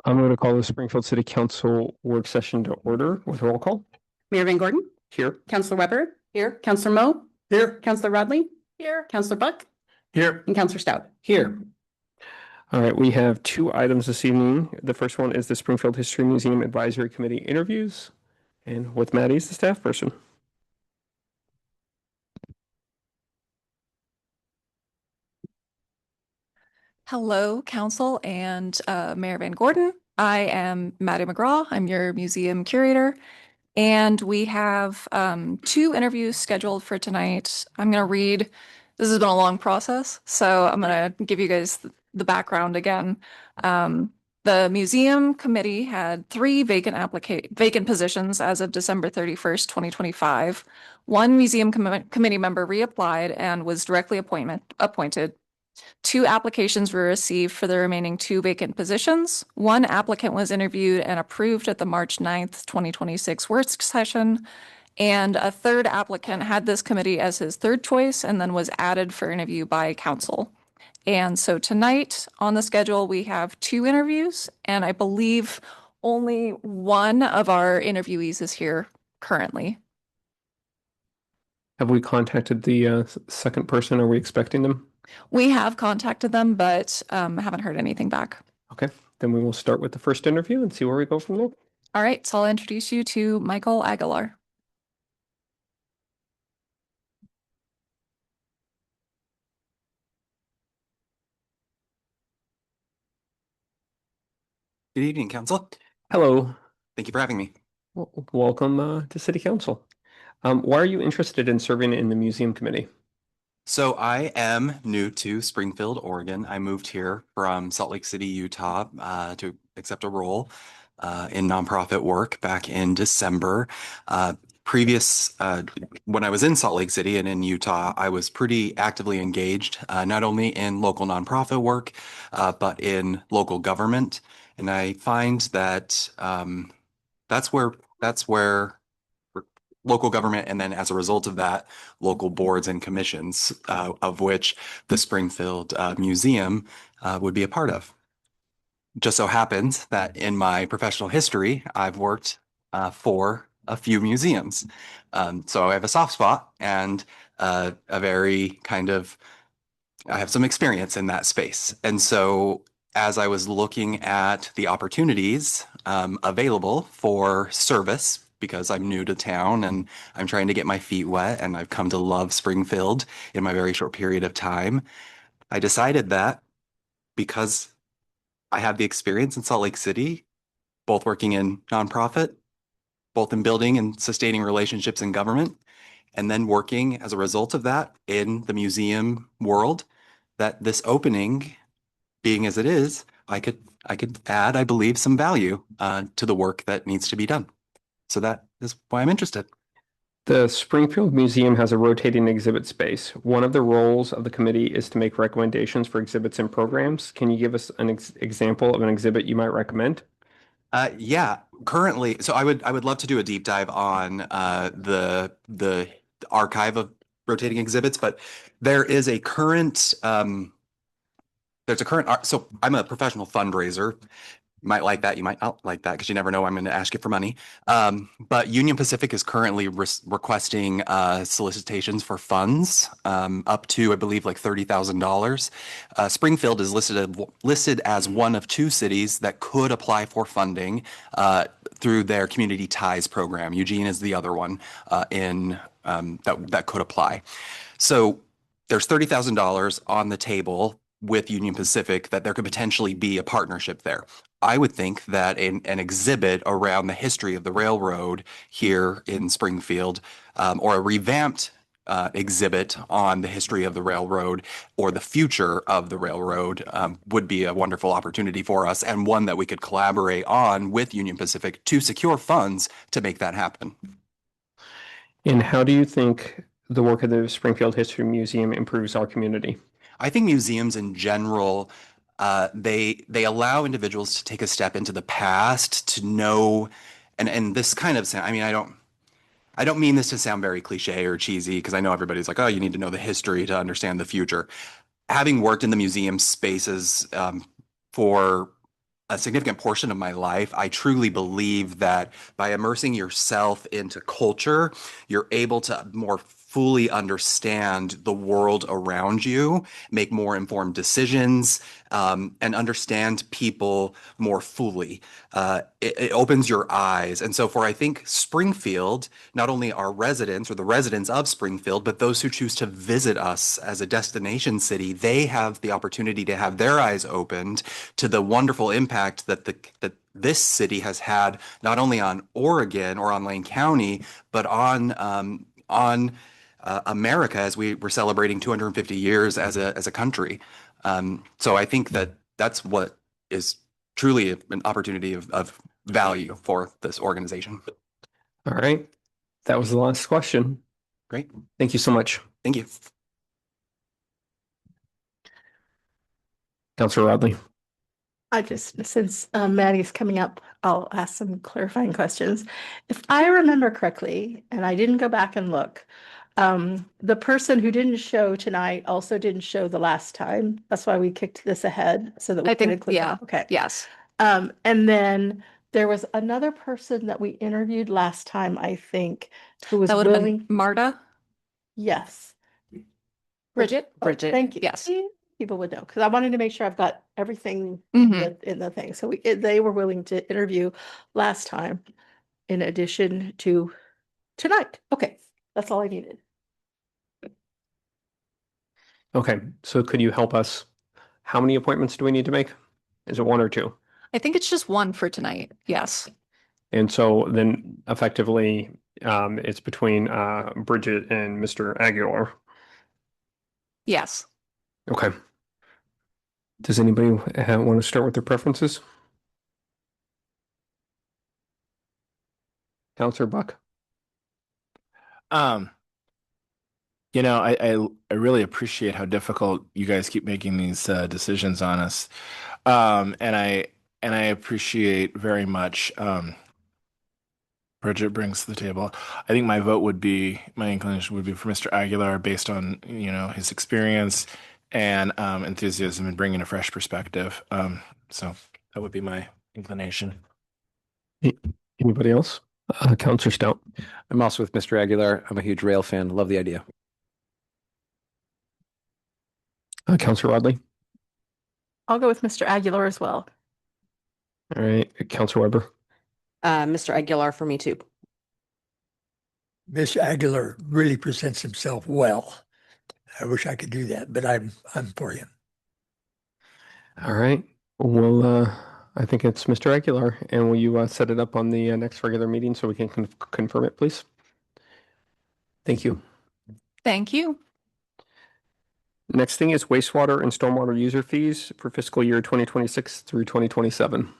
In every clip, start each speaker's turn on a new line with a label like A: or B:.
A: I'm going to call the Springfield City Council work session to order with roll call.
B: Mayor Van Gordon,
A: Here.
B: Councilor Weber, here, Councilor Mo,
A: Here.
B: Councilor Rodley, here, Councilor Buck,
A: Here.
B: and Councilor Stout.
A: Here. All right, we have two items this evening. The first one is the Springfield History Museum Advisory Committee interviews. And with Maddie as the staff person.
C: Hello, Council and Mayor Van Gordon. I am Maddie McGraw. I'm your museum curator. And we have two interviews scheduled for tonight. I'm going to read, this has been a long process, so I'm going to give you guys the background again. The museum committee had three vacant positions as of December 31st, 2025. One museum committee member reapplied and was directly appointed. Two applications were received for the remaining two vacant positions. One applicant was interviewed and approved at the March 9th, 2026 work session. And a third applicant had this committee as his third choice and then was added for interview by council. And so tonight on the schedule, we have two interviews, and I believe only one of our interviewees is here currently.
A: Have we contacted the second person? Are we expecting them?
C: We have contacted them, but haven't heard anything back.
A: Okay, then we will start with the first interview and see where we go from there.
C: All right, so I'll introduce you to Michael Aguilar.
D: Good evening, Council.
A: Hello.
D: Thank you for having me.
A: Welcome to City Council. Why are you interested in serving in the museum committee?
D: So I am new to Springfield, Oregon. I moved here from Salt Lake City, Utah, to accept a role in nonprofit work back in December. When I was in Salt Lake City and in Utah, I was pretty actively engaged, not only in local nonprofit work, but in local government. And I find that that's where local government, and then as a result of that, local boards and commissions, of which the Springfield Museum would be a part of. Just so happens that in my professional history, I've worked for a few museums. So I have a soft spot and I have some experience in that space. And so as I was looking at the opportunities available for service, because I'm new to town and I'm trying to get my feet wet and I've come to love Springfield in my very short period of time, I decided that because I have the experience in Salt Lake City, both working in nonprofit, both in building and sustaining relationships in government, and then working as a result of that in the museum world, that this opening, being as it is, I could add, I believe, some value to the work that needs to be done. So that is why I'm interested.
A: The Springfield Museum has a rotating exhibit space. One of the roles of the committee is to make recommendations for exhibits and programs. Can you give us an example of an exhibit you might recommend?
D: Yeah, currently, so I would love to do a deep dive on the archive of rotating exhibits, but there is a current so I'm a professional fundraiser. You might like that, you might not like that, because you never know I'm going to ask you for money. But Union Pacific is currently requesting solicitations for funds up to, I believe, like $30,000. Springfield is listed as one of two cities that could apply for funding through their Community Ties program. Eugene is the other one that could apply. So there's $30,000 on the table with Union Pacific that there could potentially be a partnership there. I would think that an exhibit around the history of the railroad here in Springfield, or a revamped exhibit on the history of the railroad or the future of the railroad, would be a wonderful opportunity for us, and one that we could collaborate on with Union Pacific to secure funds to make that happen.
A: And how do you think the work of the Springfield History Museum improves our community?
D: I think museums in general, they allow individuals to take a step into the past to know, and this kind of, I mean, I don't mean this to sound very cliche or cheesy, because I know everybody's like, oh, you need to know the history to understand the future. Having worked in the museum spaces for a significant portion of my life, I truly believe that by immersing yourself into culture, you're able to more fully understand the world around you, make more informed decisions, and understand people more fully. It opens your eyes. And so for, I think, Springfield, not only our residents or the residents of Springfield, but those who choose to visit us as a destination city, they have the opportunity to have their eyes opened to the wonderful impact that this city has had, not only on Oregon or on Lane County, but on America, as we were celebrating 250 years as a country. So I think that that's what is truly an opportunity of value for this organization.
A: All right. That was the last question.
D: Great.
A: Thank you so much.
D: Thank you.
A: Councilor Rodley.
E: Since Maddie's coming up, I'll ask some clarifying questions. If I remember correctly, and I didn't go back and look, the person who didn't show tonight also didn't show the last time. That's why we kicked this ahead so that we
C: I
E: could
C: think,
E: include
C: yeah.
E: them. Okay.
C: Yes.
E: And then there was another person that we interviewed last time, I think, who was
C: That would have
E: willing.
C: been Marta.
E: Yes.
B: Bridget?
E: Oh,
B: Bridget,
E: thank you.
C: yes.
E: See, people would know, because I wanted to make sure I've got everything
C: Mhm.
E: in the thing. So they were willing to interview last time in addition to tonight. Okay, that's all I needed.
A: Okay. So could you help us? How many appointments do we need to make? Is it one or two?
C: I think it's just one for tonight. Yes.
A: And so then effectively, it's between Bridget and Mr. Aguilar.
C: Yes.
A: Okay. Does anybody want to start with their preferences? Counselor Buck?
F: I really appreciate how difficult you guys keep making these decisions on us. And I appreciate very much Bridget brings to the table. I think my inclination would be for Mr. Aguilar based on, his experience and enthusiasm and bringing a fresh perspective. So that would be my inclination.
A: Anybody else? Counselor Stout?
G: I'm also with Mr. Aguilar. I'm a huge rail fan. Love the idea.
A: Counselor Rodley?
E: I'll go with Mr. Aguilar as well.
A: All right. Counselor Weber?
B: Mr. Aguilar for me too.
H: Mr. Aguilar really presents himself well. I wish I could do that, but I'm for him.
A: All right. Well, I think it's Mr. Aguilar. And will you set it up on the next regular meeting so we can confirm it, please? Thank you.
C: Thank you.
A: Next thing is wastewater and stormwater user fees for fiscal year 2026 through 2027.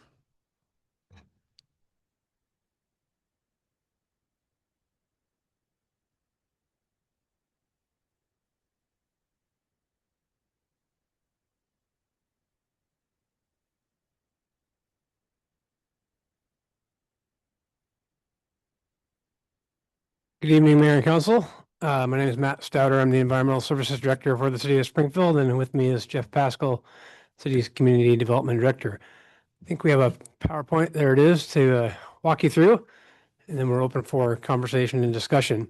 I: Good evening, Mayor and Council. My name is Matt Stouter. I'm the Environmental Services Director for the City of Springfield, and with me is Jeff Pascal, City's Community Development Director. I think we have a PowerPoint. There it is to walk you through, and then we're open for conversation and discussion.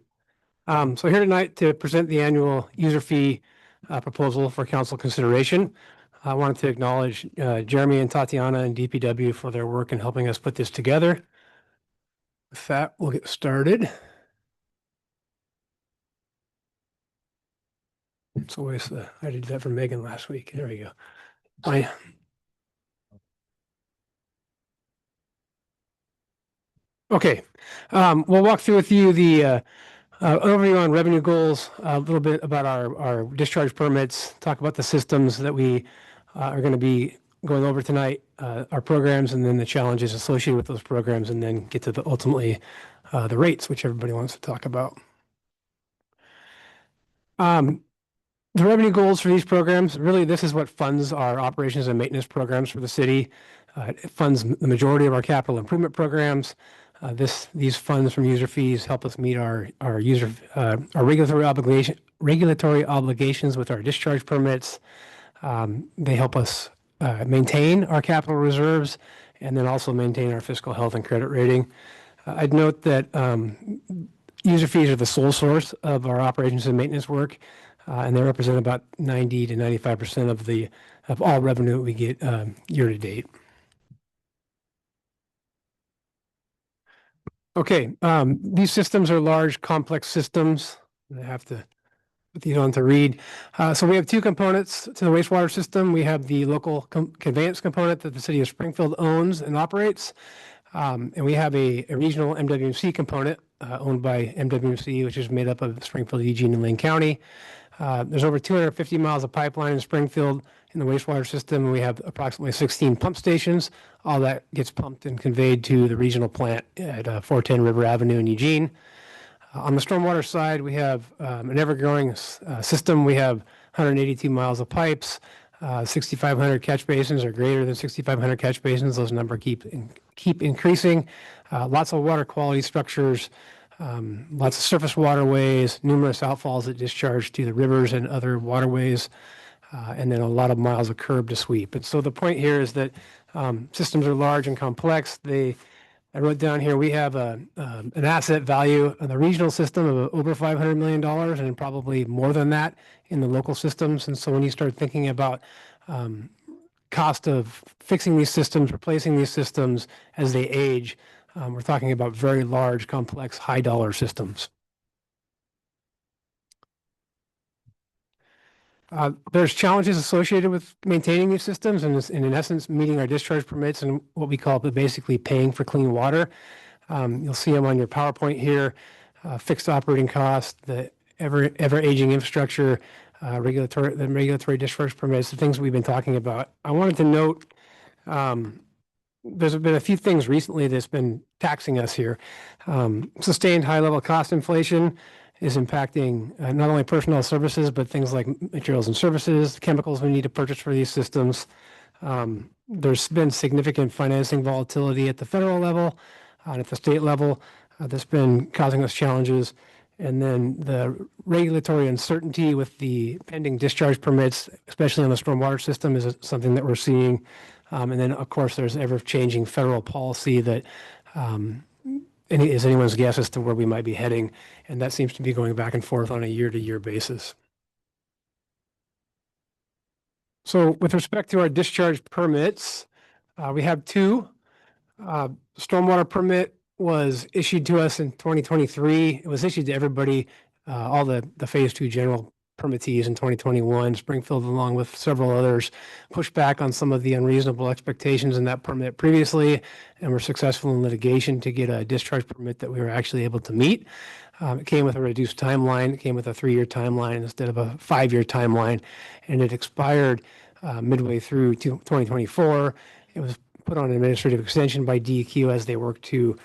I: So here tonight to present the annual user fee proposal for council consideration. I wanted to acknowledge Jeremy and Tatiana and DPW for their work in helping us put this together. With that, we'll get started. It's always I did that for Megan last week. There we go. Okay, we'll walk through with you the overview on revenue goals, a little bit about our discharge permits, talk about the systems that we are going to be going over tonight, our programs, and then the challenges associated with those programs, and then get to ultimately the rates, which everybody wants to talk about. The revenue goals for these programs, really, this is what funds our operations and maintenance programs for the city. It funds the majority of our capital improvement programs. These funds from user fees help us meet our regulatory obligations with our discharge permits. They help us maintain our capital reserves and then also maintain our fiscal health and credit rating. I'd note that user fees are the sole source of our operations and maintenance work, and they represent about 90 to 95% of all revenue we get year to date. Okay, these systems are large, complex systems. I have to put these on to read. So we have two components to the wastewater system. We have the local conveyance component that the city of Springfield owns and operates. And we have a regional MWMC component owned by MWMC, which is made up of Springfield, Eugene, and Lane County. There's over 250 miles of pipeline in Springfield in the wastewater system. We have approximately 16 pump stations. All that gets pumped and conveyed to the regional plant at 410 River Avenue in Eugene. On the stormwater side, we have an ever-growing system. We have 182 miles of pipes, 6,500 catch basins or greater than 6,500 catch basins. Those numbers keep increasing. Lots of water quality structures, lots of surface waterways, numerous outfalls that discharge to the rivers and other waterways, and then a lot of miles of curb to sweep. And so the point here is that systems are large and complex. I wrote down here, we have an asset value of the regional system of over $500 million and probably more than that in the local systems. And so when you start thinking about cost of fixing these systems, replacing these systems as they age, we're talking about very large, complex, high dollar systems. There's challenges associated with maintaining these systems and in essence, meeting our discharge permits and what we call basically paying for clean water. You'll see them on your PowerPoint here, fixed operating costs, the ever aging infrastructure, the regulatory discharge permits, the things we've been talking about. I wanted to note, there's been a few things recently that's been taxing us here. Sustained high level cost inflation is impacting not only personnel services, but things like materials and services, chemicals we need to purchase for these systems. There's been significant financing volatility at the federal level and at the state level that's been causing us challenges. And then the regulatory uncertainty with the pending discharge permits, especially on the stormwater system, is something that we're seeing. And then, of course, there's ever-changing federal policy that is anyone's guess as to where we might be heading. And that seems to be going back and forth on a year-to-year basis. So with respect to our discharge permits, we have two. Stormwater permit was issued to us in 2023. It was issued to everybody, all the phase 2 general permittees in 2021. Springfield, along with several others, pushed back on some of the unreasonable expectations in that permit previously, and were successful in litigation to get a discharge permit that we were actually able to meet. It came with a reduced timeline. It came with a 3-year timeline instead of a 5-year timeline, and it expired midway through 2024. It was put on an administrative extension by DEQ as they worked to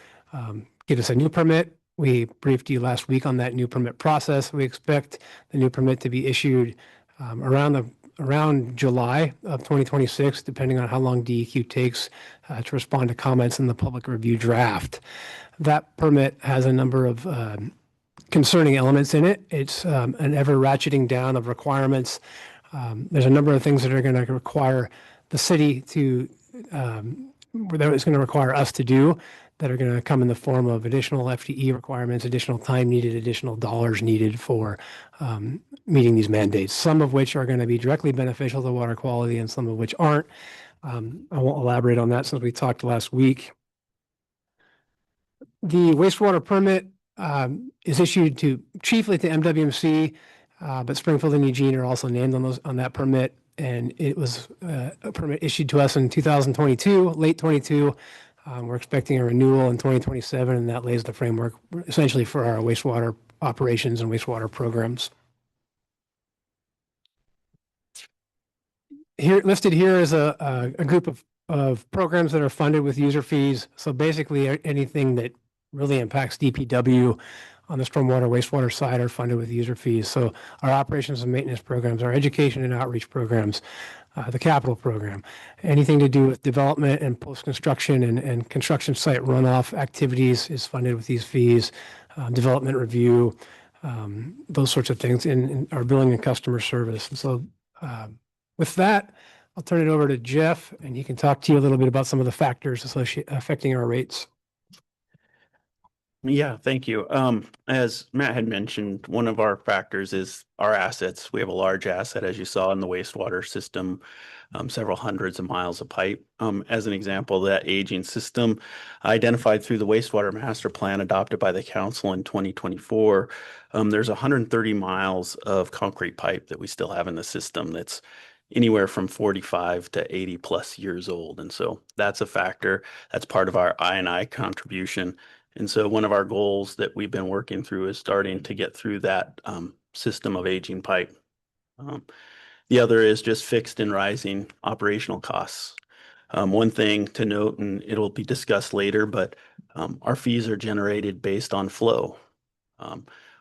I: get us a new permit. We briefed you last week on that new permit process. We expect the new permit to be issued around July of 2026, depending on how long DEQ takes to respond to comments in the public review draft. That permit has a number of concerning elements in it. It's an ever ratcheting down of requirements. There's a number of things that are going to require the city to, that it's going to require us to do, that are going to come in the form of additional FTE requirements, additional time needed, additional dollars needed for meeting these mandates, some of which are going to be directly beneficial to water quality and some of which aren't. I won't elaborate on that since we talked last week. The wastewater permit is issued chiefly to MWMC, but Springfield and Eugene are also named on that permit. And it was a permit issued to us in 2022, late 22. We're expecting a renewal in 2027, and that lays the framework essentially for our wastewater operations and wastewater programs. Listed here is a group of programs that are funded with user fees. So basically anything that really impacts DPW on the stormwater wastewater side are funded with user fees. So our operations and maintenance programs, our education and outreach programs, the capital program, anything to do with development and post-construction and construction site runoff activities is funded with these fees, development review, those sorts of things in our billing and customer service. And so with that, I'll turn it over to Jeff and he can talk to you a little bit about some of the factors affecting our rates.
J: Yeah, thank you. As Matt had mentioned, one of our factors is our assets. We have a large asset, as you saw in the wastewater system, several hundreds of miles of pipe. As an example, that aging system identified through the wastewater master plan adopted by the council in 2024, there's 130 miles of concrete pipe that we still have in the system that's anywhere from 45 to 80 plus years old. And so that's a factor. That's part of our I&I contribution. And so one of our goals that we've been working through is starting to get through that system of aging pipe. The other is just fixed and rising operational costs. One thing to note, and it'll be discussed later, but our fees are generated based on flow.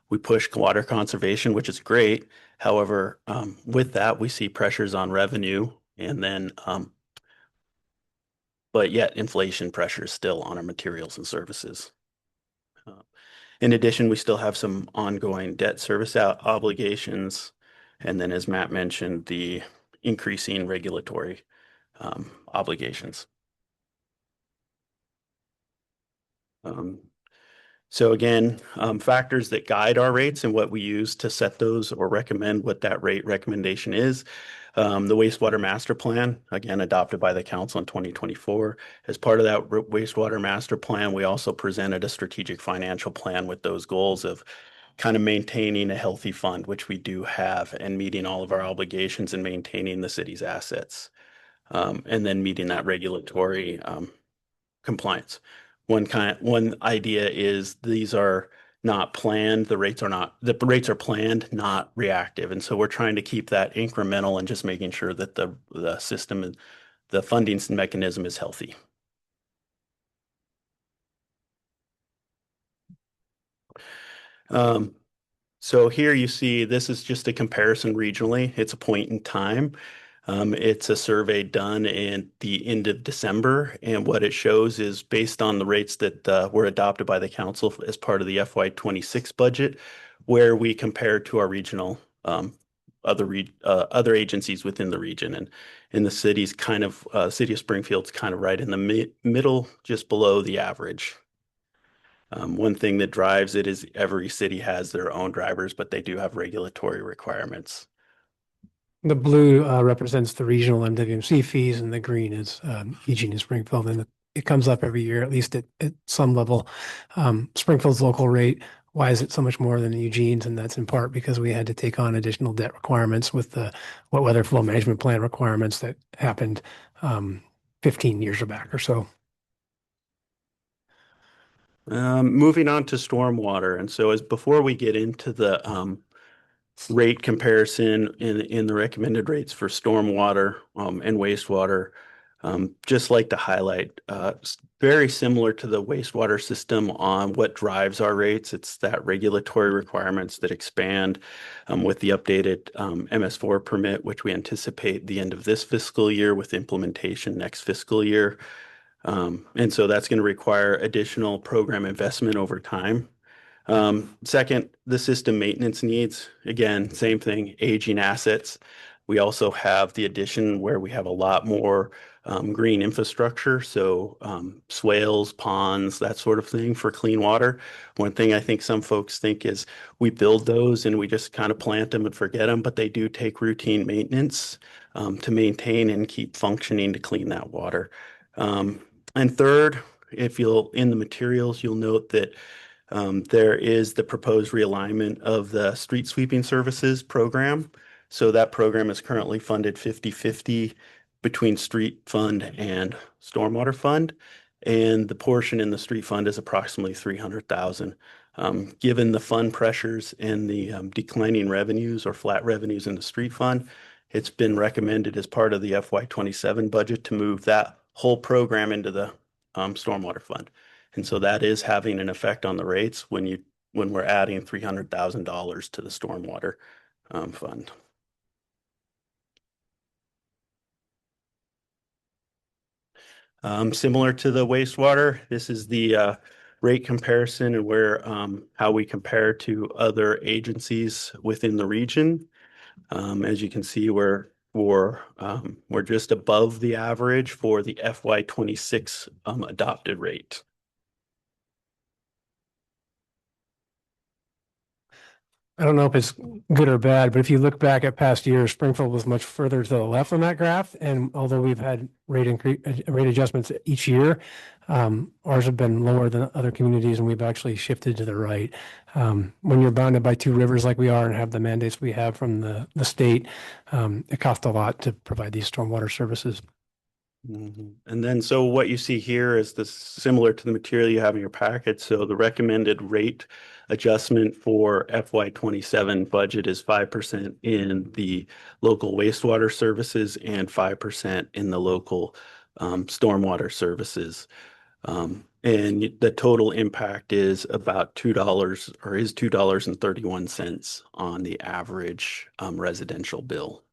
J: We push water conservation, which is great. However, with that, we see pressures on revenue and then, but yet inflation pressures still on our materials and services. In addition, we still have some ongoing debt service obligations. And then, as Matt mentioned, the increasing regulatory obligations. So again, factors that guide our rates and what we use to set those or recommend what that rate recommendation is. The wastewater master plan, again, adopted by the council in 2024. As part of that wastewater master plan, we also presented a strategic financial plan with those goals of kind of maintaining a healthy fund, which we do have, and meeting all of our obligations and maintaining the city's assets. And then meeting that regulatory compliance. One idea is these are not planned. The rates are planned, not reactive. And so we're trying to keep that incremental and just making sure that the system and the funding mechanism is healthy. So here you see, this is just a comparison regionally. It's a point in time. It's a survey done in the end of December, and what it shows is based on the rates that were adopted by the council as part of the FY26 budget, where we compare to our regional other agencies within the region, and in the city's kind of city of Springfield's kind of right in the middle, just below the average. One thing that drives it is every city has their own drivers, but they do have regulatory requirements.
I: The blue represents the regional MWMC fees and the green is Eugene and Springfield. And it comes up every year, at least at some level. Springfield's local rate, why is it so much more than Eugene's? And that's in part because we had to take on additional debt requirements with the wet weather flow management plan requirements that happened 15 years back or so.
J: Moving on to stormwater. And so before we get into the rate comparison in the recommended rates for stormwater and wastewater, just like to highlight, very similar to the wastewater system on what drives our rates. It's that regulatory requirements that expand with the updated MS4 permit, which we anticipate the end of this fiscal year with implementation next fiscal year. And so that's going to require additional program investment over time. Second, the system maintenance needs, again, same thing, aging assets. We also have the addition where we have a lot more green infrastructure, so swales, ponds, that sort of thing for clean water. One thing I think some folks think is we build those and we just kind of plant them and forget them, but they do take routine maintenance to maintain and keep functioning to clean that water. And third, if you'll, in the materials, you'll note that there is the proposed realignment of the street sweeping services program. So that program is currently funded 50-50 between street fund and stormwater fund. And the portion in the street fund is approximately $300,000. Given the fund pressures and the declining revenues or flat revenues in the street fund, it's been recommended as part of the FY27 budget to move that whole program into the stormwater fund. And so that is having an effect on the rates when we're adding $300,000 to the stormwater fund. Similar to the wastewater, this is the rate comparison and where how we compare to other agencies within the region. As you can see, we're we're just above the average for the FY26 adopted rate.
I: I don't know if it's good or bad, but if you look back at past years, Springfield was much further to the left on that graph. And although we've had rate adjustments each year, ours have been lower than other communities, and we've actually shifted to the right. When you're bounded by two rivers like we are and have the mandates we have from the state, it costs a lot to provide these stormwater services.
J: And then, so what you see here is this similar to the material you have in your packet. So the recommended rate adjustment for FY27 budget is 5% in the local wastewater services and 5% in the local stormwater services. And the total impact is about $2 or is $2.31 on the average residential bill.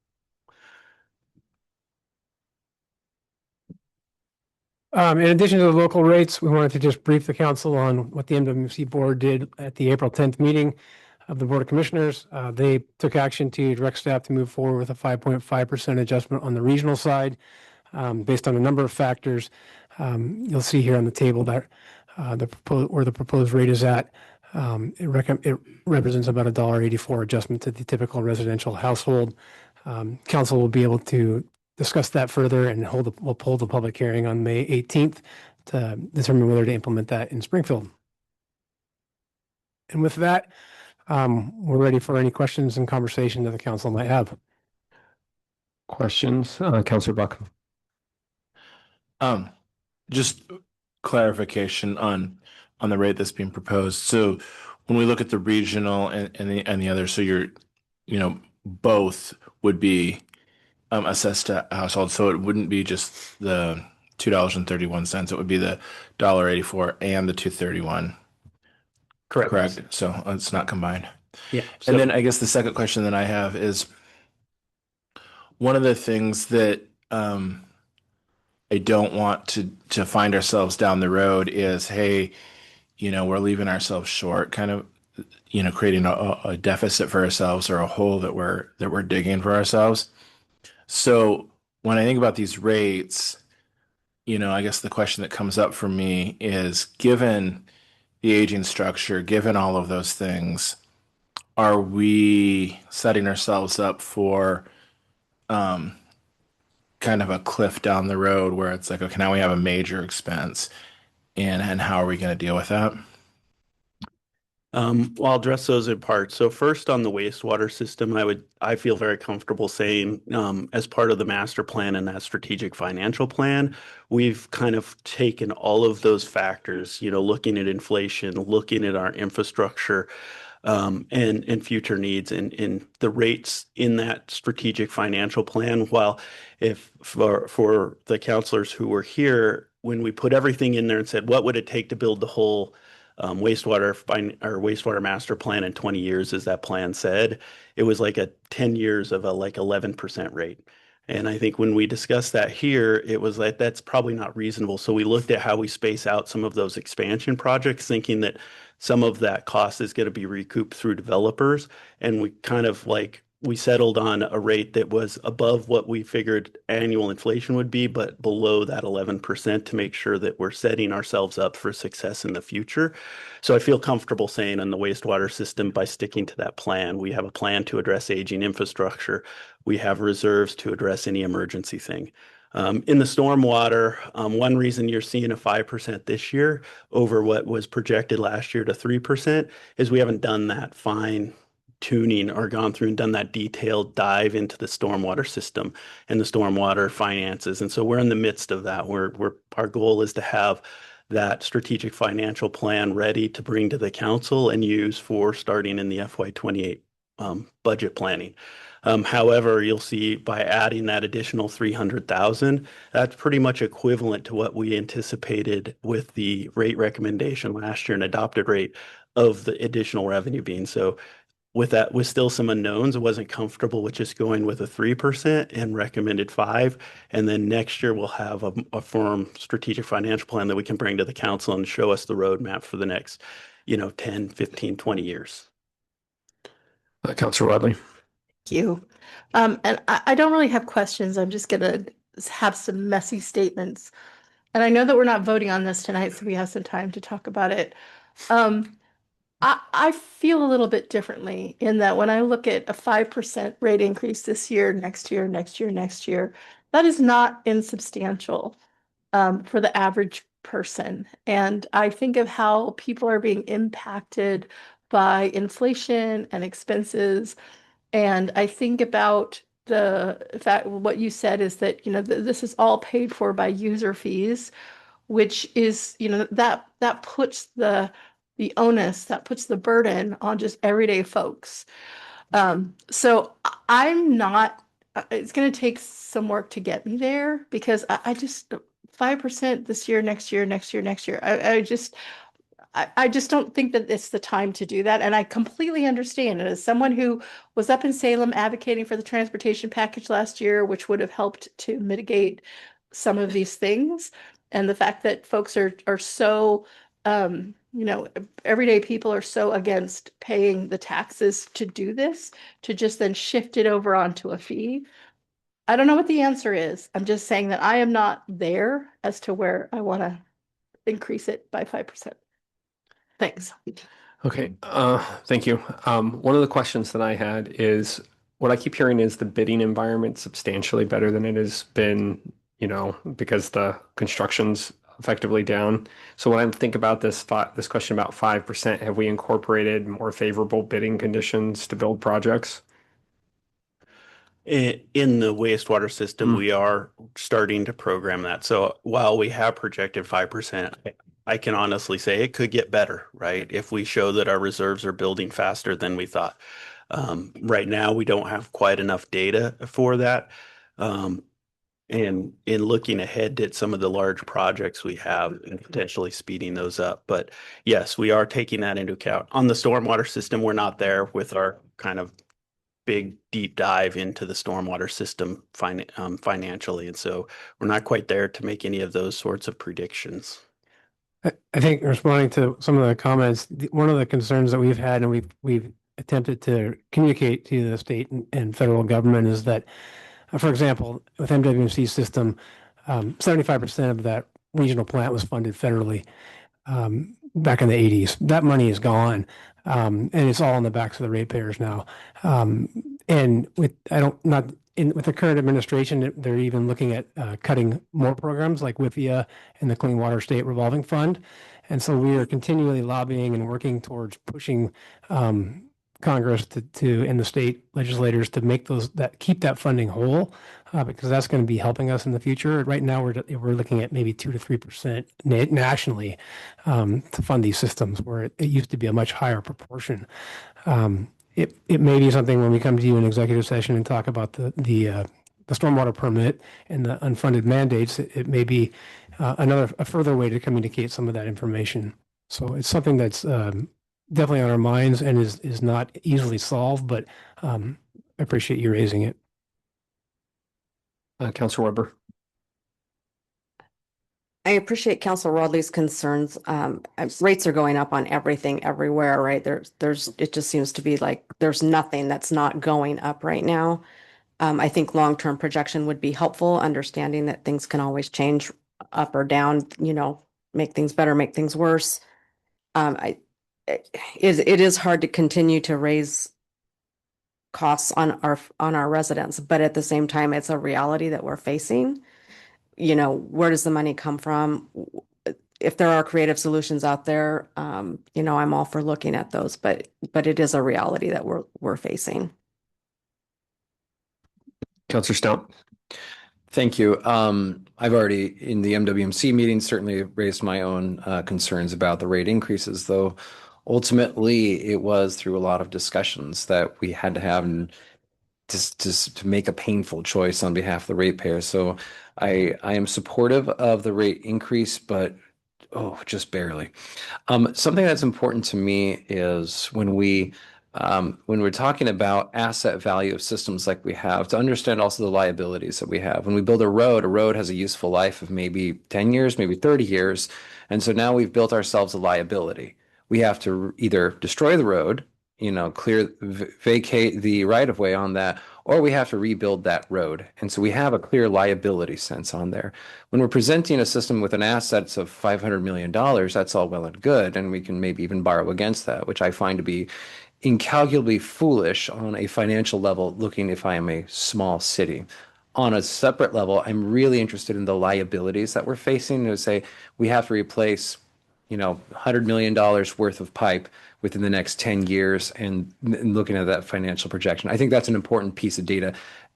I: In addition to the local rates, we wanted to just brief the council on what the MWC board did at the April 10th meeting of the Board of Commissioners. They took action to direct staff to move forward with a 5.5% adjustment on the regional side based on a number of factors. You'll see here on the table that where the proposed rate is at. It represents about $1.84 adjustment to the typical residential household. Council will be able to discuss that further and we'll hold the public hearing on May 18th to determine whether to implement that in Springfield. And with that, we're ready for any questions and conversation that the council might have.
A: Questions, Councilor Buck?
F: Just clarification on the rate that's being proposed. So when we look at the regional and the other, so both would be assessed to household. So it wouldn't be just the $2.31. It would be the $1.84 and the $2.31. Correct. So it's not combined.
J: Yeah.
F: And then I guess the second question that I have is one of the things that I don't want to find ourselves down the road is, hey, we're leaving ourselves short, kind of, creating a deficit for ourselves or a hole that we're digging for ourselves. So when I think about these rates, I guess the question that comes up for me is, given the aging structure, given all of those things, are we setting ourselves up for kind of a cliff down the road where it's like, okay, now we have a major expense, and how are we going to deal with that?
J: Well, I'll address those in parts. So first, on the wastewater system, I feel very comfortable saying, as part of the master plan and that strategic financial plan, we've kind of taken all of those factors, looking at inflation, looking at our infrastructure, and future needs and the rates in that strategic financial plan. While if for the counselors who were here, when we put everything in there and said, what would it take to build the whole wastewater master plan in 20 years, as that plan said, it was like 10 years of a 11% rate. And I think when we discussed that here, it was like, that's probably not reasonable. So we looked at how we space out some of those expansion projects, thinking that some of that cost is going to be recouped through developers. And we kind of we settled on a rate that was above what we figured annual inflation would be, but below that 11% to make sure that we're setting ourselves up for success in the future. So I feel comfortable saying on the wastewater system, by sticking to that plan, we have a plan to address aging infrastructure. We have reserves to address any emergency thing. In the stormwater, one reason you're seeing a 5% this year over what was projected last year to 3% is we haven't done that fine tuning or gone through and done that detailed dive into the stormwater system and the stormwater finances. And so we're in the midst of that. Our goal is to have that strategic financial plan ready to bring to the council and use for starting in the FY28 budget planning. However, you'll see by adding that additional 300,000, that's pretty much equivalent to what we anticipated with the rate recommendation last year and adopted rate of the additional revenue being. So with that, with still some unknowns, I wasn't comfortable with just going with a 3% and recommended 5%. And then next year we'll have a firm strategic financial plan that we can bring to the council and show us the roadmap for the next, 10, 15, 20 years.
A: Councilor Wadley.
E: you. And I don't really have questions. I'm just gonna have some messy statements. And I know that we're not voting on this tonight, so we have some time to talk about it. I feel a little bit differently in that when I look at a 5% rate increase this year, next year, next year, next year, that is not insubstantial for the average person. And I think of how people are being impacted by inflation and expenses. And I think about the fact what you said is that, this is all paid for by user fees, which is, that puts the onus, that puts the burden on just everyday folks. So I'm not, it's going to take some work to get me there because I just 5% this year, next year, next year, next year. I just don't think that it's the time to do that. And I completely understand. And as someone who was up in Salem advocating for the transportation package last year, which would have helped to mitigate some of these things, and the fact that folks are so, everyday people are so against paying the taxes to do this, to just then shift it over onto a fee. I don't know what the answer is. I'm just saying that I am not there as to where I want to increase it by 5%. Thanks.
A: Okay, thank you. One of the questions that I had is what I keep hearing is the bidding environment substantially better than it has been, because the construction's effectively down. So when I think about this question about 5%, have we incorporated more favorable bidding conditions to build projects?
J: In the wastewater system, we are starting to program that. So while we have projected 5%, I can honestly say it could get better, right? If we show that our reserves are building faster than we thought. Right now, we don't have quite enough data for that. And in looking ahead at some of the large projects we have and potentially speeding those up. But yes, we are taking that into account. On the stormwater system, we're not there with our kind of big deep dive into the stormwater system financially. And so we're not quite there to make any of those sorts of predictions.
I: I think responding to some of the comments, one of the concerns that we've had and we've attempted to communicate to the state and federal government is that, for example, with MWMC system, 75% of that regional plant was funded federally back in the 80s. That money is gone, and it's all on the backs of the ratepayers now. And with the current administration, they're even looking at cutting more programs like WIFIA and the Clean Water State Revolving Fund. And so we are continually lobbying and working towards pushing Congress and the state legislators to make keep that funding whole, because that's going to be helping us in the future. Right now, we're looking at maybe 2 to 3% nationally to fund these systems, where it used to be a much higher proportion. It may be something when we come to you in executive session and talk about the stormwater permit and the unfunded mandates. It may be a further way to communicate some of that information. So it's something that's definitely on our minds and is not easily solved, but I appreciate you raising it.
A: Councilor Weber.
B: I appreciate Councilor Rodley's concerns. Rates are going up on everything everywhere, right? It just seems to be like there's nothing that's not going up right now. I think long-term projection would be helpful, understanding that things can always change up or down, make things better, make things worse. It is hard to continue to raise costs on our residents, but at the same time, it's a reality that we're facing. Where does the money come from? If there are creative solutions out there, I'm all for looking at those, but it is a reality that we're facing.
A: Councilor Stout.
G: Thank you. I've already, in the MWMC meeting, certainly raised my own concerns about the rate increases, though ultimately it was through a lot of discussions that we had to have and just to make a painful choice on behalf of the ratepayers. So I am supportive of the rate increase, but just barely. Something that's important to me is when we're talking about asset value of systems like we have, to understand also the liabilities that we have. When we build a road has a useful life of maybe 10 years, maybe 30 years. And so now we've built ourselves a liability. We have to either destroy the road, vacate the right of way on that, or we have to rebuild that road. And so we have a clear liability sense on there. When we're presenting a system with an assets of $500 million, that's all well and good. And we can maybe even borrow against that, which I find to be incalculably foolish on a financial level, looking if I am a small city. On a separate level, I'm really interested in the liabilities that we're facing. To say we have to replace, $100 million worth of pipe within the next 10 years and looking at that financial projection. I think that's an important piece of data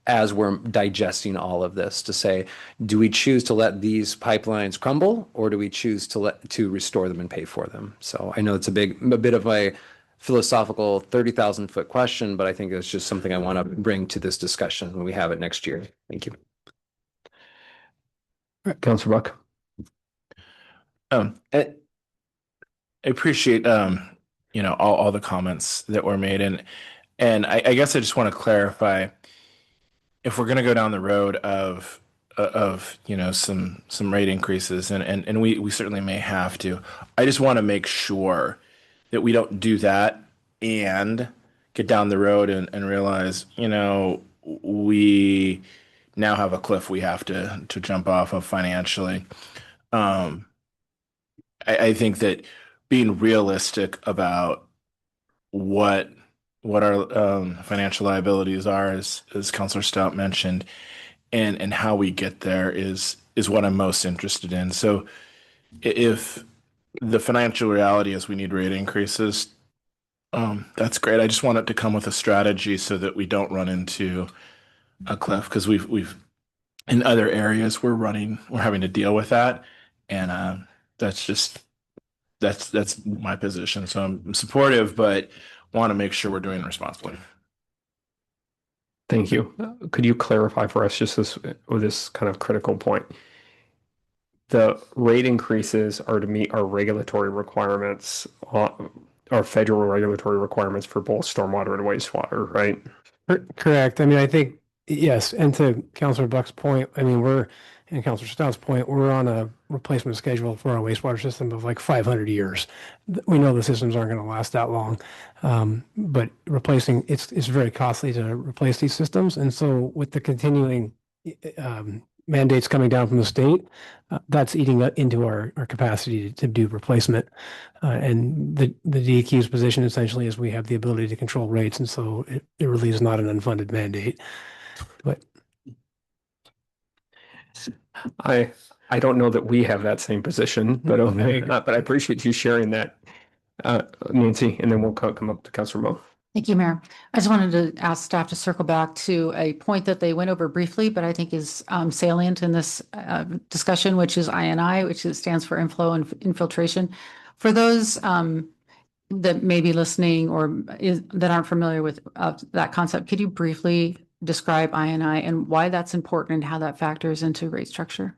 G: as we're digesting all of this to say, do we choose to let these pipelines crumble, or do we choose to restore them and pay for them? So I know it's a bit of a philosophical 30,000-foot question, but I think it's just something I want to bring to this discussion when we have it next year. Thank you.
A: Councilor Buck.
F: I appreciate all the comments that were made, and I guess I just want to clarify, if we're going to go down the road of some rate increases, and we certainly may have to, I just want to make sure that we don't do that and get down the road and realize, we now have a cliff we have to jump off of financially. I think that being realistic about what our financial liabilities are, as Councilor Stout mentioned, and how we get there is what I'm most interested in. So if the financial reality is we need rate increases, that's great. I just want it to come with a strategy so that we don't run into a cliff, because we've in other areas we're having to deal with that, and that's my position. So I'm supportive, but want to make sure we're doing it responsibly.
A: Thank you. Could you clarify for us just this kind of critical point? The rate increases are to meet our regulatory requirements, our federal regulatory requirements for both stormwater and wastewater, right?
I: Correct. I mean, I think, yes. And to Councilor Buck's point, I mean, and Councilor Stout's point, we're on a replacement schedule for our wastewater system of like 500 years. We know the systems aren't going to last that long, but replacing, it's very costly to replace these systems. And so with the continuing mandates coming down from the state, that's eating into our capacity to do replacement. And the DEQ's position essentially is we have the ability to control rates. And so it really is not an unfunded mandate. But
A: I don't know that we have that same position, but okay. But I appreciate you sharing that, Nancy, and then we'll come up to Councilor Mo.
K: Thank you, Mayor. I just wanted to ask staff to circle back to a point that they went over briefly, but I think is salient in this discussion, which is INI, which stands for inflow and infiltration. For those that may be listening or that aren't familiar with that concept, could you briefly describe INI and why that's important and how that factors into rate structure?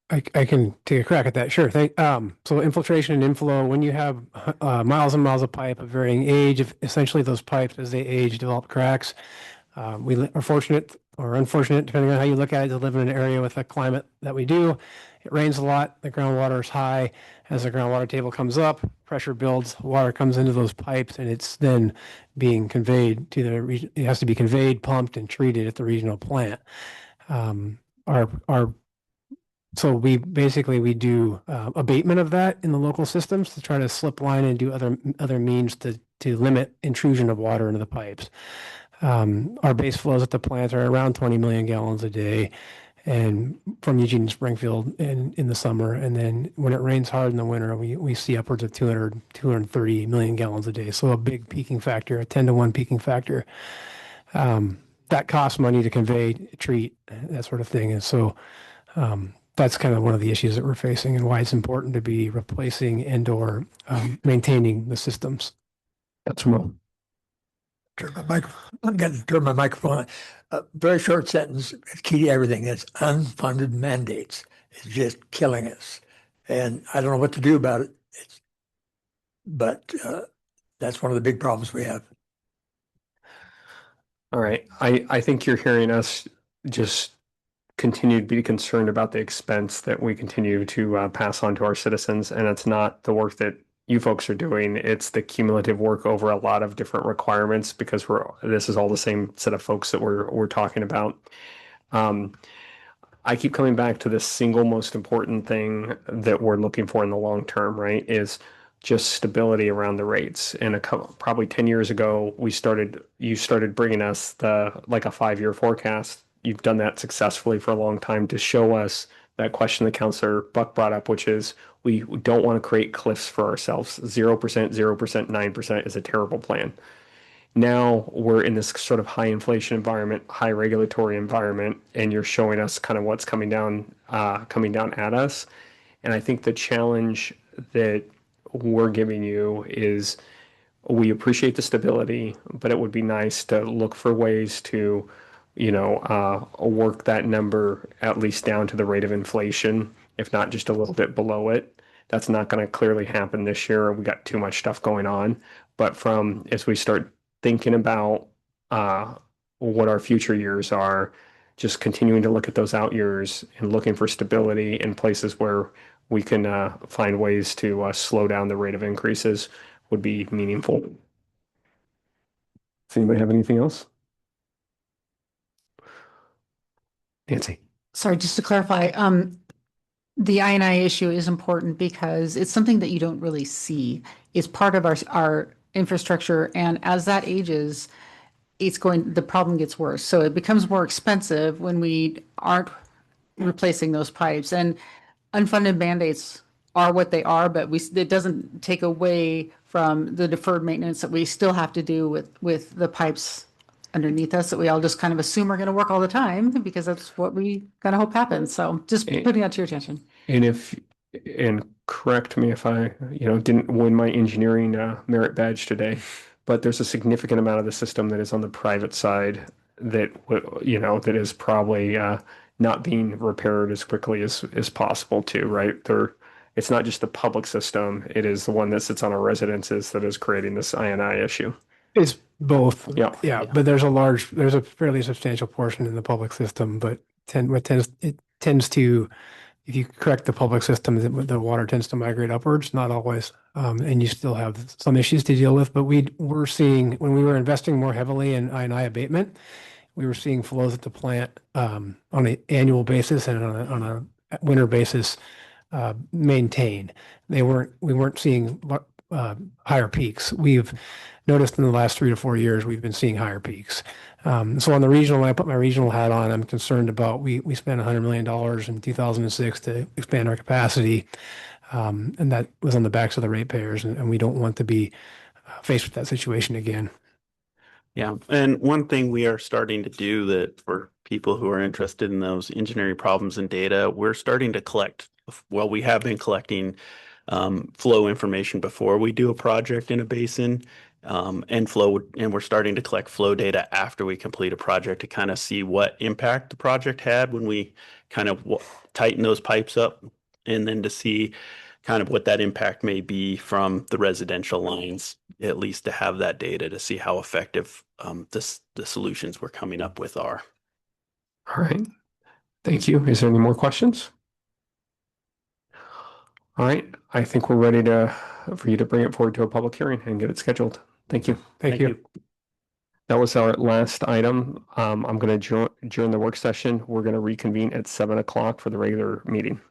I: I can take a crack at that. Sure. So infiltration and inflow, when you have miles and miles of pipe of varying age, essentially those pipes, as they age, develop cracks. We are fortunate or unfortunate, depending on how you look at it, to live in an area with a climate that we do. It rains a lot. The groundwater is high. As the groundwater table comes up, pressure builds, water comes into those pipes, and it's then being conveyed to the region. It has to be conveyed, pumped, and treated at the regional plant. So we do abatement of that in the local systems to try to slip line and do other means to limit intrusion of water into the pipes. Our base flows at the plant are around 20 million gallons a day, and from Eugene and Springfield in the summer. And then when it rains hard in the winter, we see upwards of 230 million gallons a day. So a big peaking factor, a 10-to-1 peaking factor. That costs money to convey, treat, that sort of thing. And so that's kind of one of the issues that we're facing and why it's important to be replacing and/or maintaining the systems.
A: That's wrong.
H: Turn my microphone. I'm going to turn my microphone on. Very short sentence. It's key to everything. It's unfunded mandates. It's just killing us. And I don't know what to do about it. But that's one of the big problems we have.
A: All right. I think you're hearing us just continue to be concerned about the expense that we continue to pass on to our citizens. And it's not the work that you folks are doing. It's the cumulative work over a lot of different requirements because this is all the same set of folks that we're talking about. I keep coming back to the single most important thing that we're looking for in the long term, right? Is just stability around the rates. And probably 10 years ago, you started bringing us like a 5-year forecast. You've done that successfully for a long time to show us that question that Councillor Buck brought up, which is we don't want to create cliffs for ourselves. 0%, 0%, 9% is a terrible plan. Now we're in this sort of high inflation environment, high regulatory environment, and you're showing us kind of what's coming down at us. And I think the challenge that we're giving you is we appreciate the stability, but it would be nice to look for ways to, work that number at least down to the rate of inflation, if not just a little bit below it. That's not going to clearly happen this year. We got too much stuff going on. But as we start thinking about what our future years are, just continuing to look at those out years and looking for stability in places where we can find ways to slow down the rate of increases would be meaningful. Does anybody have anything else? Nancy.
K: Sorry, just to clarify, the I&I issue is important because it's something that you don't really see. It's part of our infrastructure, and as that ages, the problem gets worse. So it becomes more expensive when we aren't replacing those pipes. And unfunded mandates are what they are, but it doesn't take away from the deferred maintenance that we still have to do with the pipes underneath us that we all just kind of assume are going to work all the time because that's what we kind of hope happens. So just putting that to your attention.
A: And correct me if I, didn't win my engineering merit badge today, but there's a significant amount of the system that is on the private side that is probably not being repaired as quickly as possible too, right? It's not just the public system; it is the one that sits on our residences that is creating this I&I issue.
I: It's both.
A: Yeah.
I: Yeah. But there's a fairly substantial portion in the public system, but it tends to, if you correct the public system, the water tends to migrate upwards, not always. And you still have some issues to deal with, but we're seeing when we were investing more heavily in I&I abatement, we were seeing flows at the plant on an annual basis and on a winter basis maintain. We weren't seeing higher peaks. We've noticed in the last 3 to 4 years, we've been seeing higher peaks. So on the regional, when I put my regional hat on, I'm concerned about, we spent $100 million in 2006 to expand our capacity. And that was on the backs of the ratepayers, and we don't want to be faced with that situation again.
J: Yeah, and one thing we are starting to do that for people who are interested in those engineering problems and data, we're starting to collect, well, we have been collecting flow information before we do a project in a basin, and we're starting to collect flow data after we complete a project to kind of see what impact the project had when we kind of tighten those pipes up, and then to see kind of what that impact may be from the residential lines, at least to have that data to see how effective the solutions we're coming up with are.
A: All right. Thank you. Is there any more questions? All right. I think we're ready for you to bring it forward to a public hearing and get it scheduled. Thank you.
I: Thank you.
A: That was our last item. I'm going to adjourn the work session. We're going to reconvene at 7 o'clock for the regular meeting.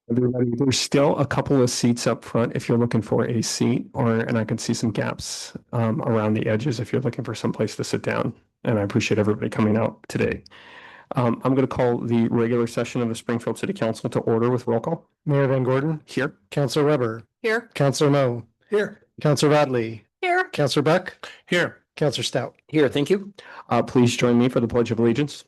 A: Everybody, there's still a couple of seats up front if you're looking for a seat, and I can see some gaps around the edges if you're looking for some place to sit down. And I appreciate everybody coming out today. I'm going to call the regular session of the Springfield City Council to order with roll call.
I: Mayor Van Gordon.
A: Here.
I: Councilor Weber.
B: Here.
I: Councilor Moe.
H: Here.
I: Councilor Radley.
B: Here.
I: Councilor Buck.
F: Here.
I: Councilor Stout.
G: Here, thank you.
A: Please join me for the Pledge of Allegiance.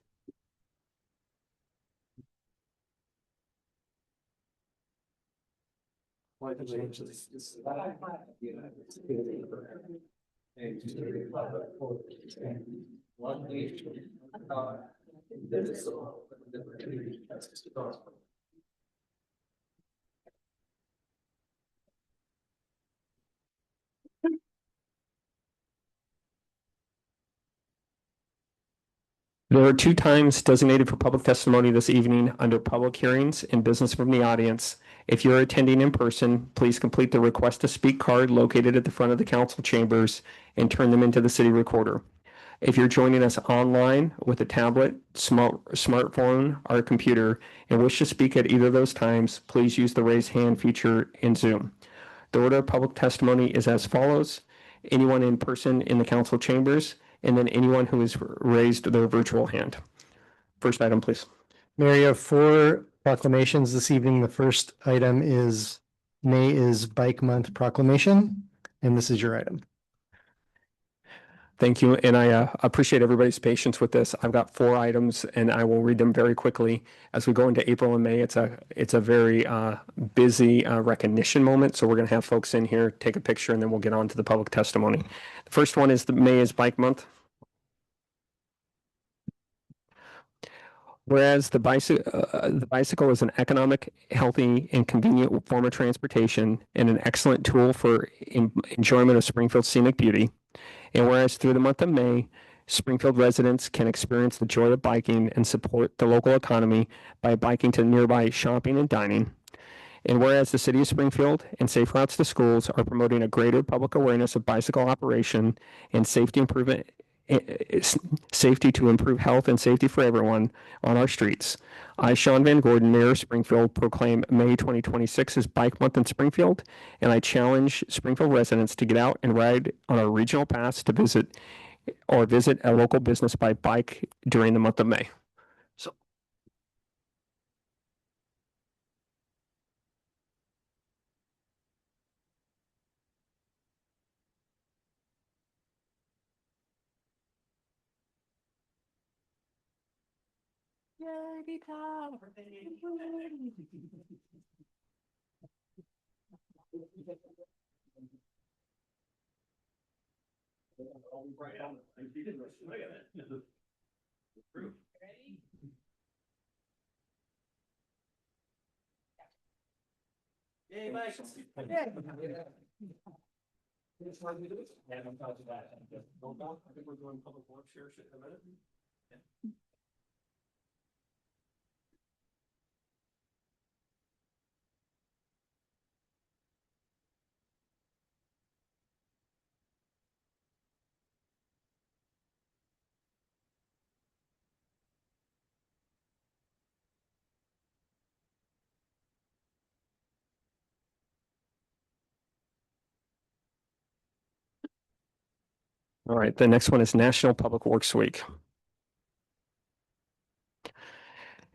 A: There are 2 times designated for public testimony this evening under public hearings and business from the audience. If you're attending in person, please complete the request to speak card located at the front of the council chambers and turn them into the city recorder. If you're joining us online with a tablet, smartphone, or computer and wish to speak at either of those times, please use the raise hand feature in Zoom. The order of public testimony is as follows: anyone in person in the council chambers, and then anyone who has raised their virtual hand. First item, please.
L: Mayor, you have 4 proclamations this evening. The first item is May is Bike Month proclamation, and this is your item.
A: Thank you, and I appreciate everybody's patience with this. I've got 4 items, and I will read them very quickly. As we go into April and May, it's a very busy recognition moment, so we're going to have folks in here take a picture, and then we'll get on to the public testimony. The first one is the May is Bike Month. Whereas the bicycle is an economic, healthy, and convenient form of transportation and an excellent tool for enjoyment of Springfield's scenic beauty. And whereas through the month of May, Springfield residents can experience the joy of biking and support the local economy by biking to nearby shopping and dining. And whereas the city of Springfield and Safe Routes to Schools are promoting a greater public awareness of bicycle operation and safety improvement, safety to improve health and safety for everyone on our streets, I, Sean Van Gordon, Mayor of Springfield, proclaim May 2026 as Bike Month in Springfield, and I challenge Springfield residents to get out and ride on our regional paths to visit a local business by bike during the month of May. So. Yay, Mike. All right, the next one is National Public Works Week.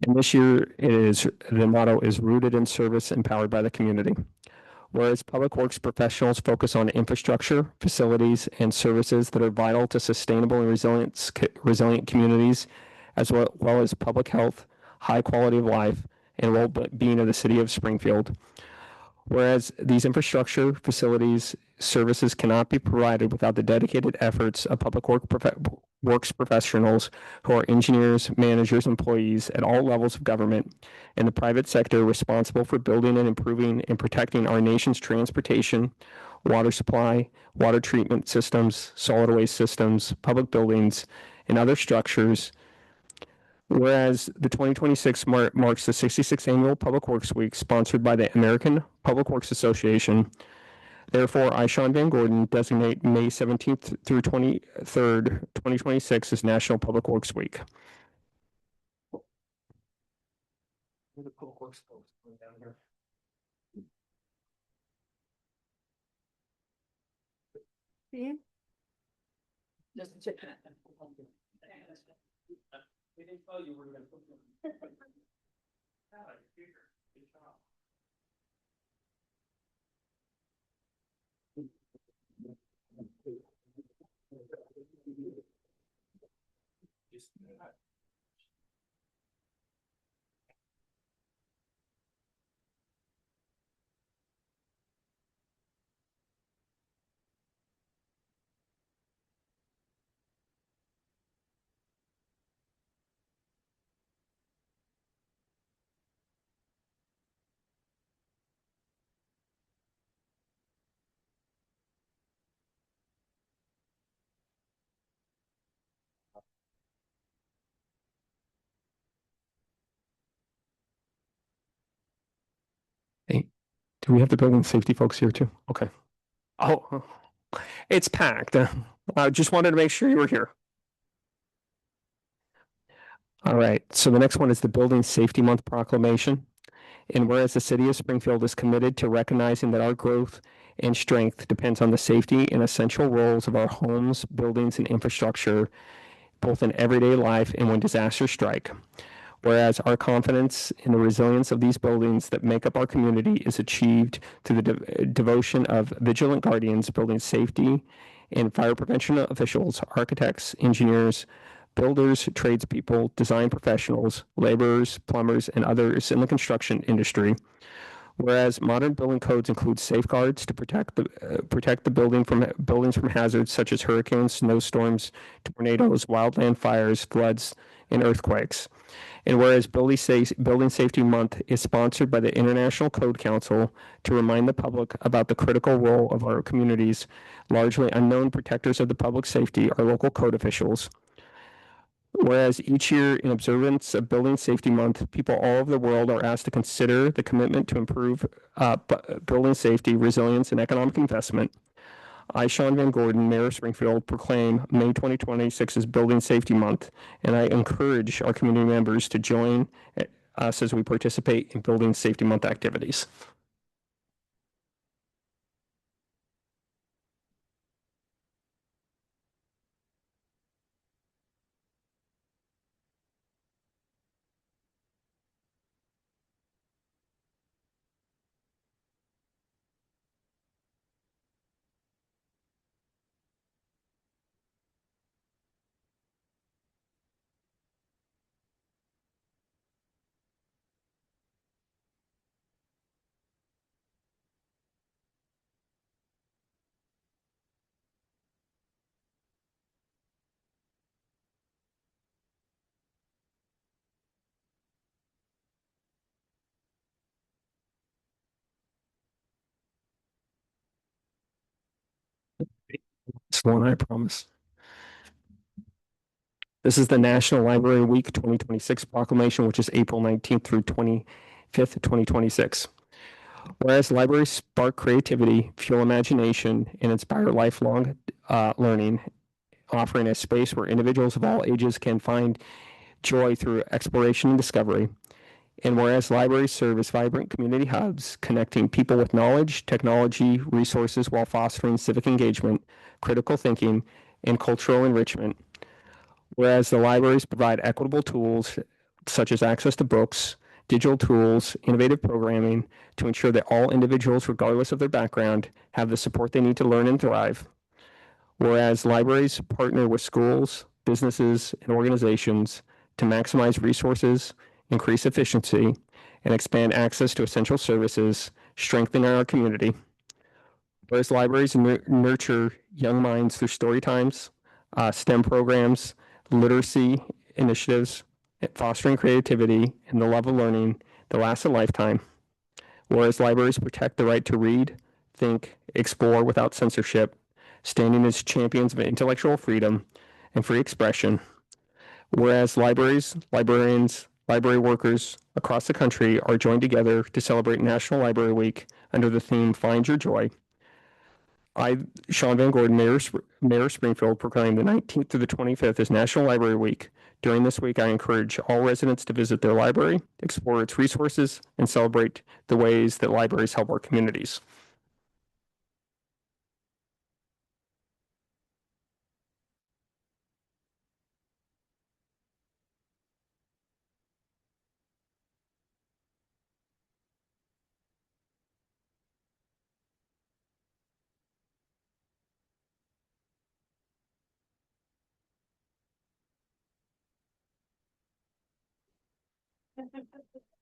A: And this year the motto is rooted in service, empowered by the community. Whereas public works professionals focus on infrastructure, facilities, and services that are vital to sustainable and resilient communities, as well as public health, high quality of life, and well-being of the city of Springfield. Whereas these infrastructure, facilities, services cannot be provided without the dedicated efforts of public works professionals who are engineers, managers, employees at all levels of government and the private sector responsible for building and improving and protecting our nation's transportation, water supply, water treatment systems, solid waste systems, public buildings, and other structures. Whereas the 2026 marks the 66th annual Public Works Week sponsored by the American Public Works Association. Therefore, I, Sean Van Gordon, designate May 17th through 23rd, 2026 as National Public Works Week. The Public Works folks down here. Just check. They didn't tell you were going to put them. Do we have the building safety folks here too? Okay. Oh, it's packed. I just wanted to make sure you were here. All right. So the next one is the Building Safety Month proclamation. And whereas the city of Springfield is committed to recognizing that our growth and strength depends on the safety and essential roles of our homes, buildings, and infrastructure, both in everyday life and when disasters strike. Whereas our confidence in the resilience of these buildings that make up our community is achieved through the devotion of vigilant guardians, building safety and fire prevention officials, architects, engineers, builders, tradespeople, design professionals, laborers, plumbers, and others in the construction industry. Whereas modern building codes include safeguards to protect the buildings from hazards such as hurricanes, snowstorms, tornadoes, wildland fires, floods, and earthquakes. And whereas Building Safety Month is sponsored by the International Code Council to remind the public about the critical role of our community's largely unknown protectors of the public safety, our local code officials. Whereas each year in observance of Building Safety Month, people all over the world are asked to consider the commitment to improve building safety, resilience, and economic investment. I, Sean Van Gordon, Mayor of Springfield, proclaim May 2026 as Building Safety Month, and I encourage our community members to join us as we participate in Building Safety Month activities. It's one, I promise. This is the National Library Week 2026 proclamation, which is April 19th through 25th, 2026. Whereas libraries spark creativity, fuel imagination, and inspire lifelong learning, offering a space where individuals of all ages can find joy through exploration and discovery. And whereas libraries serve as vibrant community hubs, connecting people with knowledge, technology, resources while fostering civic engagement, critical thinking, and cultural enrichment. Whereas the libraries provide equitable tools such as access to books, digital tools, innovative programming to ensure that all individuals, regardless of their background, have the support they need to learn and thrive. Whereas libraries partner with schools, businesses, and organizations to maximize resources, increase efficiency, and expand access to essential services, strengthening our community. Whereas libraries nurture young minds through story times, STEM programs, literacy initiatives, fostering creativity and the love of learning that lasts a lifetime. Whereas libraries protect the right to read, think, explore without censorship, standing as champions of intellectual freedom and free expression. Whereas libraries, librarians, library workers across the country are joined together to celebrate National Library Week under the theme Find Your Joy. I, Sean Van Gordon, Mayor of Springfield, proclaim the 19th through the 25th as National Library Week. During this week, I encourage all residents to visit their library, explore its resources, and celebrate the ways that libraries help our communities.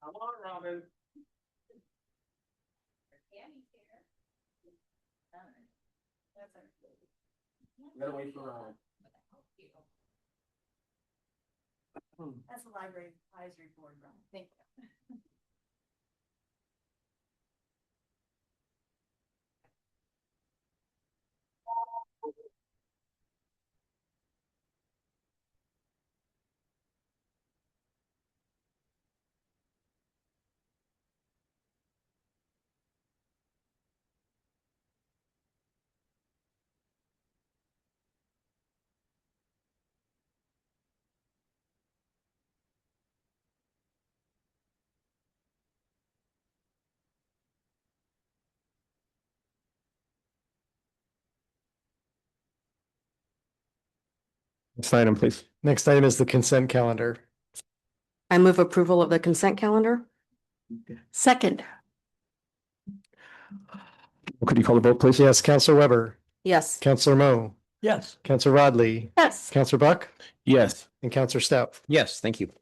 A: Come on, Robin. Gotta wait for Robin.
B: That's the library advisory board, Ron. Thank you.
A: Next item, please.
L: Next item is the consent calendar.
B: I move approval of the consent calendar.
E: Second,
A: Could you call the vote, please?
L: Yes, Counselor Weber,
B: Yes.
L: Counselor Mo,
H: Yes.
L: Counselor Rodley,
E: yes.
L: Counselor Buck,
F: Yes.
L: and Counselor Stout.
G: Yes, thank you.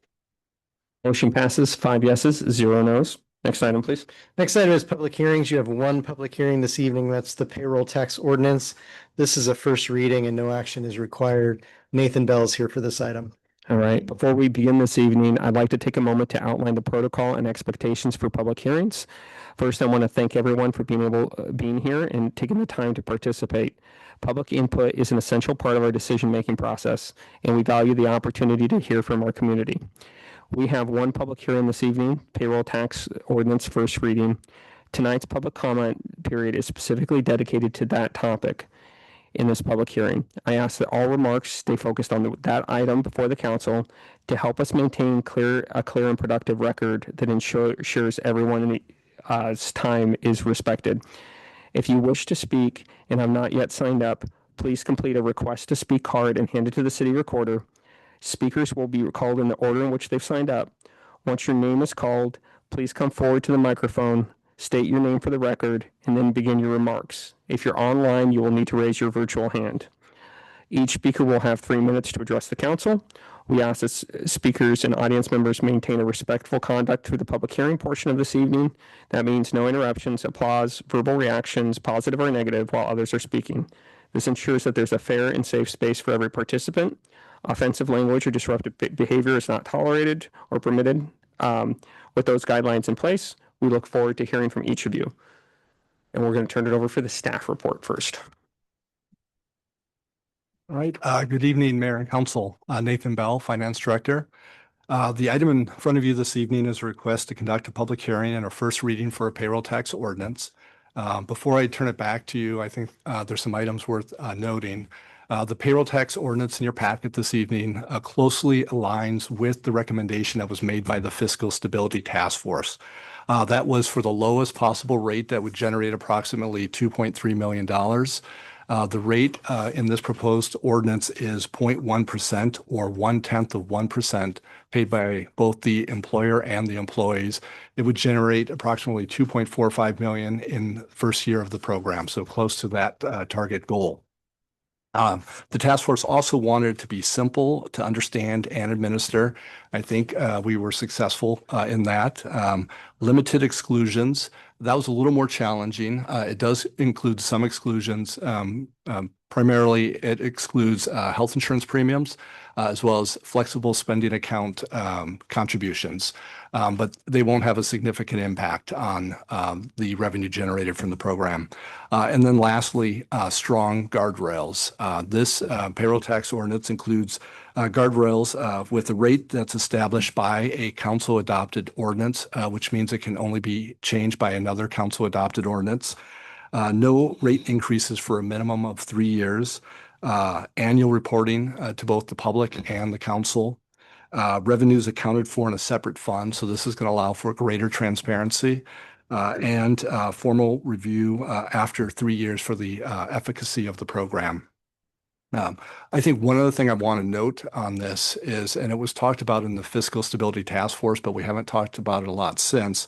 A: Motion passes 5 yeses, 0 nos. Next item, please.
L: Next item is public hearings. You have one public hearing this evening. That's the payroll tax ordinance. This is a first reading and no action is required. Nathan Bell is here for this item.
A: All right, before we begin this evening, I'd like to take a moment to outline the protocol and expectations for public hearings. First, I want to thank everyone for being here and taking the time to participate. Public input is an essential part of our decision-making process, and we value the opportunity to hear from our community. We have one public hearing this evening, payroll tax ordinance first reading. Tonight's public comment period is specifically dedicated to that topic in this public hearing. I ask that all remarks stay focused on that item before the council to help us maintain a clear and productive record that ensures everyone's time is respected. If you wish to speak and have not yet signed up, please complete a request to speak card and hand it to the city recorder. Speakers will be called in the order in which they've signed up. Once your name is called, please come forward to the microphone, state your name for the record, and then begin your remarks. If you're online, you will need to raise your virtual hand. Each speaker will have 3 minutes to address the council. We ask that speakers and audience members maintain a respectful conduct through the public hearing portion of this evening. That means no interruptions, applause, verbal reactions, positive or negative, while others are speaking. This ensures that there's a fair and safe space for every participant. Offensive language or disruptive behavior is not tolerated or permitted. With those guidelines in place, we look forward to hearing from each of you. And we're going to turn it over for the staff report first.
M: All right. Good evening, Mayor and Council. Nathan Bell, Finance Director. The item in front of you this evening is a request to conduct a public hearing and a first reading for a payroll tax ordinance. Before I turn it back to you, I think there's some items worth noting. The payroll tax ordinance in your packet this evening closely aligns with the recommendation that was made by the Fiscal Stability Task Force. That was for the lowest possible rate that would generate approximately $2.3 million. The rate in this proposed ordinance is 0.1% or 0.1% paid by both the employer and the employees. It would generate approximately $2.45 million in the first year of the program, so close to that target goal. The task force also wanted it to be simple to understand and administer. I think we were successful in that. Limited exclusions, that was a little more challenging. It does include some exclusions. Primarily, it excludes health insurance premiums as well as flexible spending account contributions. But they won't have a significant impact on the revenue generated from the program. And then lastly, strong guardrails. This payroll tax ordinance includes guardrails with a rate that's established by a council adopted ordinance, which means it can only be changed by another council adopted ordinance. No rate increases for a minimum of 3 years. Annual reporting to both the public and the council. Revenues accounted for in a separate fund, so this is going to allow for greater transparency and formal review after 3 years for the efficacy of the program. I think one other thing I want to note on this is, and it was talked about in the Fiscal Stability Task Force, but we haven't talked about it a lot since.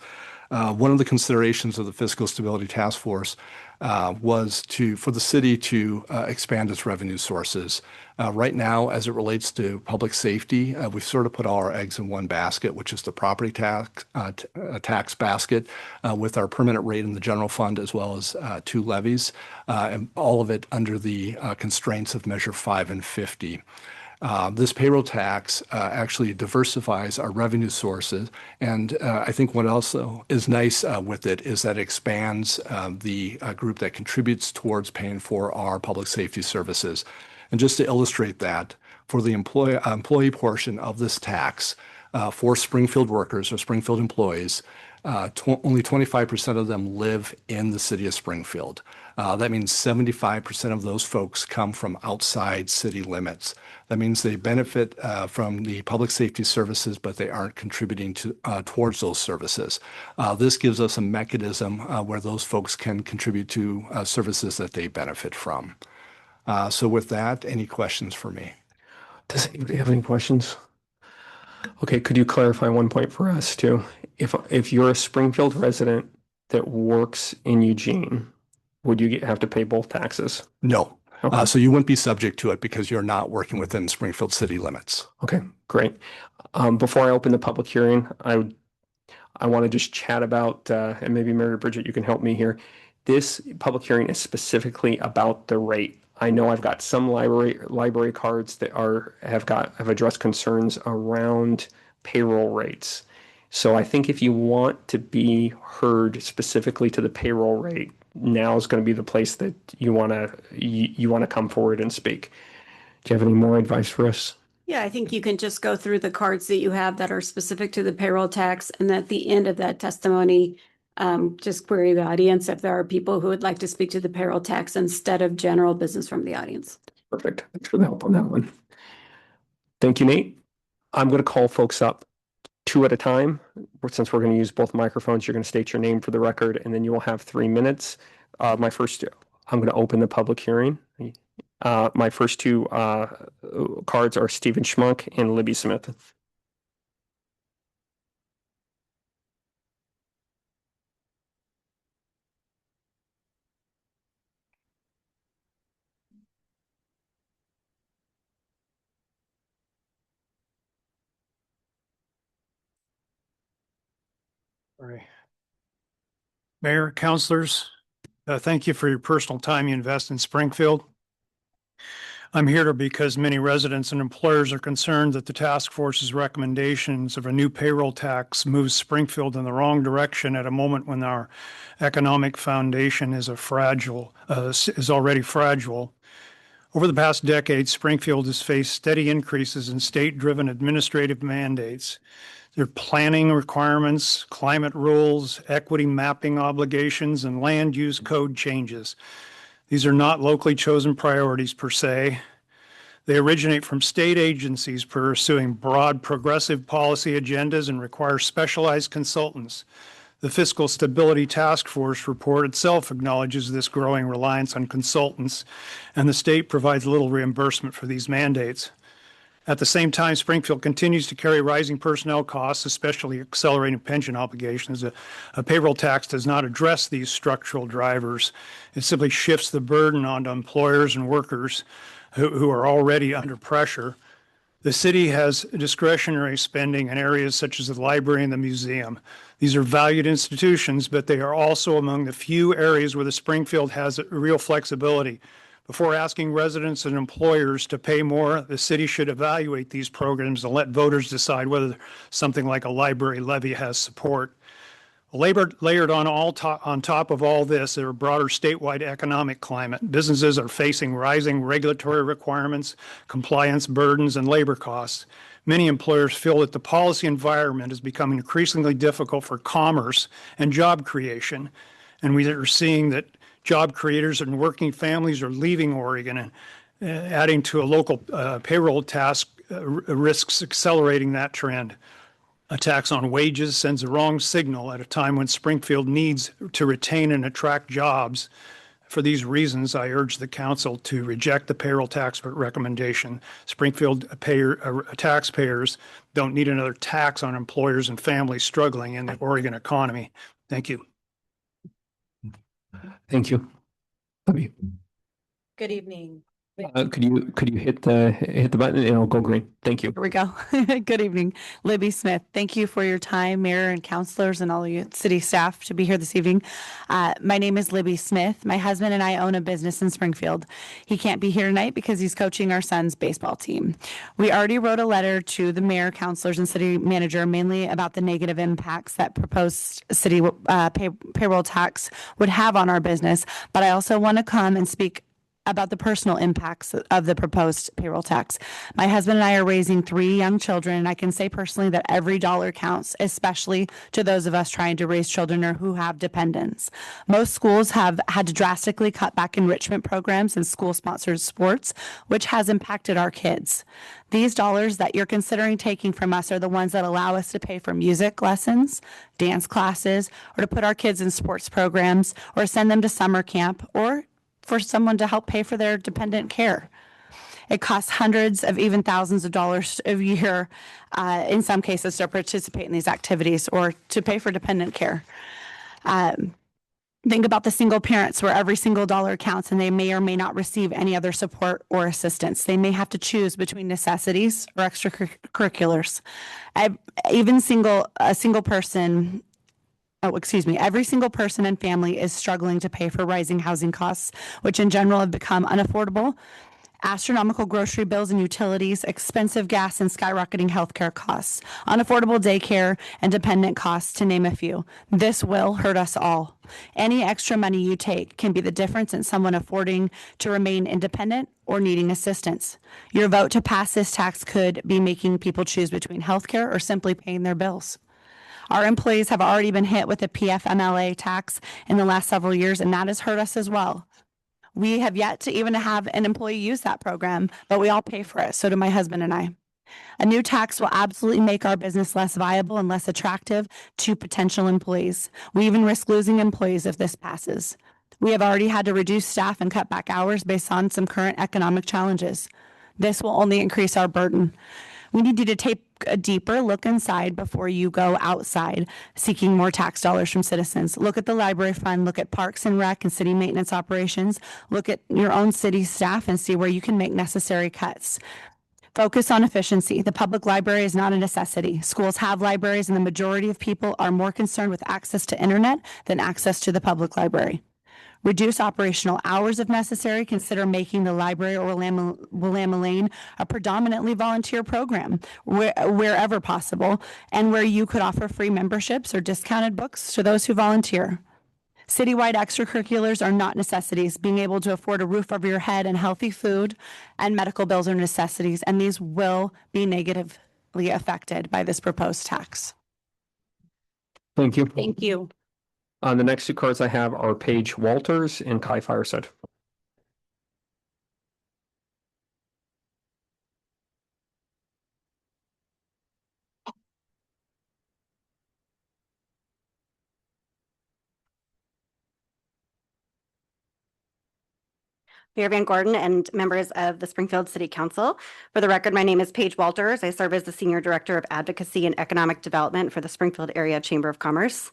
M: One of the considerations of the Fiscal Stability Task Force was for the city to expand its revenue sources. Right now, as it relates to public safety, we've sort of put all our eggs in one basket, which is the property tax basket with our permanent rate in the general fund, as well as 2 levies, and all of it under the constraints of Measure 5 and 50. This payroll tax actually diversifies our revenue sources. And I think what also is nice with it is that it expands the group that contributes towards paying for our public safety services. And just to illustrate that, for the employee portion of this tax, for Springfield workers or Springfield employees, only 25% of them live in the city of Springfield. That means 75% of those folks come from outside city limits. That means they benefit from the public safety services, but they aren't contributing towards those services. This gives us a mechanism where those folks can contribute to services that they benefit from. So with that, any questions for me?
A: Does anybody have any questions? Okay, could you clarify one point for us too? If you're a Springfield resident that works in Eugene, would you have to pay both taxes?
M: No.
A: Okay.
M: So you wouldn't be subject to it because you're not working within Springfield city limits.
A: Okay, great. Before I open the public hearing, I want to just chat about, and maybe Mary Bridget, you can help me here. This public hearing is specifically about the rate. I know I've got some library cards that have addressed concerns around payroll rates. So I think if you want to be heard specifically to the payroll rate, now is going to be the place that you want to come forward and speak. Do you have any more advice for us?
N: Yeah, I think you can just go through the cards that you have that are specific to the payroll tax, and at the end of that testimony, just query the audience if there are people who would like to speak to the payroll tax instead of general business from the audience.
A: Perfect. Thanks for the help on that one. Thank you, Nate. I'm going to call folks up 2 at a time. Since we're going to use both microphones, you're going to state your name for the record, and then you will have 3 minutes. I'm going to open the public hearing. My first 2 cards are Stephen Schmuck and Libby Smith.
O: All right. Mayor, councilors, thank you for your personal time you invest in Springfield. I'm here because many residents and employers are concerned that the task force's recommendations of a new payroll tax moves Springfield in the wrong direction at a moment when our economic foundation is already fragile. Over the past decade, Springfield has faced steady increases in state-driven administrative mandates. Their planning requirements, climate rules, equity mapping obligations, and land use code changes. These are not locally chosen priorities per se. They originate from state agencies pursuing broad progressive policy agendas and require specialized consultants. The Fiscal Stability Task Force report itself acknowledges this growing reliance on consultants, and the state provides little reimbursement for these mandates. At the same time, Springfield continues to carry rising personnel costs, especially accelerating pension obligations. A payroll tax does not address these structural drivers. It simply shifts the burden onto employers and workers who are already under pressure. The city has discretionary spending in areas such as the library and the museum. These are valued institutions, but they are also among the few areas where the Springfield has real flexibility. Before asking residents and employers to pay more, the city should evaluate these programs and let voters decide whether something like a library levy has support. Layered on top of all this, there are broader statewide economic climate. Businesses are facing rising regulatory requirements, compliance burdens, and labor costs. Many employers feel that the policy environment is becoming increasingly difficult for commerce and job creation. And we are seeing that job creators and working families are leaving Oregon, and adding to a local payroll task risks accelerating that trend. A tax on wages sends the wrong signal at a time when Springfield needs to retain and attract jobs. For these reasons, I urge the council to reject the payroll tax recommendation. Springfield taxpayers don't need another tax on employers and families struggling in the Oregon economy. Thank you.
A: Thank you.
N: Good evening.
A: Could you hit the button and it'll go green? Thank you.
P: Here we go. Good evening, Libby Smith. Thank you for your time, Mayor and councilors and all of you city staff to be here this evening. My name is Libby Smith. My husband and I own a business in Springfield. He can't be here tonight because he's coaching our son's baseball team. We already wrote a letter to the mayor, councilors, and city manager, mainly about the negative impacts that proposed city payroll tax would have on our business. But I also want to come and speak about the personal impacts of the proposed payroll tax. My husband and I are raising 3 young children, and I can say personally that every dollar counts, especially to those of us trying to raise children or who have dependents. Most schools have had to drastically cut back enrichment programs and school-sponsored sports, which has impacted our kids. These dollars that you're considering taking from us are the ones that allow us to pay for music lessons, dance classes, or to put our kids in sports programs, or send them to summer camp, or for someone to help pay for their dependent care. It costs hundreds of even thousands of dollars a year, in some cases, to participate in these activities or to pay for dependent care. Think about the single parents where every single dollar counts and they may or may not receive any other support or assistance. They may have to choose between necessities or extracurriculars. Every single person and family is struggling to pay for rising housing costs, which in general have become unaffordable. Astronomical grocery bills and utilities, expensive gas and skyrocketing healthcare costs, unaffordable daycare and dependent costs, to name a few. This will hurt us all. Any extra money you take can be the difference in someone affording to remain independent or needing assistance. Your vote to pass this tax could be making people choose between healthcare or simply paying their bills. Our employees have already been hit with the PFMLA tax in the last several years, and that has hurt us as well. We have yet to even have an employee use that program, but we all pay for it. So do my husband and I. A new tax will absolutely make our business less viable and less attractive to potential employees. We even risk losing employees if this passes. We have already had to reduce staff and cut back hours based on some current economic challenges. This will only increase our burden. We need you to take a deeper look inside before you go outside seeking more tax dollars from citizens. Look at the library fund, look at parks and rec and city maintenance operations, look at your own city staff and see where you can make necessary cuts. Focus on efficiency. The public library is not a necessity. Schools have libraries and the majority of people are more concerned with access to internet than access to the public library. Reduce operational hours if necessary. Consider making the library or Willamette Lane a predominantly volunteer program wherever possible, and where you could offer free memberships or discounted books to those who volunteer. Citywide extracurriculars are not necessities. Being able to afford a roof over your head and healthy food and medical bills are necessities, and these will be negatively affected by this proposed tax.
A: Thank you.
P: Thank you.
A: The next two cards I have are Paige Walters and Kai Fireside.
Q: Mayor Van Gordon and members of the Springfield City Council. For the record, my name is Paige Walters. I serve as the Senior Director of Advocacy and Economic Development for the Springfield Area Chamber of Commerce.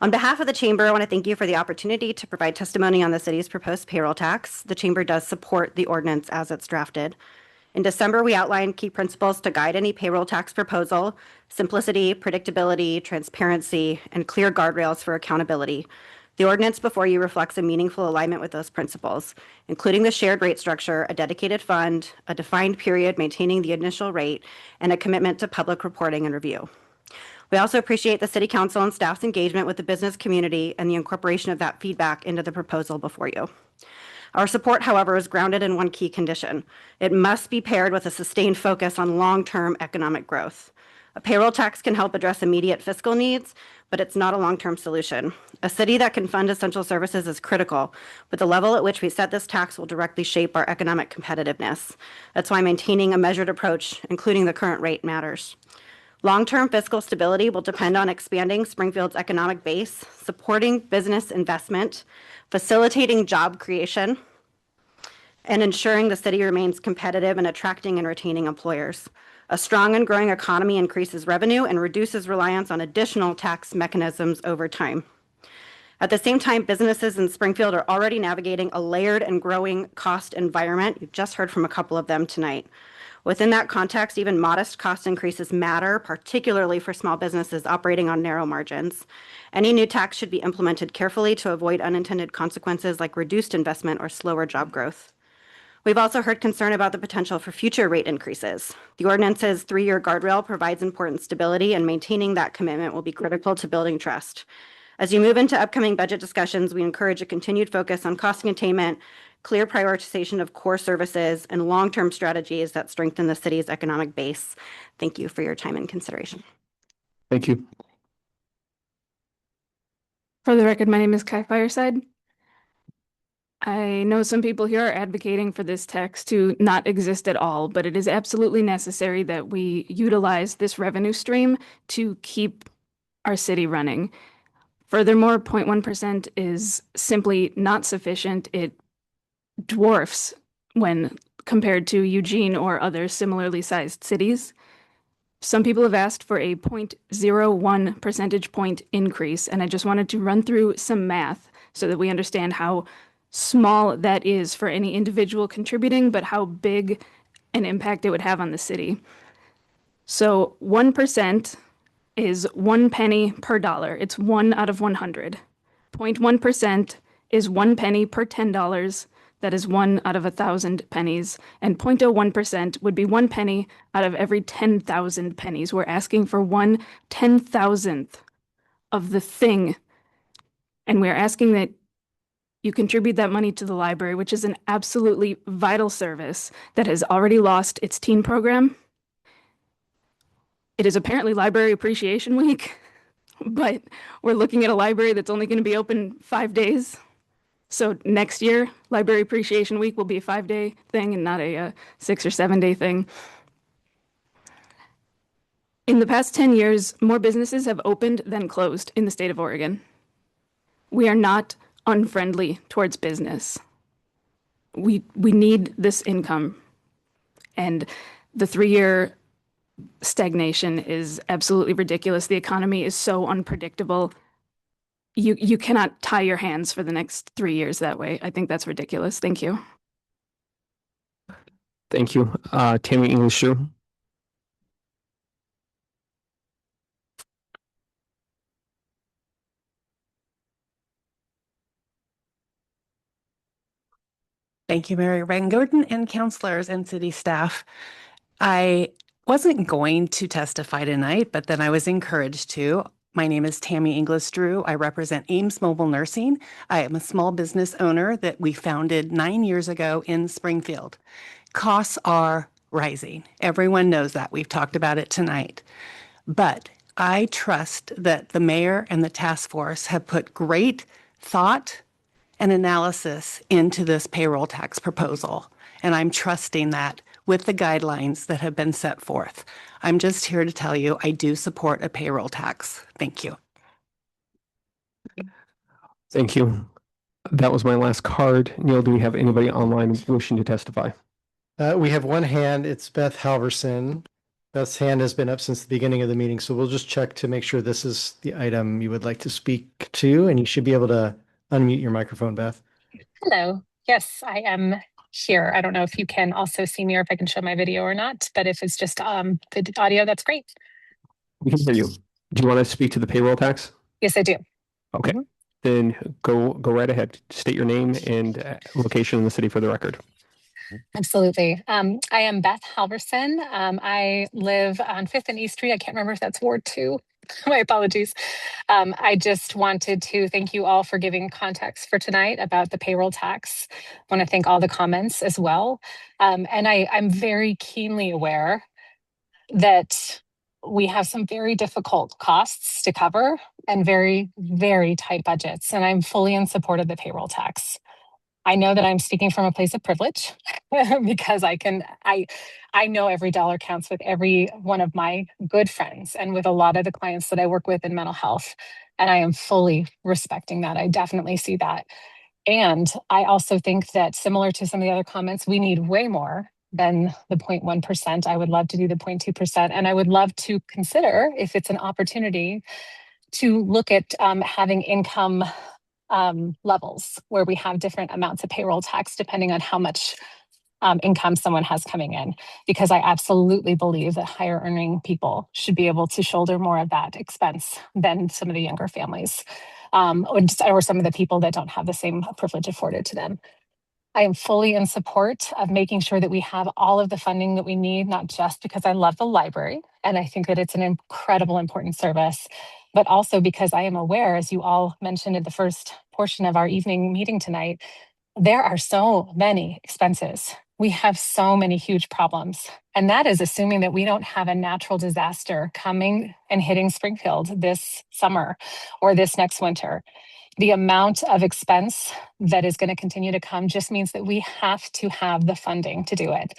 Q: On behalf of the Chamber, I want to thank you for the opportunity to provide testimony on the city's proposed payroll tax. The Chamber does support the ordinance as it's drafted. In December, we outlined key principles to guide any payroll tax proposal: simplicity, predictability, transparency, and clear guardrails for accountability. The ordinance before you reflects a meaningful alignment with those principles, including the shared rate structure, a dedicated fund, a defined period maintaining the initial rate, and a commitment to public reporting and review. We also appreciate the City Council and staff's engagement with the business community and the incorporation of that feedback into the proposal before you. Our support, however, is grounded in one key condition. It must be paired with a sustained focus on long-term economic growth. A payroll tax can help address immediate fiscal needs, but it's not a long-term solution. A city that can fund essential services is critical, but the level at which we set this tax will directly shape our economic competitiveness. That's why maintaining a measured approach, including the current rate, matters. Long-term fiscal stability will depend on expanding Springfield's economic base, supporting business investment, facilitating job creation, and ensuring the city remains competitive in attracting and retaining employers. A strong and growing economy increases revenue and reduces reliance on additional tax mechanisms over time. At the same time, businesses in Springfield are already navigating a layered and growing cost environment. You've just heard from a couple of them tonight. Within that context, even modest cost increases matter, particularly for small businesses operating on narrow margins. Any new tax should be implemented carefully to avoid unintended consequences like reduced investment or slower job growth. We've also heard concern about the potential for future rate increases. The ordinance's 3-year guardrail provides important stability, and maintaining that commitment will be critical to building trust. As you move into upcoming budget discussions, we encourage a continued focus on cost containment, clear prioritization of core services, and long-term strategies that strengthen the city's economic base. Thank you for your time and consideration.
A: Thank you.
R: For the record, my name is Kai Fireside. I know some people here are advocating for this tax to not exist at all, but it is absolutely necessary that we utilize this revenue stream to keep our city running. Furthermore, 0.1% is simply not sufficient. It dwarfs when compared to Eugene or other similarly sized cities. Some people have asked for a 0.01 percentage point increase, and I just wanted to run through some math so that we understand how small that is for any individual contributing, but how big an impact it would have on the city. So 1% is 1 penny per dollar. It's 1 out of 100. 0.1% is 1 penny per $10. That is 1 out of 1,000 pennies. And 0.01% would be 1 penny out of every 10,000 pennies. We're asking for 1/10,000th of the thing. And we're asking that you contribute that money to the library, which is an absolutely vital service that has already lost its teen program. It is apparently Library Appreciation Week, but we're looking at a library that's only going to be open 5 days. So next year, Library Appreciation Week will be a 5-day thing and not a 6 or 7 day thing. In the past 10 years, more businesses have opened than closed in the state of Oregon. We are not unfriendly towards business. We need this income. And the 3-year stagnation is absolutely ridiculous. The economy is so unpredictable. You cannot tie your hands for the next 3 years that way. I think that's ridiculous. Thank you.
A: Thank you. Tammy English Drew.
S: Thank you, Mayor Van Gordon and councilors and city staff. I wasn't going to testify tonight, but then I was encouraged to. My name is Tammy Inglis Drew. I represent Ames Mobile Nursing. I am a small business owner that we founded 9 years ago in Springfield. Costs are rising. Everyone knows that. We've talked about it tonight. But I trust that the mayor and the task force have put great thought and analysis into this payroll tax proposal. And I'm trusting that with the guidelines that have been set forth. I'm just here to tell you I do support a payroll tax. Thank you.
A: Thank you. That was my last card. Neil, do we have anybody online wishing to testify?
L: We have one hand. It's Beth Halverson. Beth's hand has been up since the beginning of the meeting, so we'll just check to make sure this is the item you would like to speak to, and you should be able to unmute your microphone, Beth.
T: Hello. Yes, I am here. I don't know if you can also see me or if I can show my video or not, but if it's just the audio, that's great.
A: We can hear you. Do you want to speak to the payroll tax?
T: Yes, I do.
A: Okay. Then go right ahead. State your name and location in the city for the record.
T: Absolutely. I am Beth Halverson. I live on 5th and East Street. I can't remember if that's Ward 2. My apologies. I just wanted to thank you all for giving context for tonight about the payroll tax. I want to thank all the comments as well. And I'm very keenly aware that we have some very difficult costs to cover and very, very tight budgets. And I'm fully in support of the payroll tax. I know that I'm speaking from a place of privilege because I know every dollar counts with every one of my good friends and with a lot of the clients that I work with in mental health. And I am fully respecting that. I definitely see that. And I also think that similar to some of the other comments, we need way more than the 0.1%. I would love to do the 0.2%. And I would love to consider, if it's an opportunity, to look at having income levels where we have different amounts of payroll tax depending on how much income someone has coming in, because I absolutely believe that higher earning people should be able to shoulder more of that expense than some of the younger families or some of the people that don't have the same privilege afforded to them. I am fully in support of making sure that we have all of the funding that we need, not just because I love the library and I think that it's an incredible, important service, but also because I am aware, as you all mentioned in the first portion of our evening meeting tonight, there are so many expenses. We have so many huge problems. And that is assuming that we don't have a natural disaster coming and hitting Springfield this summer or this next winter. The amount of expense that is going to continue to come just means that we have to have the funding to do it.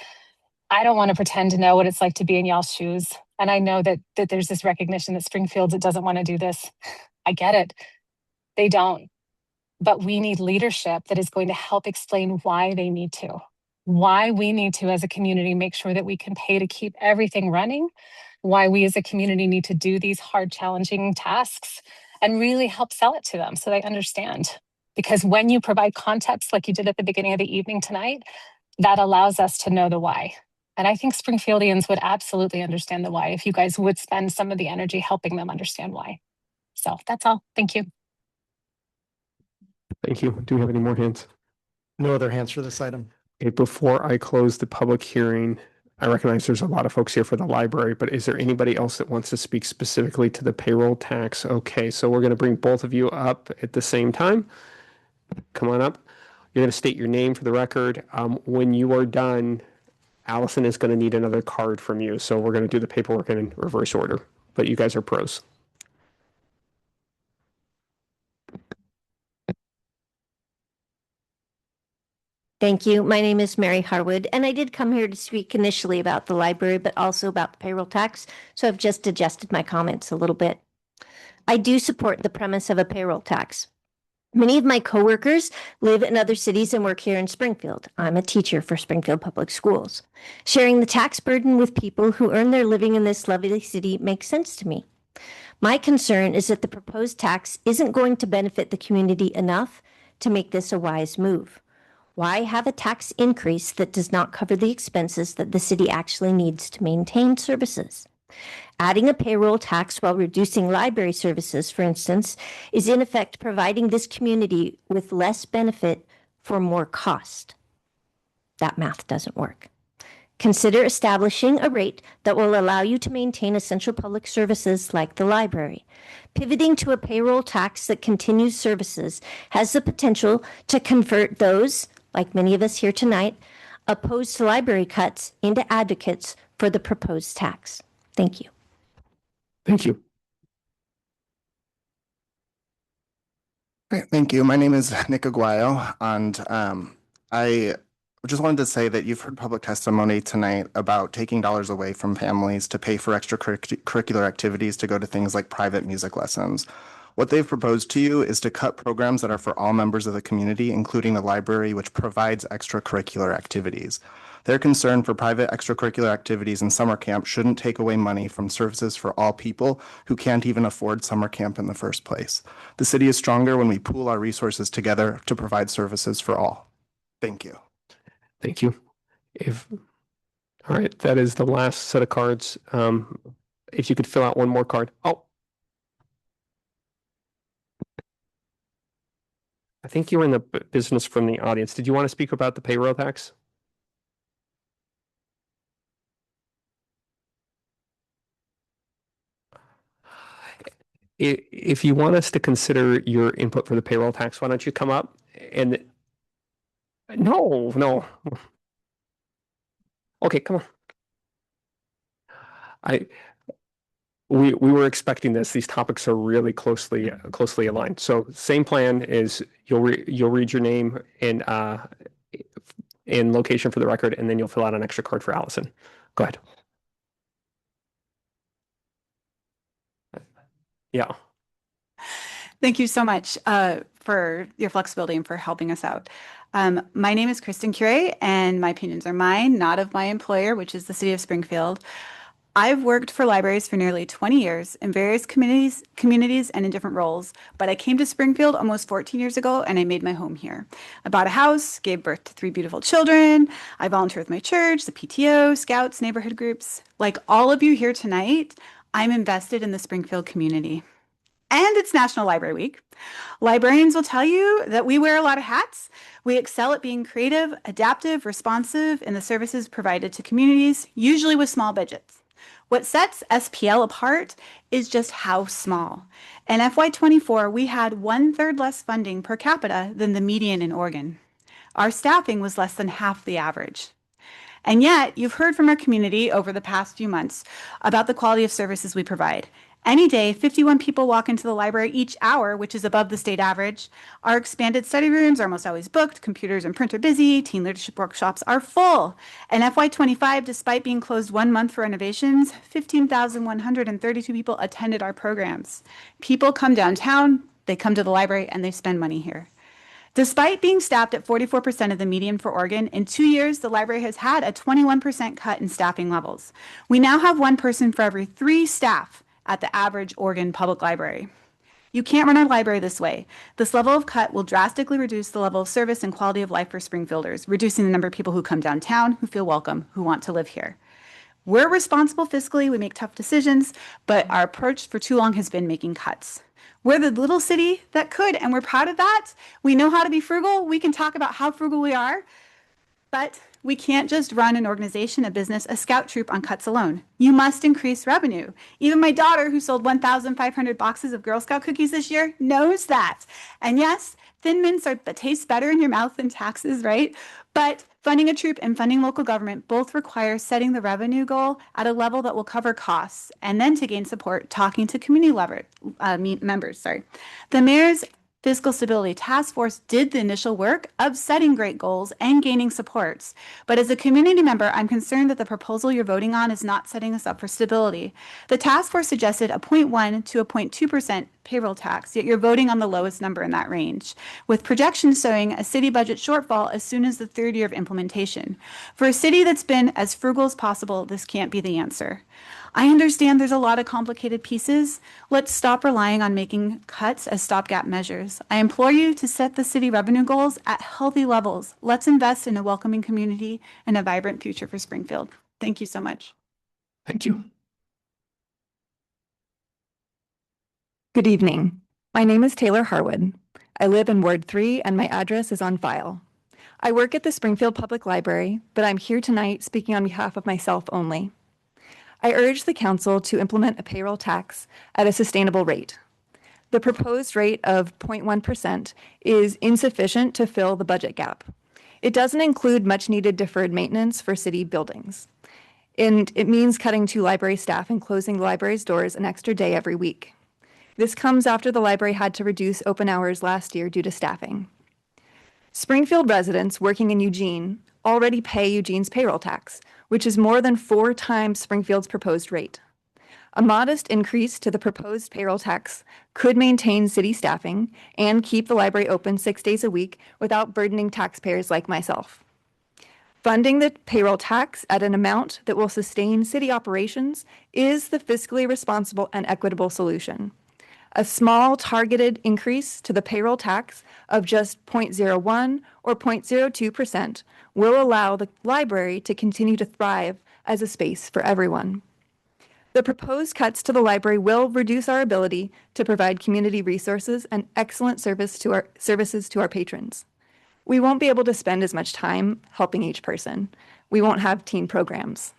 T: I don't want to pretend to know what it's like to be in y'all's shoes. And I know that there's this recognition that Springfield doesn't want to do this. I get it. They don't. But we need leadership that is going to help explain why they need to. why we need to, as a community, make sure that we can pay to keep everything running, why we as a community need to do these hard, challenging tasks, and really help sell it to them so they understand. Because when you provide context like you did at the beginning of the evening tonight, that allows us to know the why. And I think Springfieldians would absolutely understand the why if you guys would spend some of the energy helping them understand why. So that's all. Thank you.
A: Thank you. Do we have any more hands?
L: No other hands for this item.
A: Okay, before I close the public hearing, I recognize there's a lot of folks here for the library, but is there anybody else that wants to speak specifically to the payroll tax? Okay, so we're going to bring both of you up at the same time. Come on up. You're going to state your name for the record. When you are done, Allison is going to need another card from you. So we're going to do the paperwork in reverse order, but you guys are pros.
U: Thank you. My name is Mary Harwood, and I did come here to speak initially about the library, but also about the payroll tax. So I've just adjusted my comments a little bit. I do support the premise of a payroll tax. Many of my coworkers live in other cities and work here in Springfield. I'm a teacher for Springfield Public Schools. Sharing the tax burden with people who earn their living in this lovely city makes sense to me. My concern is that the proposed tax isn't going to benefit the community enough to make this a wise move. Why have a tax increase that does not cover the expenses that the city actually needs to maintain services? Adding a payroll tax while reducing library services, for instance, is in effect providing this community with less benefit for more cost. That math doesn't work. Consider establishing a rate that will allow you to maintain essential public services like the library. Pivoting to a payroll tax that continues services has the potential to convert those, like many of us here tonight, opposed to library cuts into advocates for the proposed tax. Thank you.
A: Thank you.
V: Okay, thank you. My name is Nick Aguayo, and I just wanted to say that you've heard public testimony tonight about taking dollars away from families to pay for extracurricular activities to go to things like private music lessons. What they've proposed to you is to cut programs that are for all members of the community, including the library, which provides extracurricular activities. Their concern for private extracurricular activities in summer camp shouldn't take away money from services for all people who can't even afford summer camp in the first place. The city is stronger when we pool our resources together to provide services for all. Thank you.
A: Thank you. All right, that is the last set of cards. If you could fill out one more card. Oh. I think you were in the business from the audience. Did you want to speak about the payroll tax? If you want us to consider your input for the payroll tax, why don't you come up and no. Okay, come on. We were expecting this. These topics are really closely aligned. So same plan is you'll read your name and location for the record, and then you'll fill out an extra card for Allison. Go ahead. Yeah.
P: Thank you so much for your flexibility and for helping us out. My name is Kristen Curie, and my opinions are mine, not of my employer, which is the City of Springfield. I've worked for libraries for nearly 20 years in various communities and in different roles, but I came to Springfield almost 14 years ago and I made my home here. I bought a house, gave birth to 3 beautiful children. I volunteer with my church, the PTO, Scouts, neighborhood groups. Like all of you here tonight, I'm invested in the Springfield community. And it's National Library Week. Librarians will tell you that we wear a lot of hats. We excel at being creative, adaptive, responsive in the services provided to communities, usually with small budgets. What sets SPL apart is just how small. In FY24, we had 1/3 less funding per capita than the median in Oregon. Our staffing was less than half the average. And yet, you've heard from our community over the past few months about the quality of services we provide. Any day, 51 people walk into the library each hour, which is above the state average. Our expanded study rooms are almost always booked. Computers and print are busy. Teen leadership workshops are full. And FY25, despite being closed 1 month for renovations, 15,132 people attended our programs. People come downtown, they come to the library, and they spend money here. Despite being staffed at 44% of the median for Oregon, in 2 years, the library has had a 21% cut in staffing levels. We now have 1 person for every 3 staff at the average Oregon Public Library. You can't run our library this way. This level of cut will drastically reduce the level of service and quality of life for Springfielders, reducing the number of people who come downtown, who feel welcome, who want to live here. We're responsible fiscally, we make tough decisions, but our approach for too long has been making cuts. We're the little city that could, and we're proud of that. We know how to be frugal. We can talk about how frugal we are, but we can't just run an organization, a business, a scout troop on cuts alone. You must increase revenue. Even my daughter, who sold 1,500 boxes of Girl Scout cookies this year, knows that. And yes, Thin Mints taste better in your mouth than taxes, right? But funding a troop and funding local government both require setting the revenue goal at a level that will cover costs, and then to gain support, talking to community members. The mayor's Fiscal Stability Task Force did the initial work of setting great goals and gaining supports. But as a community member, I'm concerned that the proposal you're voting on is not setting us up for stability. The task force suggested a 0.1 to a 0.2% payroll tax, yet you're voting on the lowest number in that range, with projections showing a city budget shortfall as soon as the 3rd year of implementation. For a city that's been as frugal as possible, this can't be the answer. I understand there's a lot of complicated pieces. Let's stop relying on making cuts as stopgap measures. I implore you to set the city revenue goals at healthy levels. Let's invest in a welcoming community and a vibrant future for Springfield. Thank you so much.
A: Thank you.
C: Good evening. My name is Taylor Harwood. I live in Ward 3 and my address is on file. I work at the Springfield Public Library, but I'm here tonight speaking on behalf of myself only. I urge the council to implement a payroll tax at a sustainable rate. The proposed rate of 0.1% is insufficient to fill the budget gap. It doesn't include much needed deferred maintenance for city buildings. And it means cutting 2 library staff and closing the library's doors an extra day every week. This comes after the library had to reduce open hours last year due to staffing. Springfield residents working in Eugene already pay Eugene's payroll tax, which is more than 4 times Springfield's proposed rate. A modest increase to the proposed payroll tax could maintain city staffing and keep the library open 6 days a week without burdening taxpayers like myself. Funding the payroll tax at an amount that will sustain city operations is the fiscally responsible and equitable solution. A small targeted increase to the payroll tax of just 0.01 or 0.02% will allow the library to continue to thrive as a space for everyone. The proposed cuts to the library will reduce our ability to provide community resources and excellent services to our patrons. We won't be able to spend as much time helping each person. We won't have teen programs.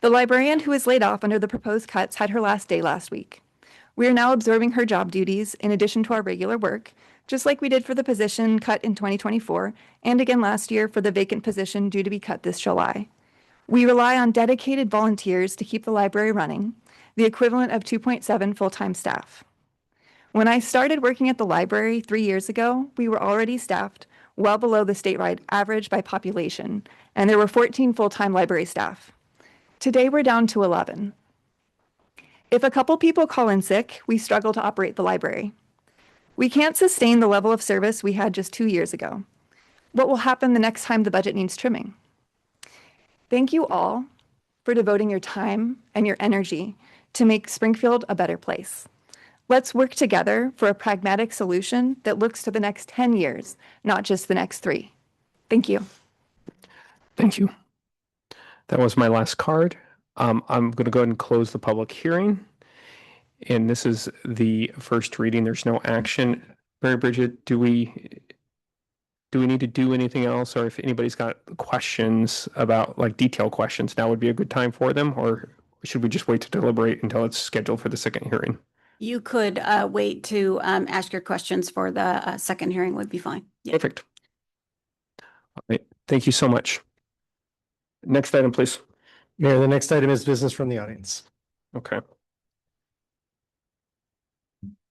C: The librarian who was laid off under the proposed cuts had her last day last week. We are now absorbing her job duties in addition to our regular work, just like we did for the position cut in 2024 and again last year for the vacant position due to be cut this July. We rely on dedicated volunteers to keep the library running, the equivalent of 2.7 full-time staff. When I started working at the library 3 years ago, we were already staffed well below the statewide average by population, and there were 14 full-time library staff. Today, we're down to 11. If a couple people call in sick, we struggle to operate the library. We can't sustain the level of service we had just 2 years ago. What will happen the next time the budget needs trimming? Thank you all for devoting your time and your energy to make Springfield a better place. Let's work together for a pragmatic solution that looks to the next 10 years, not just the next 3. Thank you.
A: Thank you. That was my last card. I'm going to go ahead and close the public hearing. And this is the first reading. There's no action. Mary Bridget, do we need to do anything else? Or if anybody's got questions about like detailed questions, now would be a good time for them? Or should we just wait to deliberate until it's scheduled for the second hearing?
N: You could wait to ask your questions for the second hearing would be fine. Yeah.
A: Perfect. All right. Thank you so much. Next item, please.
L: Mayor, the next item is business from the audience.
A: Okay.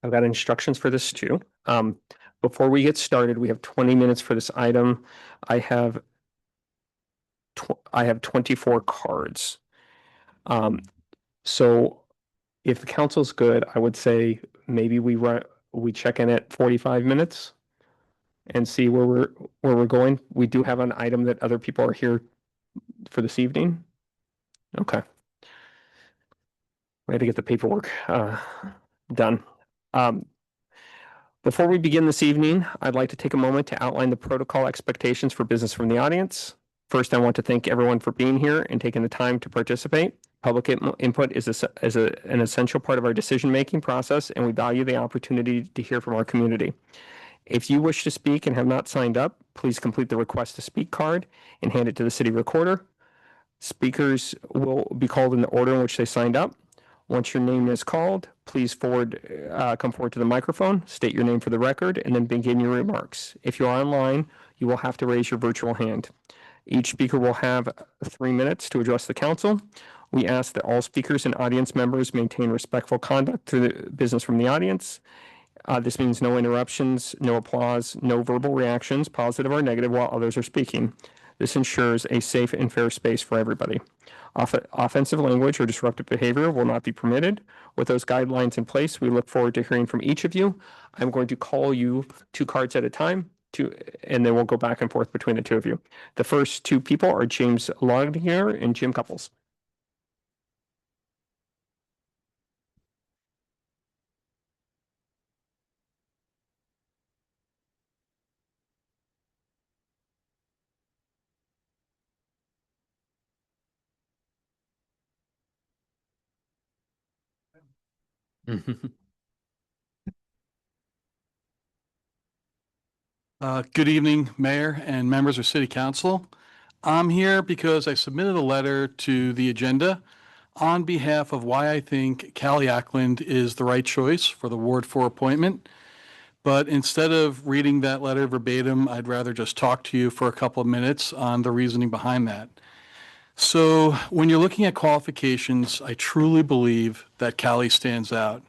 A: I've got instructions for this too. Before we get started, we have 20 minutes for this item. I have 24 cards. So if the council's good, I would say maybe we check in at 45 minutes. and see where we're going. We do have an item that other people are here for this evening. Okay. We had to get the paperwork done. Before we begin this evening, I'd like to take a moment to outline the protocol expectations for business from the audience. First, I want to thank everyone for being here and taking the time to participate. Public input is an essential part of our decision-making process, and we value the opportunity to hear from our community. If you wish to speak and have not signed up, please complete the request to speak card and hand it to the city recorder. Speakers will be called in the order in which they signed up. Once your name is called, please come forward to the microphone, state your name for the record, and then begin your remarks. If you are online, you will have to raise your virtual hand. Each speaker will have 3 minutes to address the council. We ask that all speakers and audience members maintain respectful conduct to the business from the audience. This means no interruptions, no applause, no verbal reactions, positive or negative, while others are speaking. This ensures a safe and fair space for everybody. Offensive language or disruptive behavior will not be permitted. With those guidelines in place, we look forward to hearing from each of you. I'm going to call you 2 cards at a time, and then we'll go back and forth between the 2 of you. The first 2 people are James Longnier and Jim Couples.
M: Good evening, Mayor and members of City Council. I'm here because I submitted a letter to the agenda on behalf of why I think Callie Ackland is the right choice for the Ward 4 appointment. But instead of reading that letter verbatim, I'd rather just talk to you for a couple of minutes on the reasoning behind that. So when you're looking at qualifications, I truly believe that Callie stands out.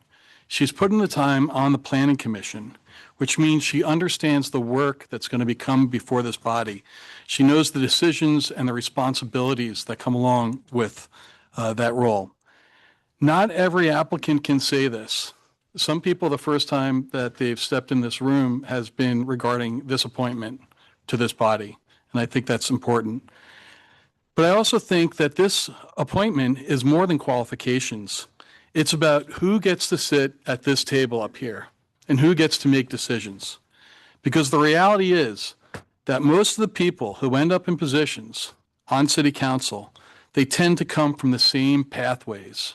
M: She's put in the time on the Planning Commission, which means she understands the work that's going to become before this body. She knows the decisions and the responsibilities that come along with that role. Not every applicant can say this. Some people, the first time that they've stepped in this room has been regarding this appointment to this body, and I think that's important. But I also think that this appointment is more than qualifications. It's about who gets to sit at this table up here and who gets to make decisions. Because the reality is that most of the people who end up in positions on city council, they tend to come from the same pathways.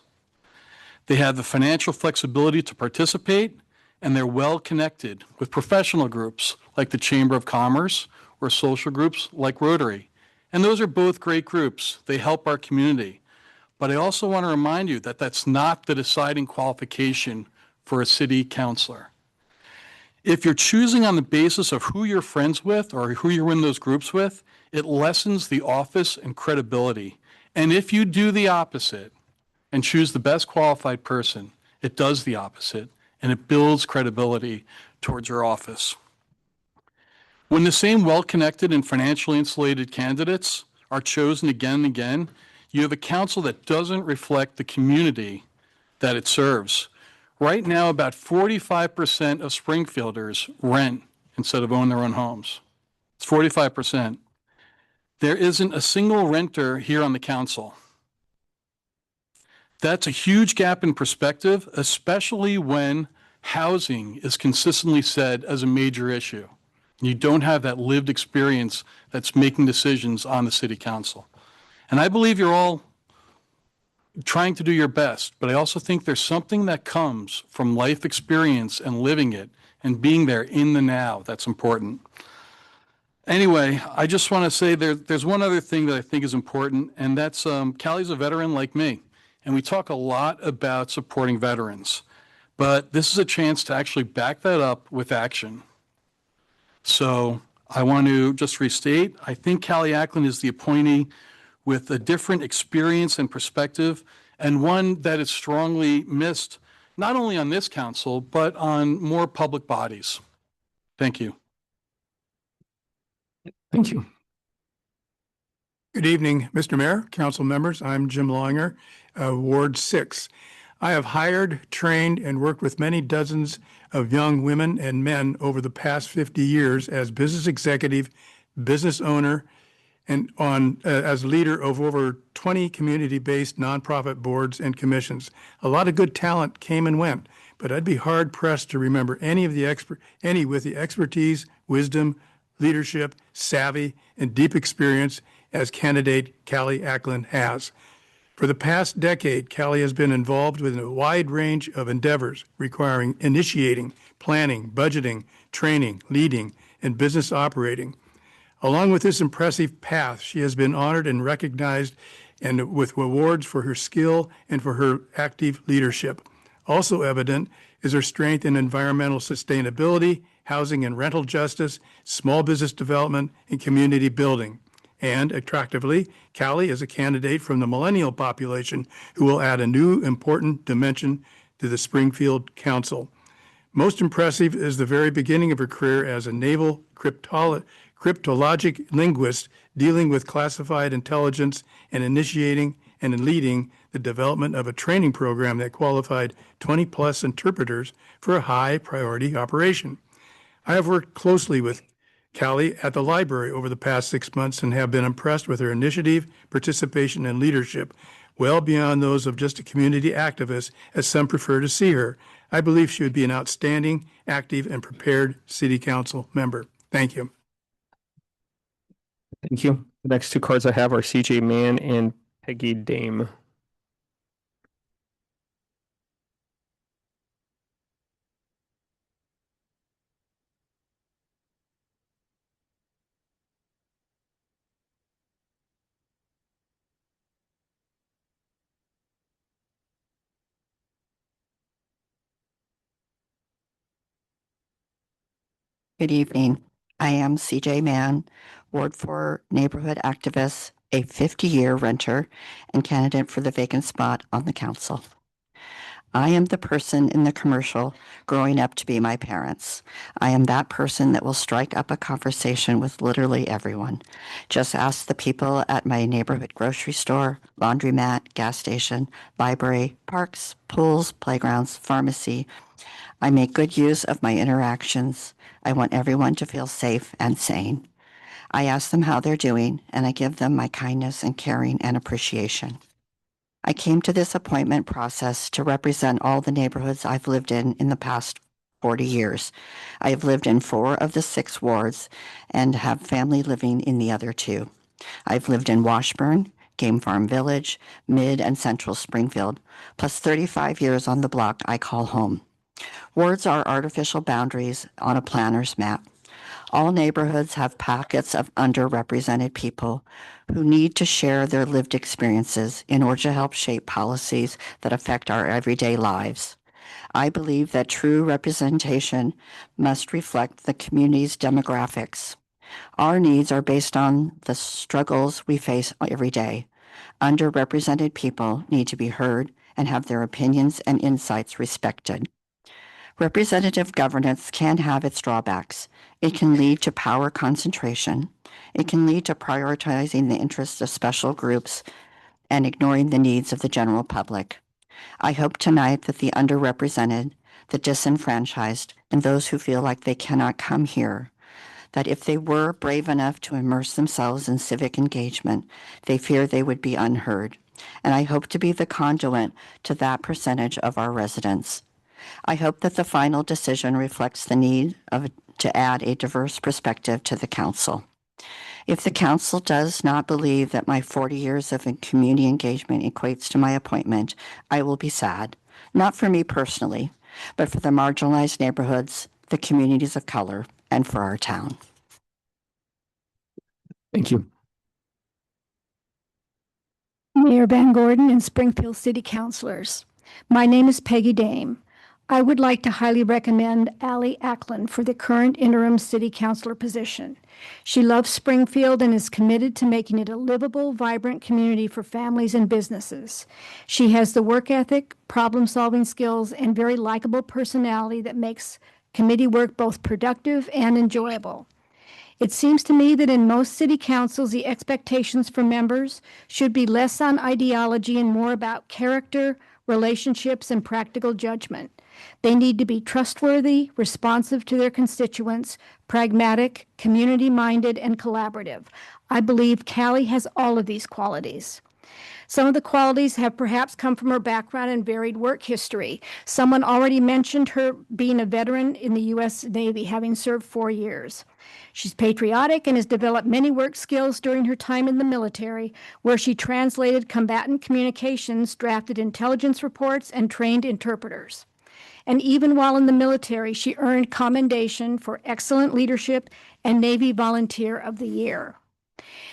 M: They have the financial flexibility to participate, and they're well connected with professional groups like the Chamber of Commerce or social groups like Rotary. And those are both great groups. They help our community. But I also want to remind you that that's not the deciding qualification for a city councilor. If you're choosing on the basis of who you're friends with or who you're in those groups with, it lessens the office and credibility. And if you do the opposite and choose the best qualified person, it does the opposite, and it builds credibility towards your office. When the same well-connected and financially insulated candidates are chosen again and again, you have a council that doesn't reflect the community that it serves. Right now, about 45% of Springfielders rent instead of own their own homes. It's 45%. There isn't a single renter here on the council. That's a huge gap in perspective, especially when housing is consistently said as a major issue. You don't have that lived experience that's making decisions on the city council. And I believe you're all trying to do your best, but I also think there's something that comes from life experience and living it and being there in the now that's important. Anyway, I just want to say there's one other thing that I think is important, and that's Callie's a veteran like me, and we talk a lot about supporting veterans, but this is a chance to actually back that up with action. So I want to just restate, I think Callie Ackland is the appointee with a different experience and perspective, and one that is strongly missed, not only on this council, but on more public bodies. Thank you.
A: Thank you.
D: Good evening, Mr. Mayor, council members. I'm Jim Longer, Ward 6.
O: I have hired, trained, and worked with many dozens of young women and men over the past 50 years as business executive, business owner, and as leader of over 20 community-based nonprofit boards and commissions. A lot of good talent came and went, but I'd be hard pressed to remember any with the expertise, wisdom, leadership, savvy, and deep experience as candidate Callie Ackland has. For the past decade, Callie has been involved with a wide range of endeavors requiring initiating, planning, budgeting, training, leading, and business operating. Along with this impressive path, she has been honored and recognized and with awards for her skill and for her active leadership. Also evident is her strength in environmental sustainability, housing and rental justice, small business development, and community building. And attractively, Callie is a candidate from the millennial population who will add a new important dimension to the Springfield Council. Most impressive is the very beginning of her career as a naval cryptologic linguist dealing with classified intelligence and initiating and leading the development of a training program that qualified 20-plus interpreters for a high-priority operation. I have worked closely with Callie at the library over the past 6 months and have been impressed with her initiative, participation, and leadership, well beyond those of just a community activist, as some prefer to see her. I believe she would be an outstanding, active, and prepared City Council member. Thank you.
A: Thank you. The next two cards I have are CJ Mann and Peggy Dame.
D: Good evening. I am CJ Mann, Ward 4 neighborhood activist, a 50-year renter, and candidate for the vacant spot on the council. I am the person in the commercial growing up to be my parents. I am that person that will strike up a conversation with literally everyone. Just ask the people at my neighborhood grocery store, laundromat, gas station, library, parks, pools, playgrounds, pharmacy. I make good use of my interactions. I want everyone to feel safe and sane. I ask them how they're doing, and I give them my kindness and caring and appreciation. I came to this appointment process to represent all the neighborhoods I've lived in the past 40 years. I have lived in 4 of the 6 wards and have family living in the other 2. I've lived in Washburn, Game Farm Village, Mid and Central Springfield, plus 35 years on the block I call home. Wards are artificial boundaries on a planner's map. All neighborhoods have pockets of underrepresented people who need to share their lived experiences in order to help shape policies that affect our everyday lives. I believe that true representation must reflect the community's demographics. Our needs are based on the struggles we face every day. Underrepresented people need to be heard and have their opinions and insights respected. Representative governance can have its drawbacks. It can lead to power concentration. It can lead to prioritizing the interests of special groups and ignoring the needs of the general public. I hope tonight that the underrepresented, the disenfranchised, and those who feel like they cannot come here, that if they were brave enough to immerse themselves in civic engagement, they fear they would be unheard. And I hope to be the conduit to that percentage of our residents. I hope that the final decision reflects the need to add a diverse perspective to the council. If the council does not believe that my 40 years of community engagement equates to my appointment, I will be sad, not for me personally, but for the marginalized neighborhoods, the communities of color, and for our town.
A: Thank you.
K: Mayor Van Gordon and Springfield City Councilors. My name is Peggy Dame. I would like to highly recommend Allie Ackland for the current interim city councilor position. She loves Springfield and is committed to making it a livable, vibrant community for families and businesses. She has the work ethic, problem-solving skills, and very likable personality that makes committee work both productive and enjoyable. It seems to me that in most city councils, the expectations for members should be less on ideology and more about character, relationships, and practical judgment. They need to be trustworthy, responsive to their constituents, pragmatic, community-minded, and collaborative. I believe Callie has all of these qualities. Some of the qualities have perhaps come from her background and varied work history. Someone already mentioned her being a veteran in the U.S. Navy, having served 4 years. She's patriotic and has developed many work skills during her time in the military, where she translated combatant communications, drafted intelligence reports, and trained interpreters. And even while in the military, she earned commendation for excellent leadership and Navy Volunteer of the Year.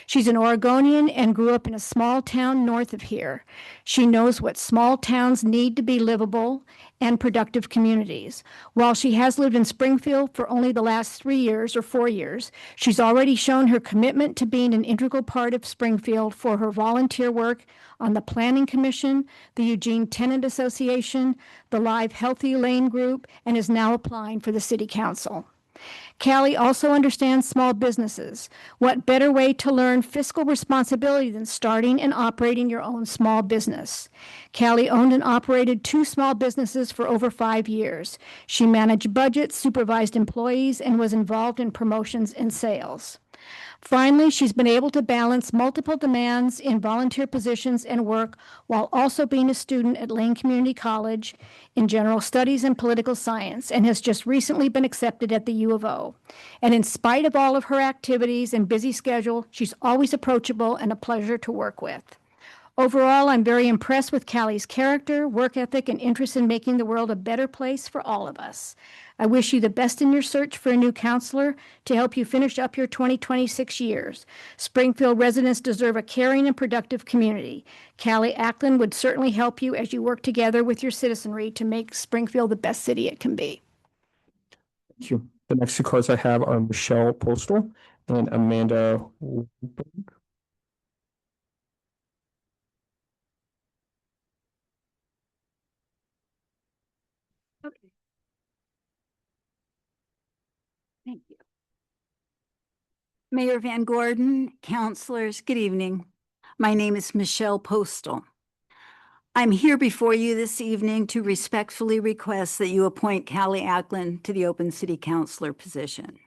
K: She's an Oregonian and grew up in a small town north of here. She knows what small towns need to be livable and productive communities. While she has lived in Springfield for only the last 3 years or 4 years, she's already shown her commitment to being an integral part of Springfield for her volunteer work on the Planning Commission, the Eugene Tenant Association, the Live Healthy Lane Group, and is now applying for the City Council. Callie also understands small businesses. What better way to learn fiscal responsibility than starting and operating your own small business? Callie owned and operated 2 small businesses for over 5 years. She managed budgets, supervised employees, and was involved in promotions and sales. Finally, she's been able to balance multiple demands in volunteer positions and work while also being a student at Lane Community College in General Studies and Political Science, and has just recently been accepted at the U of O. And in spite of all of her activities and busy schedule, she's always approachable and a pleasure to work with. Overall, I'm very impressed with Callie's character, work ethic, and interest in making the world a better place for all of us. I wish you the best in your search for a new counselor to help you finish up your 2026 years. Springfield residents deserve a caring and productive community. Callie Ackland would certainly help you as you work together with your citizenry to make Springfield the best city it can be.
A: Thank you. The next 2 cards I have are Michelle Postal and Amanda Wolberg.
I: Okay. Thank you. Mayor Van Gordon, councilors, good evening. My name is Michelle Postal. I'm here before you this evening to respectfully request that you appoint Callie Ackland to the open city councilor position.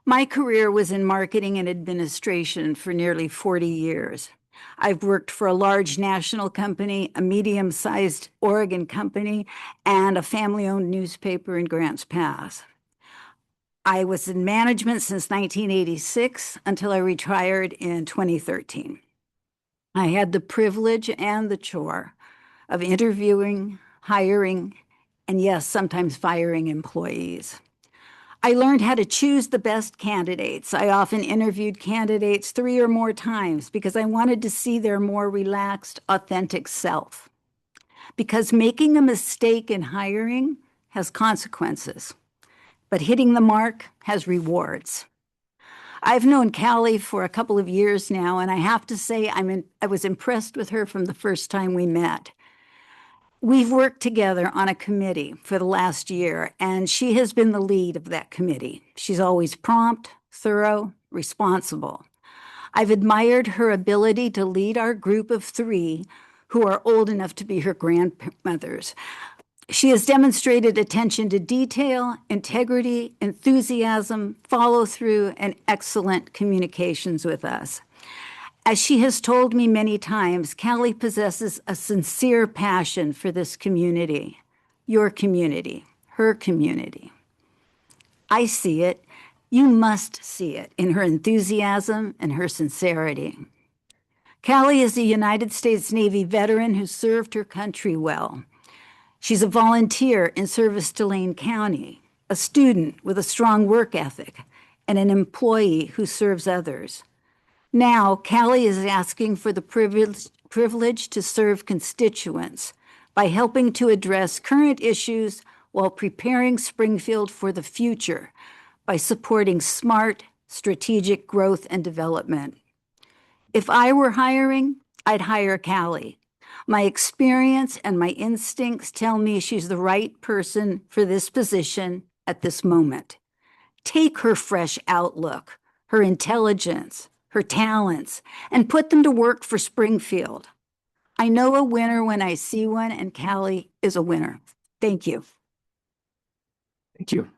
I: My career was in marketing and administration for nearly 40 years. I've worked for a large national company, a medium-sized Oregon company, and a family-owned newspaper in Grants Pass. I was in management since 1986 until I retired in 2013. I had the privilege and the chore of interviewing, hiring, and yes, sometimes firing employees. I learned how to choose the best candidates. I often interviewed candidates 3 or more times because I wanted to see their more relaxed, authentic self. Because making a mistake in hiring has consequences, but hitting the mark has rewards. I've known Callie for a couple of years now, and I have to say I was impressed with her from the first time we met. We've worked together on a committee for the last year, and she has been the lead of that committee. She's always prompt, thorough, responsible. I've admired her ability to lead our group of 3 who are old enough to be her grandmothers. She has demonstrated attention to detail, integrity, enthusiasm, follow-through, and excellent communications with us. As she has told me many times, Callie possesses a sincere passion for this community, your community, her community. I see it. You must see it in her enthusiasm and her sincerity. Callie is a United States Navy veteran who served her country well. She's a volunteer in service to Lane County, a student with a strong work ethic, and an employee who serves others. Now, Callie is asking for the privilege to serve constituents by helping to address current issues while preparing Springfield for the future by supporting smart, strategic growth and development. If I were hiring, I'd hire Callie. My experience and my instincts tell me she's the right person for this position at this moment. Take her fresh outlook, her intelligence, her talents, and put them to work for Springfield. I know a winner when I see one, and Callie is a winner. Thank you.
A: Thank you.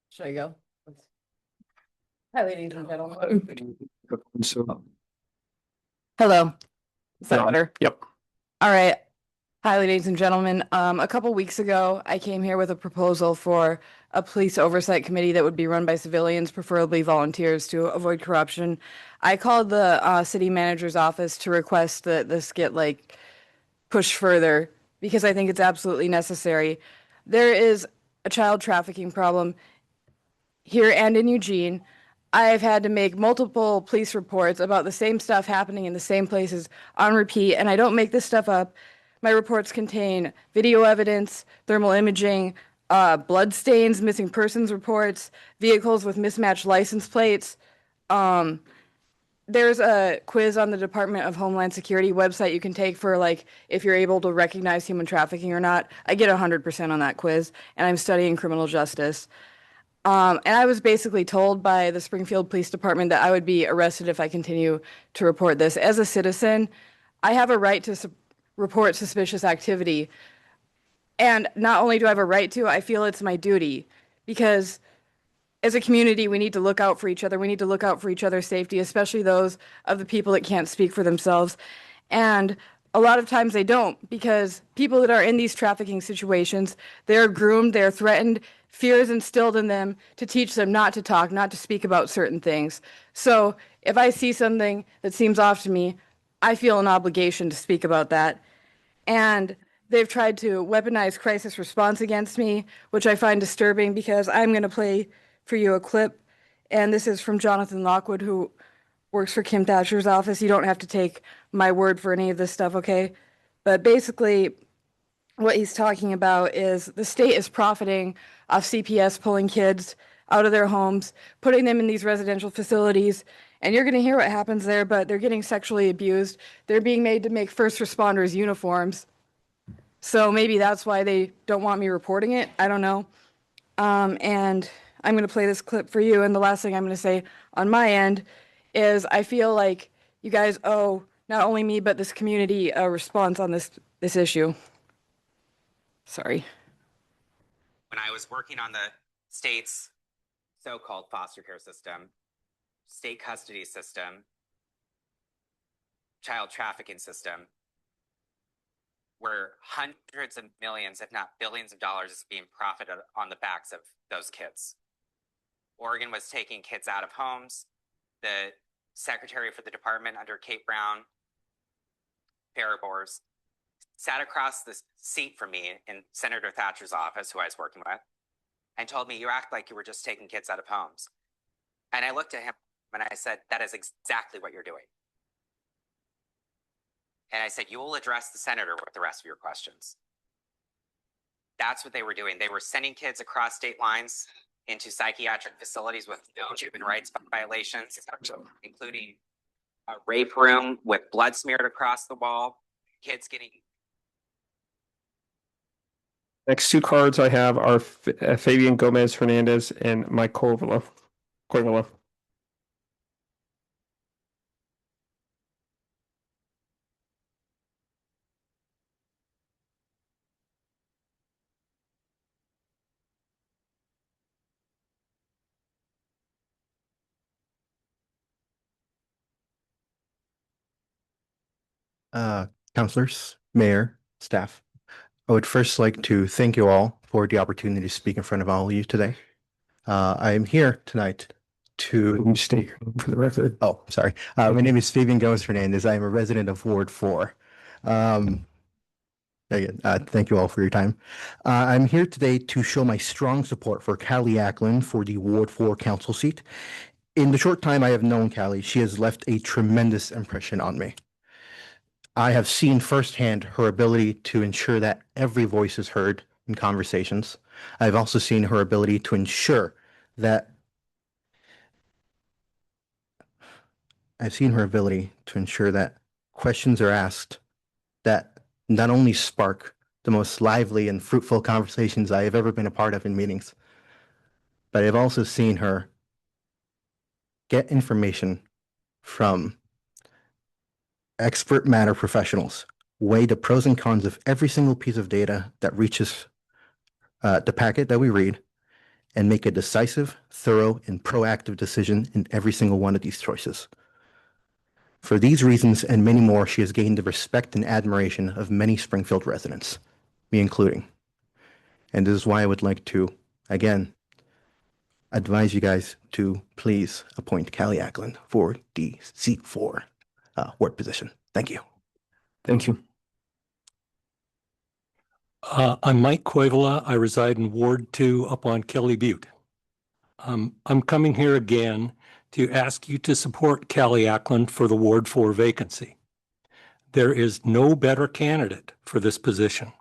B: Should I go? Hi, ladies and gentlemen. Hello. Is that better?
A: Yep.
B: All right. Hi, ladies and gentlemen. A couple weeks ago, I came here with a proposal for a police oversight committee that would be run by civilians, preferably volunteers, to avoid corruption. I called the city manager's office to request that this get pushed further because I think it's absolutely necessary. There is a child trafficking problem here and in Eugene. I've had to make multiple police reports about the same stuff happening in the same places on repeat, and I don't make this stuff up. My reports contain video evidence, thermal imaging, blood stains, missing persons reports, vehicles with mismatched license plates. There's a quiz on the Department of Homeland Security website you can take for if you're able to recognize human trafficking or not. I get 100% on that quiz, and I'm studying criminal justice. And I was basically told by the Springfield Police Department that I would be arrested if I continue to report this. As a citizen, I have a right to report suspicious activity. And not only do I have a right to, I feel it's my duty. Because as a community, we need to look out for each other. We need to look out for each other's safety, especially those of the people that can't speak for themselves. And a lot of times they don't, because people that are in these trafficking situations, they're groomed, they're threatened, fear is instilled in them to teach them not to talk, not to speak about certain things. So if I see something that seems off to me, I feel an obligation to speak about that. And they've tried to weaponize crisis response against me, which I find disturbing because I'm going to play for you a clip. And this is from Jonathan Lockwood, who works for Kim Thatcher's office. You don't have to take my word for any of this stuff, okay? But basically, what he's talking about is the state is profiting off CPS pulling kids out of their homes, putting them in these residential facilities, and you're going to hear what happens there, but they're getting sexually abused. They're being made to make first responders uniforms. So maybe that's why they don't want me reporting it. I don't know. And I'm going to play this clip for you. And the last thing I'm going to say on my end is I feel like you guys owe not only me, but this community a response on this issue. Sorry.
J: When I was working on the state's so-called foster care system, state custody system, child trafficking system, where hundreds of millions, if not billions of dollars is being profited on the backs of those kids. Oregon was taking kids out of homes. The secretary for the department under Kate Brown, Farabors, sat across the seat from me in Senator Thatcher's office, who I was working with, and told me, "You act like you were just taking kids out of homes." And I looked at him and I said, "That is exactly what you're doing." And I said, "You will address the senator with the rest of your questions." That's what they were doing. They were sending kids across state lines into psychiatric facilities with no human rights violations, including a rape room with blood smeared across the wall, kids getting.
A: Next two cards I have are Fabian Gomez Hernandez and Mike Corvola.
W: Councilors, mayor, staff. I would first like to thank you all for the opportunity to speak in front of all of you today. I am here tonight to
A: state for the record.
W: Oh, sorry. My name is Fabian Gomez Fernandez. I am a resident of Ward 4. Again, thank you all for your time. I'm here today to show my strong support for Callie Ackland for the Ward 4 council seat. In the short time I have known Callie, she has left a tremendous impression on me. I have seen firsthand her ability to ensure that every voice is heard in conversations. I've also seen her ability to ensure that questions are asked that not only spark the most lively and fruitful conversations I have ever been a part of in meetings, but I've also seen her get information from expert matter professionals weigh the pros and cons of every single piece of data that reaches the packet that we read and make a decisive, thorough, and proactive decision in every single one of these choices. For these reasons and many more, she has gained the respect and admiration of many Springfield residents, me including. And this is why I would like to, again, advise you guys to please appoint Callie Ackland for the C4 ward position. Thank you.
A: Thank you.
E: I'm Mike Koivula. I reside in Ward 2 up on Kelly Butte. I'm coming here again to ask you to support Callie Ackland for the Ward 4 vacancy. There is no better candidate for this position.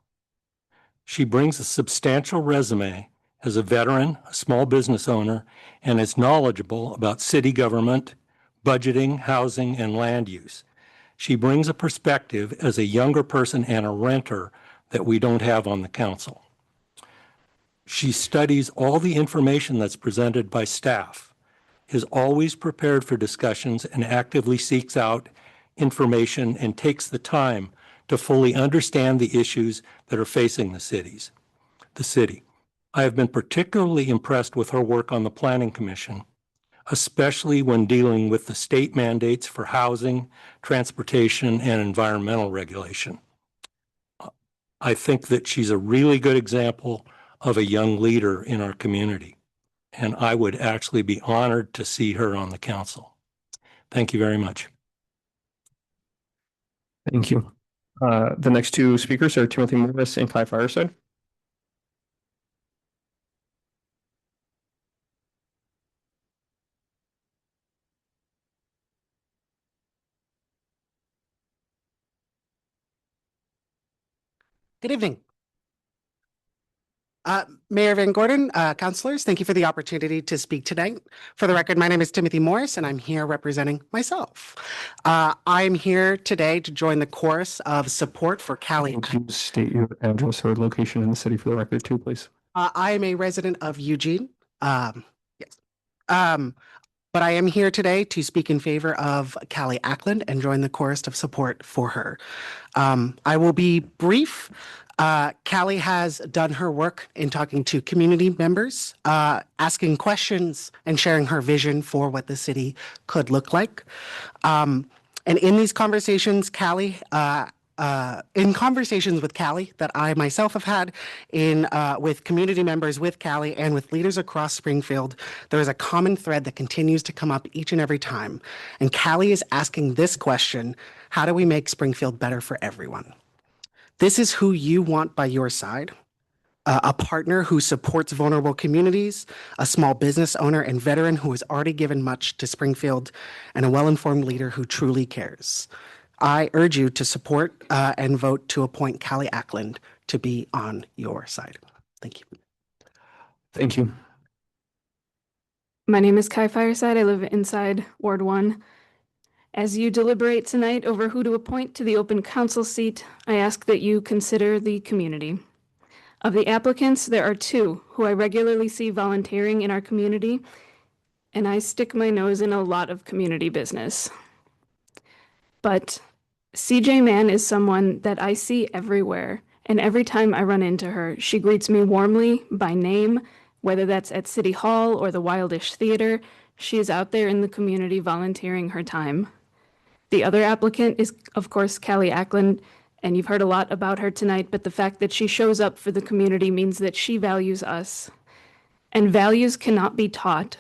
E: She brings a substantial resume as a veteran, a small business owner, and is knowledgeable about city government, budgeting, housing, and land use. She brings a perspective as a younger person and a renter that we don't have on the council. She studies all the information that's presented by staff, is always prepared for discussions, and actively seeks out information and takes the time to fully understand the issues that are facing the city. I have been particularly impressed with her work on the Planning Commission, especially when dealing with the state mandates for housing, transportation, and environmental regulation. I think that she's a really good example of a young leader in our community, and I would actually be honored to see her on the council. Thank you very much.
A: Thank you. The next two speakers are Timothy Morris and Kai Fireside.
F: Good evening. Mayor Van Gordon, councilors, thank you for the opportunity to speak tonight. For the record, my name is Timothy Morris, and I'm here representing myself. I'm here today to join the chorus of support for Callie.
A: Would you state your address or location in the city for the record too, please?
F: I am a resident of Eugene. Yes. But I am here today to speak in favor of Callie Ackland and join the chorus of support for her. I will be brief. Callie has done her work in talking to community members, asking questions, and sharing her vision for what the city could look like. And in these conversations, in conversations with Callie that I myself have had with community members with Callie and with leaders across Springfield, there is a common thread that continues to come up each and every time. And Callie is asking this question: how do we make Springfield better for everyone? This is who you want by your side. A partner who supports vulnerable communities, a small business owner and veteran who has already given much to Springfield, and a well-informed leader who truly cares. I urge you to support and vote to appoint Callie Ackland to be on your side. Thank you.
A: Thank you.
R: My name is Kai Fireside. I live inside Ward 1. As you deliberate tonight over who to appoint to the open council seat, I ask that you consider the community. Of the applicants, there are two who I regularly see volunteering in our community, and I stick my nose in a lot of community business. But CJ Mann is someone that I see everywhere, and every time I run into her, she greets me warmly by name, whether that's at City Hall or the Wildish Theater. She is out there in the community volunteering her time. The other applicant is, of course, Callie Ackland, and you've heard a lot about her tonight, but the fact that she shows up for the community means that she values us. And values cannot be taught.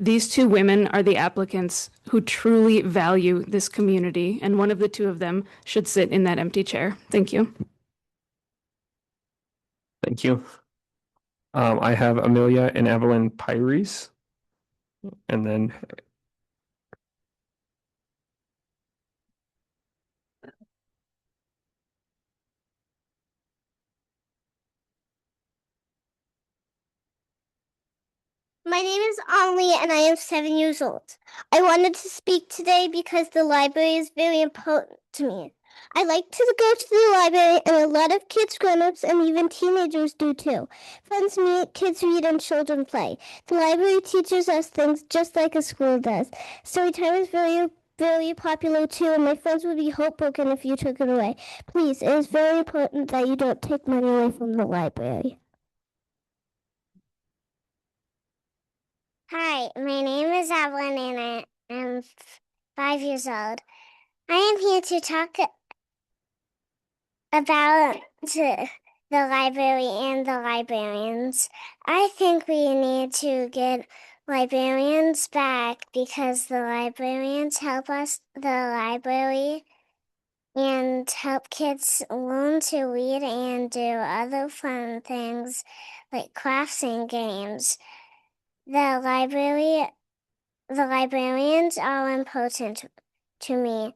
R: These two women are the applicants who truly value this community, and one of the two of them should sit in that empty chair. Thank you.
A: Thank you. I have Amelia and Evelyn Pyres, and then
H: My name is Anli and I am 7 years old. I wanted to speak today because the library is very important to me. I like to go to the library, and a lot of kids, grown-ups, and even teenagers do too. Friends meet, kids read, and children play. The library teaches us things just like a school does. Story time is very very popular too, and my friends would be heartbroken if you took it away. Please, it is very important that you don't take money away from the library. Hi, my name is Evelyn, and I am 5 years old. I am here to talk about the library and the librarians. I think we need to get librarians back because the librarians help us, the library, and help kids learn to read and do other fun things like crafts and games. The librarians are important to me.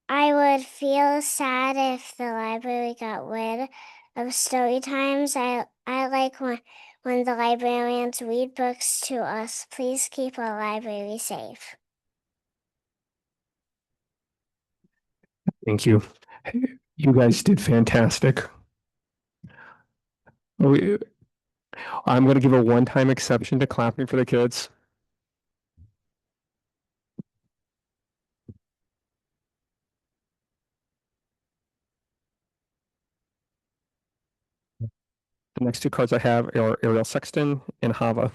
H: I would feel sad if the library got rid of story times. I like when the librarians read books to us. Please keep our library safe.
A: Thank you. You guys did fantastic. I'm going to give a one-time exception to clapping for the kids. The next two cards I have are Ariel Sexton and Hava.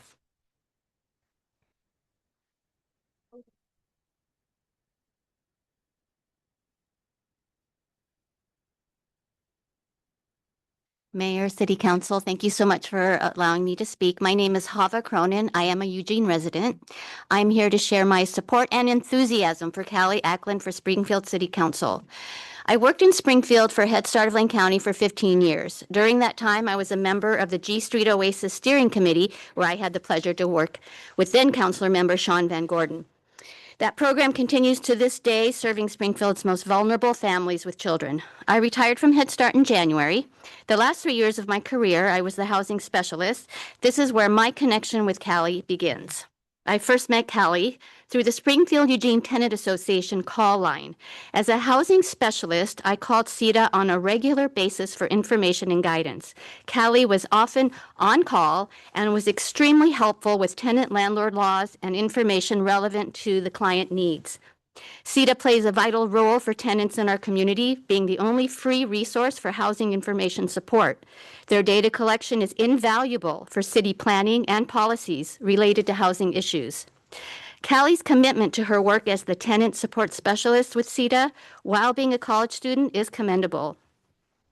G: Mayor, City Council, thank you so much for allowing me to speak. My name is Hava Cronin. I am a Eugene resident. I'm here to share my support and enthusiasm for Callie Ackland for Springfield City Council. I worked in Springfield for Head Start of Lane County for 15 years. During that time, I was a member of the G Street Oasis Steering Committee, where I had the pleasure to work with then Councilor member Sean Van Gordon. That program continues to this day, serving Springfield's most vulnerable families with children. I retired from Head Start in January. The last 3 years of my career, I was the housing specialist. This is where my connection with Callie begins. I first met Callie through the Springfield Eugene Tenant Association call line. As a housing specialist, I called CETA on a regular basis for information and guidance. Callie was often on call and was extremely helpful with tenant-landlord laws and information relevant to the client needs. CETA plays a vital role for tenants in our community, being the only free resource for housing information support. Their data collection is invaluable for city planning and policies related to housing issues. Callie's commitment to her work as the tenant support specialist with CETA while being a college student is commendable.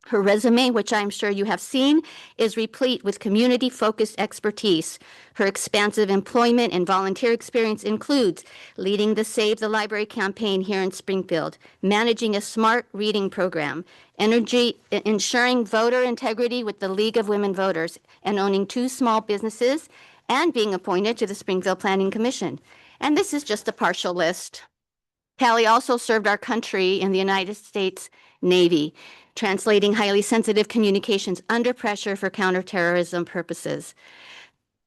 G: Her resume, which I'm sure you have seen, is replete with community-focused expertise. Her expansive employment and volunteer experience includes leading the Save the Library campaign here in Springfield, managing a smart reading program, ensuring voter integrity with the League of Women Voters, and owning 2 small businesses, and being appointed to the Springfield Planning Commission. And this is just a partial list. Callie also served our country in the United States Navy, translating highly sensitive communications under pressure for counterterrorism purposes.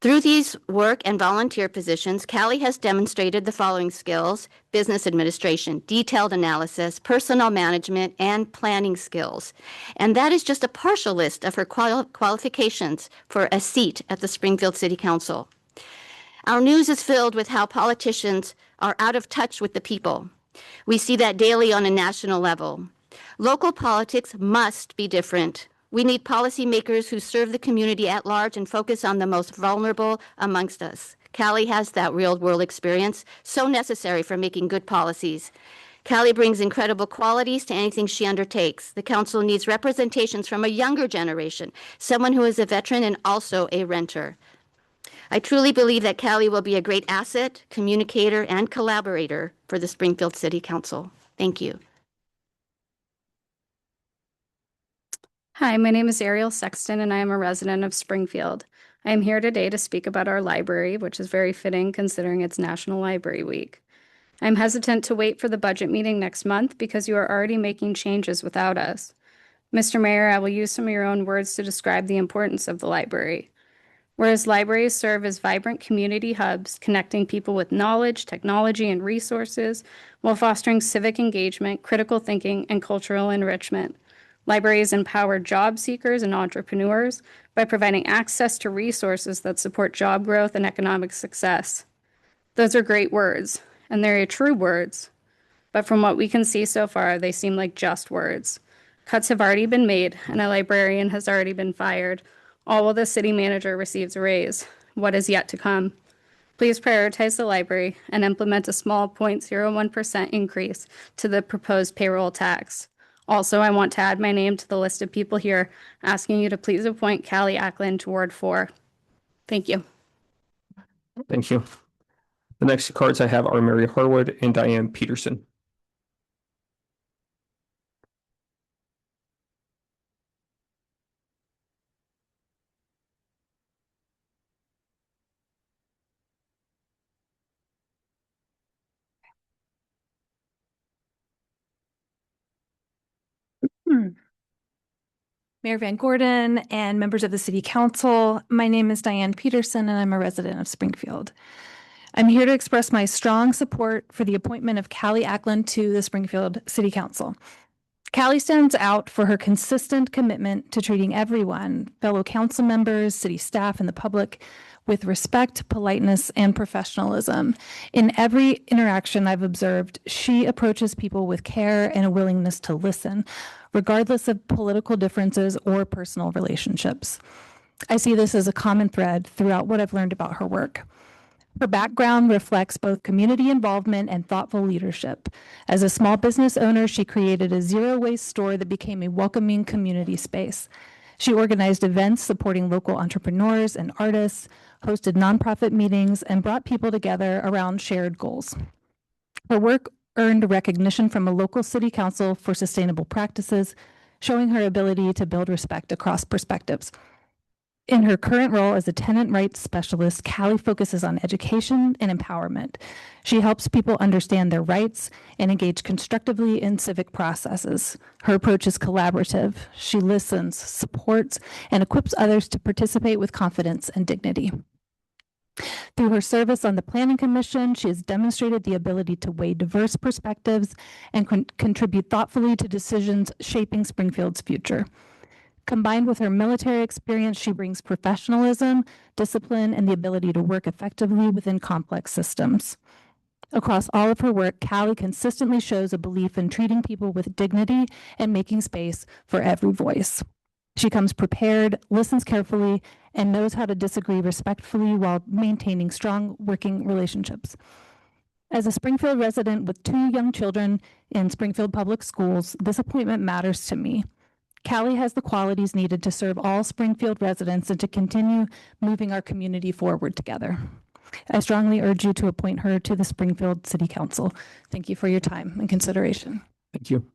G: Through these work and volunteer positions, Callie has demonstrated the following skills: business administration, detailed analysis, personnel management, and planning skills. And that is just a partial list of her qualifications for a seat at the Springfield City Council. Our news is filled with how politicians are out of touch with the people. We see that daily on a national level. Local politics must be different. We need policymakers who serve the community at large and focus on the most vulnerable amongst us. Callie has that real-world experience, so necessary for making good policies. Callie brings incredible qualities to anything she undertakes. The council needs representations from a younger generation, someone who is a veteran and also a renter. I truly believe that Callie will be a great asset, communicator, and collaborator for the Springfield City Council. Thank you.
R: Hi, my name is Ariel Sexton, and I am a resident of Springfield. I am here today to speak about our library, which is very fitting considering it's National Library Week. I'm hesitant to wait for the budget meeting next month because you are already making changes without us. Mr. Mayor, I will use some of your own words to describe the importance of the library. Whereas libraries serve as vibrant community hubs, connecting people with knowledge, technology, and resources, while fostering civic engagement, critical thinking, and cultural enrichment. Libraries empower job seekers and entrepreneurs by providing access to resources that support job growth and economic success. Those are great words, and they're true words.
Q: but from what we can see so far, they seem like just words. Cuts have already been made, and a librarian has already been fired, all while the city manager receives a raise. What is yet to come? Please prioritize the library and implement a small 0.01% increase to the proposed payroll tax. Also, I want to add my name to the list of people here asking you to please appoint Callie Ackland to Ward 4. Thank you.
A: Thank you. The next two cards I have are Mary Harwood and Diane Peterson.
C: Mayor Van Gordon and members of the City Council, my name is Diane Peterson and I'm a resident of Springfield. I'm here to express my strong support for the appointment of Callie Ackland to the Springfield City Council. Callie stands out for her consistent commitment to treating everyone, fellow council members, city staff, and the public with respect, politeness, and professionalism. In every interaction I've observed, she approaches people with care and a willingness to listen, regardless of political differences or personal relationships. I see this as a common thread throughout what I've learned about her work. Her background reflects both community involvement and thoughtful leadership. As a small business owner, she created a zero-waste store that became a welcoming community space. She organized events supporting local entrepreneurs and artists, hosted nonprofit meetings, and brought people together around shared goals. Her work earned recognition from a local city council for sustainable practices, showing her ability to build respect across perspectives. In her current role as a tenant rights specialist, Callie focuses on education and empowerment. She helps people understand their rights and engage constructively in civic processes. Her approach is collaborative. She listens, supports, and equips others to participate with confidence and dignity. Through her service on the Planning Commission, she has demonstrated the ability to weigh diverse perspectives and contribute thoughtfully to decisions shaping Springfield's future. Combined with her military experience, she brings professionalism, discipline, and the ability to work effectively within complex systems. Across all of her work, Callie consistently shows a belief in treating people with dignity and making space for every voice. She comes prepared, listens carefully, and knows how to disagree respectfully while maintaining strong working relationships. As a Springfield resident with 2 young children in Springfield Public Schools, this appointment matters to me. Callie has the qualities needed to serve all Springfield residents and to continue moving our community forward together. I strongly urge you to appoint her to the Springfield City Council. Thank you for your time and consideration.
A: Thank you.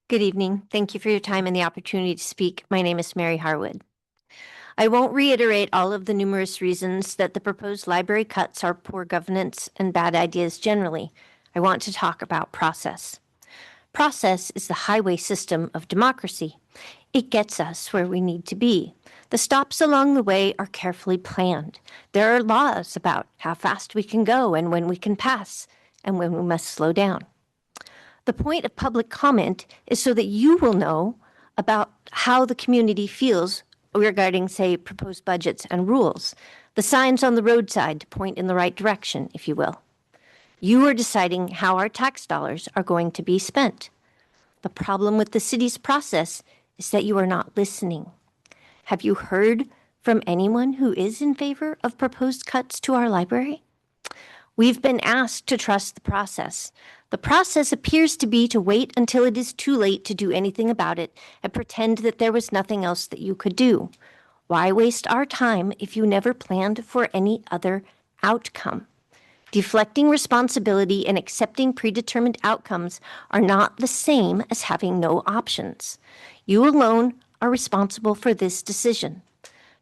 U: Good evening. Thank you for your time and the opportunity to speak. My name is Mary Harwood. I won't reiterate all of the numerous reasons that the proposed library cuts are poor governance and bad ideas generally. I want to talk about process. Process is the highway system of democracy. It gets us where we need to be. The stops along the way are carefully planned. There are laws about how fast we can go and when we can pass and when we must slow down. The point of public comment is so that you will know about how the community feels regarding, say, proposed budgets and rules. The signs on the roadside to point in the right direction, if you will. You are deciding how our tax dollars are going to be spent. The problem with the city's process is that you are not listening. Have you heard from anyone who is in favor of proposed cuts to our library? We've been asked to trust the process. The process appears to be to wait until it is too late to do anything about it and pretend that there was nothing else that you could do. Why waste our time if you never planned for any other outcome? Deflecting responsibility and accepting predetermined outcomes are not the same as having no options. You alone are responsible for this decision,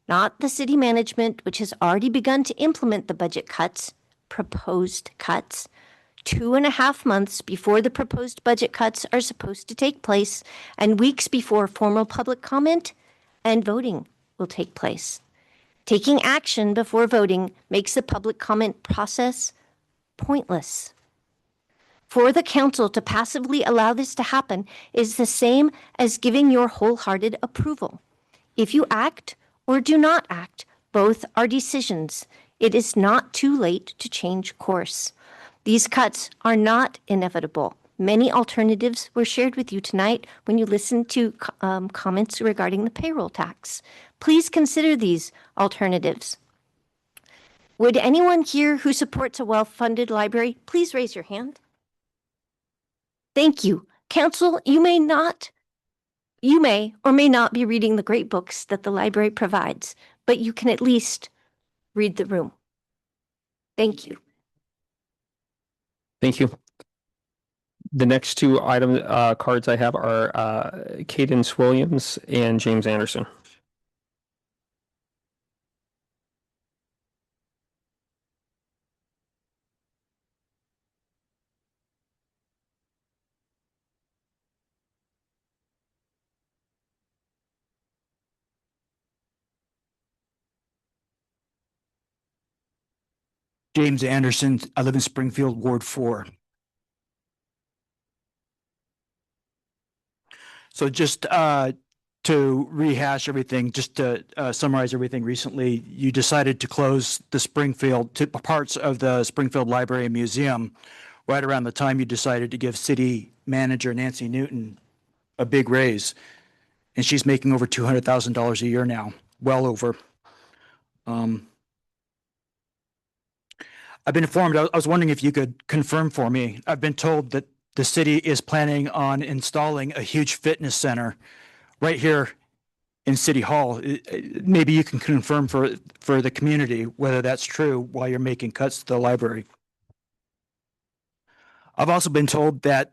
U: not the city management, which has already begun to implement the budget cuts, proposed cuts, 2.5 months before the proposed budget cuts are supposed to take place and weeks before formal public comment and voting will take place. Taking action before voting makes the public comment process pointless. For the council to passively allow this to happen is the same as giving your wholehearted approval. If you act or do not act, both are decisions. It is not too late to change course. These cuts are not inevitable. Many alternatives were shared with you tonight when you listened to comments regarding the payroll tax. Please consider these alternatives. Would anyone here who supports a well-funded library please raise your hand? Thank you. Council, you may or may not be reading the great books that the library provides, but you can at least read the room. Thank you.
A: Thank you. The next two cards I have are Cadence Williams and James Anderson.
S: James Anderson. I live in Springfield, Ward 4. So just to rehash everything, just to summarize everything, recently you decided to close the parts of the Springfield Library and Museum right around the time you decided to give City Manager Nancy Newton a big raise. And she's making over $200,000 a year now, well over. I've been informed, I was wondering if you could confirm for me. I've been told that the city is planning on installing a huge fitness center right here in City Hall. Maybe you can confirm for the community whether that's true while you're making cuts to the library. I've also been told that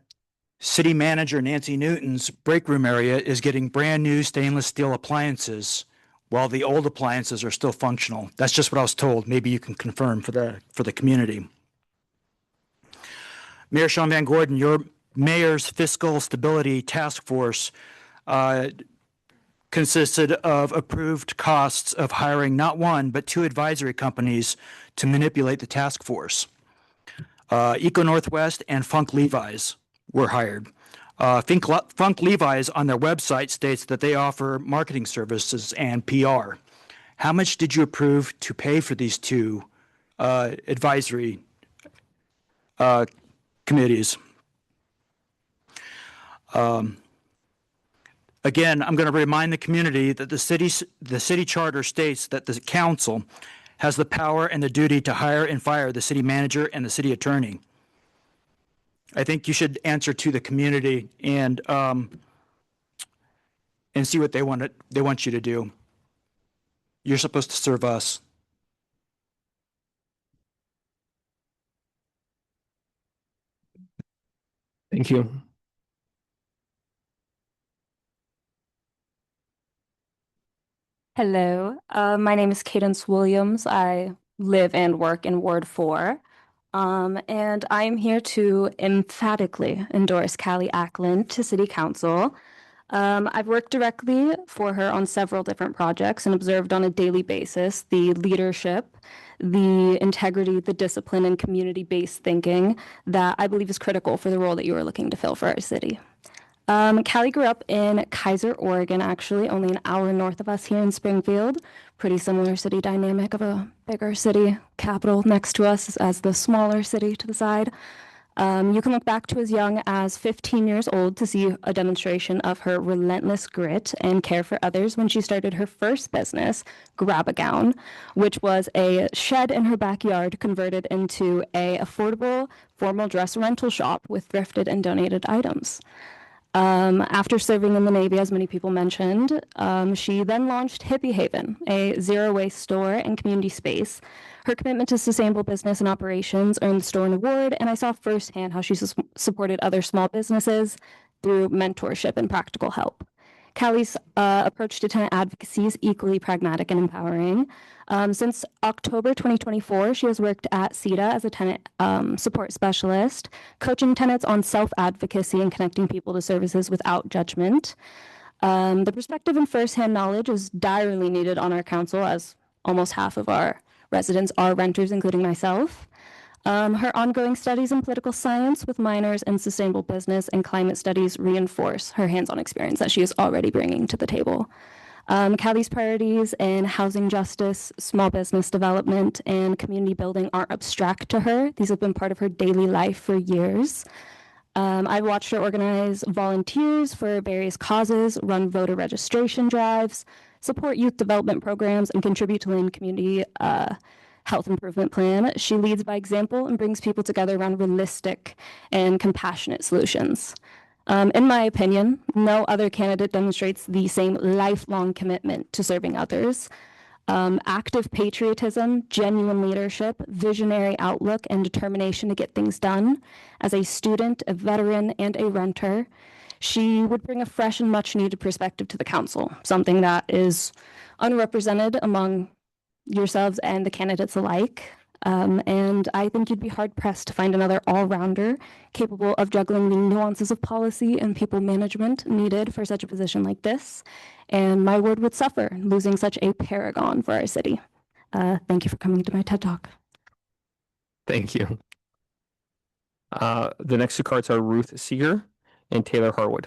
S: City Manager Nancy Newton's break room area is getting brand new stainless steel appliances while the old appliances are still functional. That's just what I was told. Maybe you can confirm for the community. Mayor Sean Van Gordon, your mayor's fiscal stability task force consisted of approved costs of hiring not one, but two advisory companies to manipulate the task force. Eco Northwest and Funk Levi's were hired. Funk Levi's on their website states that they offer marketing services and PR. How much did you approve to pay for these two advisory committees? Again, I'm going to remind the community that the city charter states that the council has the power and the duty to hire and fire the city manager and the city attorney. I think you should answer to the community and see what they want you to do. You're supposed to serve us.
A: Thank you.
T: Hello, my name is Cadence Williams. I live and work in Ward 4. And I am here to emphatically endorse Callie Ackland to City Council. I've worked directly for her on several different projects and observed on a daily basis the leadership, the integrity, the discipline, and community-based thinking that I believe is critical for the role that you are looking to fill for our city. Callie grew up in Kaiser, Oregon, actually, only an hour north of us here in Springfield. Pretty similar city dynamic of a bigger city capital next to us as the smaller city to the side. You can look back to as young as 15 years old to see a demonstration of her relentless grit and care for others when she started her first business, Grab-A-Gown, which was a shed in her backyard converted into an affordable formal dress rental shop with thrifted and donated items. After serving in the Navy, as many people mentioned, she then launched Hippie Haven, a zero-waste store and community space. Her commitment to sustainable business and operations earned the store an award, and I saw firsthand how she supported other small businesses through mentorship and practical help. Callie's approach to tenant advocacy is equally pragmatic and empowering. Since October 2024, she has worked at CETA as a tenant support specialist, coaching tenants on self-advocacy and connecting people to services without judgment. The perspective and firsthand knowledge is direly needed on our council, as almost half of our residents are renters, including myself. Her ongoing studies in political science with minors in sustainable business and climate studies reinforce her hands-on experience that she is already bringing to the table. Callie's priorities in housing justice, small business development, and community building aren't abstract to her. These have been part of her daily life for years. I've watched her organize volunteers for various causes, run voter registration drives, support youth development programs, and contribute to Lane Community Health Improvement Plan. She leads by example and brings people together around realistic and compassionate solutions. In my opinion, no other candidate demonstrates the same lifelong commitment to serving others. Active patriotism, genuine leadership, visionary outlook, and determination to get things done. As a student, a veteran, and a renter, she would bring a fresh and much needed perspective to the council, something that is unrepresented among yourselves and the candidates alike. And I think you'd be hard pressed to find another all-rounder capable of juggling the nuances of policy and people management needed for such a position like this. And my ward would suffer losing such a paragon for our city. Thank you for coming to my TED Talk.
A: Thank you. The next two cards are Ruth Seeger and Taylor Harwood.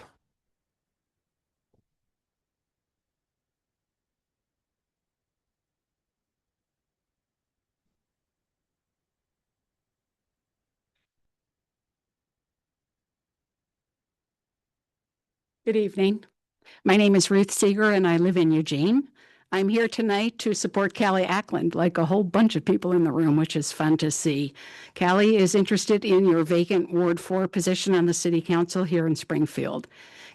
N: Good evening. My name is Ruth Seeger and I live in Eugene. I'm here tonight to support Callie Ackland, like a whole bunch of people in the room, which is fun to see. Callie is interested in your vacant Ward 4 position on the City Council here in Springfield.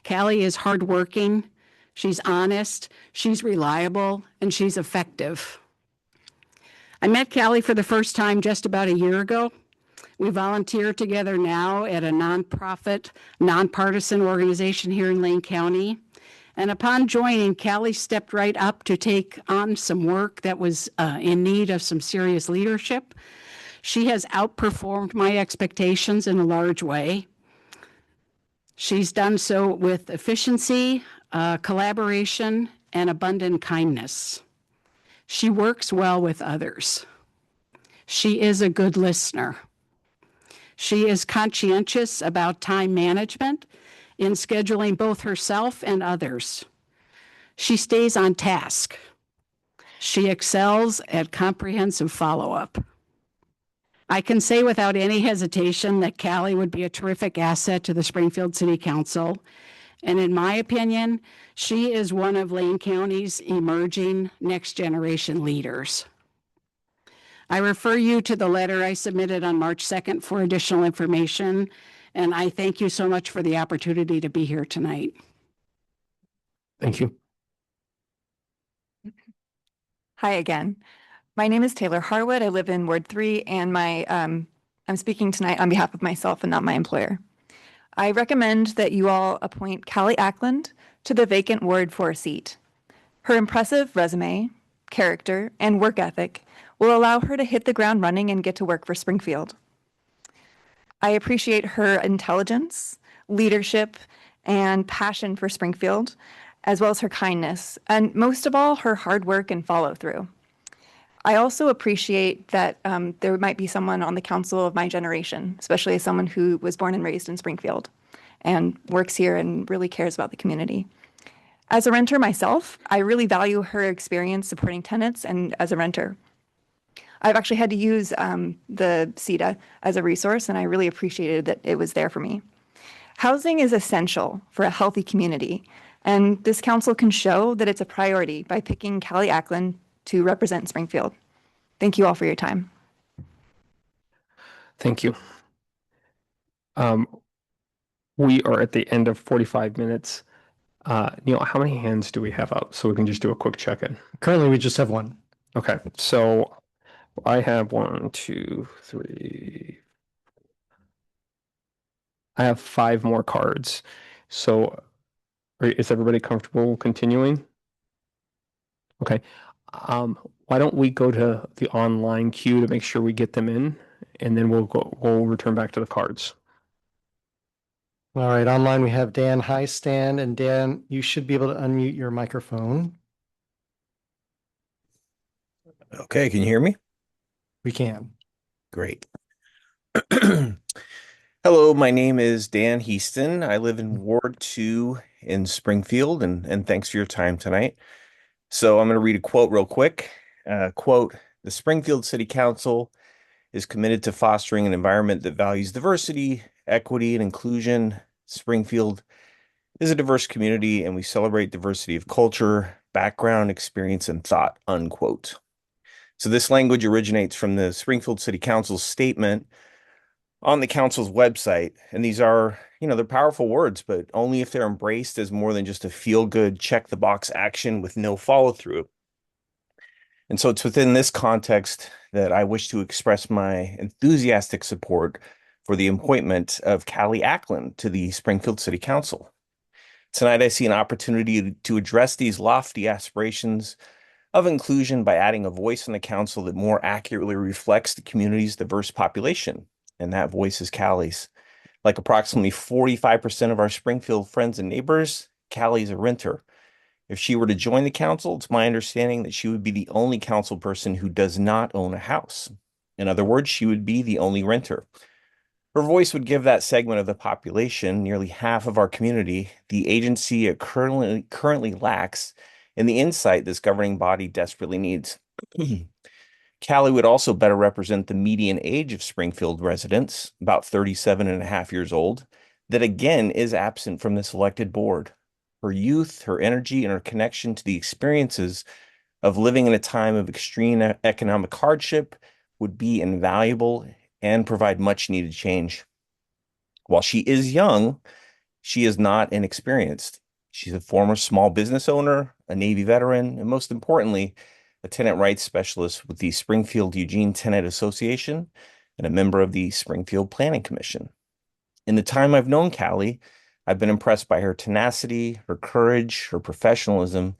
N: Callie is hardworking, she's honest, she's reliable, and she's effective. I met Callie for the first time just about a year ago. We volunteer together now at a nonprofit, nonpartisan organization here in Lane County. And upon joining, Callie stepped right up to take on some work that was in need of some serious leadership. She has outperformed my expectations in a large way. She's done so with efficiency, collaboration, and abundant kindness. She works well with others. She is a good listener. She is conscientious about time management in scheduling both herself and others. She stays on task. She excels at comprehensive follow-up. I can say without any hesitation that Callie would be a terrific asset to the Springfield City Council. And in my opinion, she is one of Lane County's emerging next generation leaders. I refer you to the letter I submitted on March 2nd for additional information, and I thank you so much for the opportunity to be here tonight.
A: Thank you.
C: Hi again. My name is Taylor Harwood. I live in Ward 3, and I'm speaking tonight on behalf of myself and not my employer. I recommend that you all appoint Callie Ackland to the vacant Ward 4 seat. Her impressive resume, character, and work ethic will allow her to hit the ground running and get to work for Springfield. I appreciate her intelligence, leadership, and passion for Springfield, as well as her kindness, and most of all, her hard work and follow-through. I also appreciate that there might be someone on the council of my generation, especially as someone who was born and raised in Springfield and works here and really cares about the community. As a renter myself, I really value her experience supporting tenants and as a renter. I've actually had to use the CETA as a resource, and I really appreciated that it was there for me. Housing is essential for a healthy community, and this council can show that it's a priority by picking Callie Ackland to represent Springfield. Thank you all for your time.
A: Thank you. We are at the end of 45 minutes. Neil, how many hands do we have up so we can just do a quick check-in?
L: Currently, we just have one.
A: Okay, so I have 1, 2, 3. I have 5 more cards. So is everybody comfortable continuing? Okay. Why don't we go to the online queue to make sure we get them in, and then we'll return back to the cards.
L: All right, online we have Dan Highstand, and Dan, you should be able to unmute your microphone.
P: Okay, can you hear me?
L: We can.
P: Great. Hello, my name is Dan Heaston. I live in Ward 2 in Springfield, and thanks for your time tonight. So I'm going to read a quote real quick. Quote, "The Springfield City Council is committed to fostering an environment that values diversity, equity, and inclusion. Springfield is a diverse community, and we celebrate diversity of culture, background, experience, and thought," unquote. So this language originates from the Springfield City Council's statement on the council's website. And these are, they're powerful words, but only if they're embraced as more than just a feel-good, check-the-box action with no follow-through. And so it's within this context that I wish to express my enthusiastic support for the appointment of Callie Ackland to the Springfield City Council. Tonight, I see an opportunity to address these lofty aspirations of inclusion by adding a voice in the council that more accurately reflects the community's diverse population. And that voice is Callie's. Like approximately 45% of our Springfield friends and neighbors, Callie's a renter. If she were to join the council, it's my understanding that she would be the only council person who does not own a house. In other words, she would be the only renter. Her voice would give that segment of the population, nearly half of our community, the agency it currently lacks and the insight this governing body desperately needs. Callie would also better represent the median age of Springfield residents, about 37 and a half years old, that again is absent from this elected board. Her youth, her energy, and her connection to the experiences of living in a time of extreme economic hardship would be invaluable and provide much needed change. While she is young, she is not inexperienced. She's a former small business owner, a Navy veteran, and most importantly, a tenant rights specialist with the Springfield Eugene Tenant Association and a member of the Springfield Planning Commission. In the time I've known Callie, I've been impressed by her tenacity, her courage, her professionalism,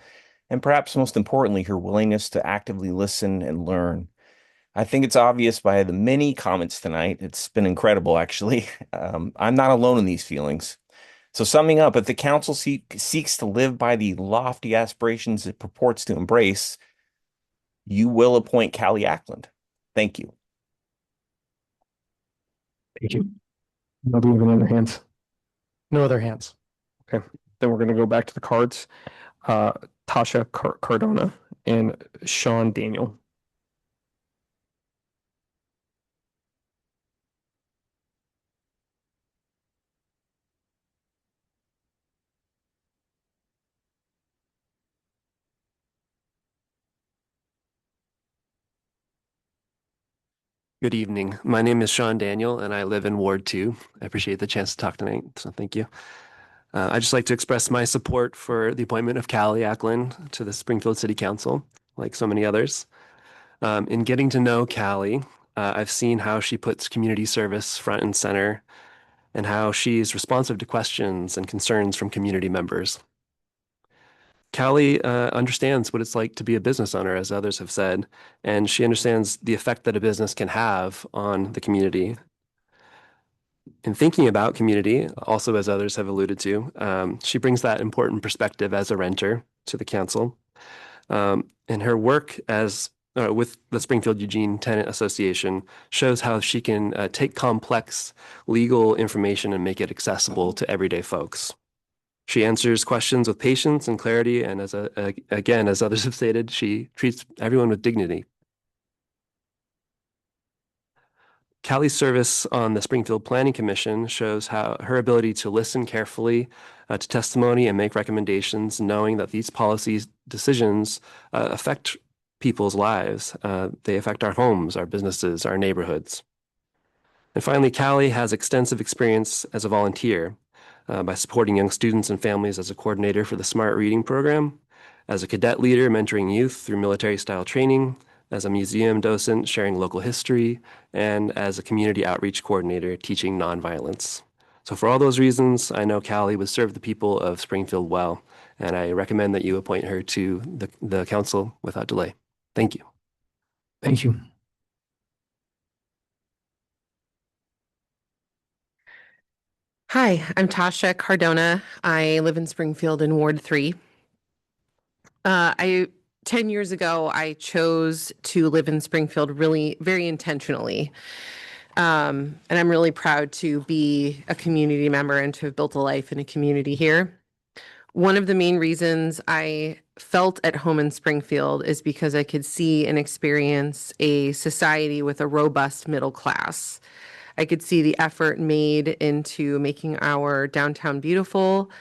P: and perhaps most importantly, her willingness to actively listen and learn. I think it's obvious by the many comments tonight. It's been incredible, actually. I'm not alone in these feelings. So summing up, if the council seeks to live by the lofty aspirations it purports to embrace, you will appoint Callie Ackland. Thank you.
A: Thank you. Do we have any other hands?
L: No other hands.
A: Okay, then we're going to go back to the cards. Tasha Cardona and Sean Daniel.
M: Good evening. My name is Sean Daniel, and I live in Ward 2. I appreciate the chance to talk tonight, so thank you. I'd just like to express my support for the appointment of Callie Ackland to the Springfield City Council, like so many others. In getting to know Callie, I've seen how she puts community service front and center and how she's responsive to questions and concerns from community members. Callie understands what it's like to be a business owner, as others have said, and she understands the effect that a business can have on the community. In thinking about community, also as others have alluded to, she brings that important perspective as a renter to the council. And her work as with the Springfield Eugene Tenant Association shows how she can take complex legal information and make it accessible to everyday folks. She answers questions with patience and clarity, and again, as others have stated, she treats everyone with dignity. Callie's service on the Springfield Planning Commission shows how her ability to listen carefully to testimony and make recommendations, knowing that these policy decisions affect people's lives. They affect our homes, our businesses, our neighborhoods. And finally, Callie has extensive experience as a volunteer by supporting young students and families as a coordinator for the Smart Reading program, as a cadet leader mentoring youth through military-style training, as a museum docent sharing local history, and as a community outreach coordinator teaching nonviolence. So for all those reasons, I know Callie would serve the people of Springfield well, and I recommend that you appoint her to the council without delay. Thank you.
A: Thank you.
O: Hi, I'm Tasha Cardona. I live in Springfield in Ward 3. 10 years ago, I chose to live in Springfield really very intentionally. And I'm really proud to be a community member and to have built a life in a community here. One of the main reasons I felt at home in Springfield is because I could see and experience a society with a robust middle class. I could see the effort made into making our downtown beautiful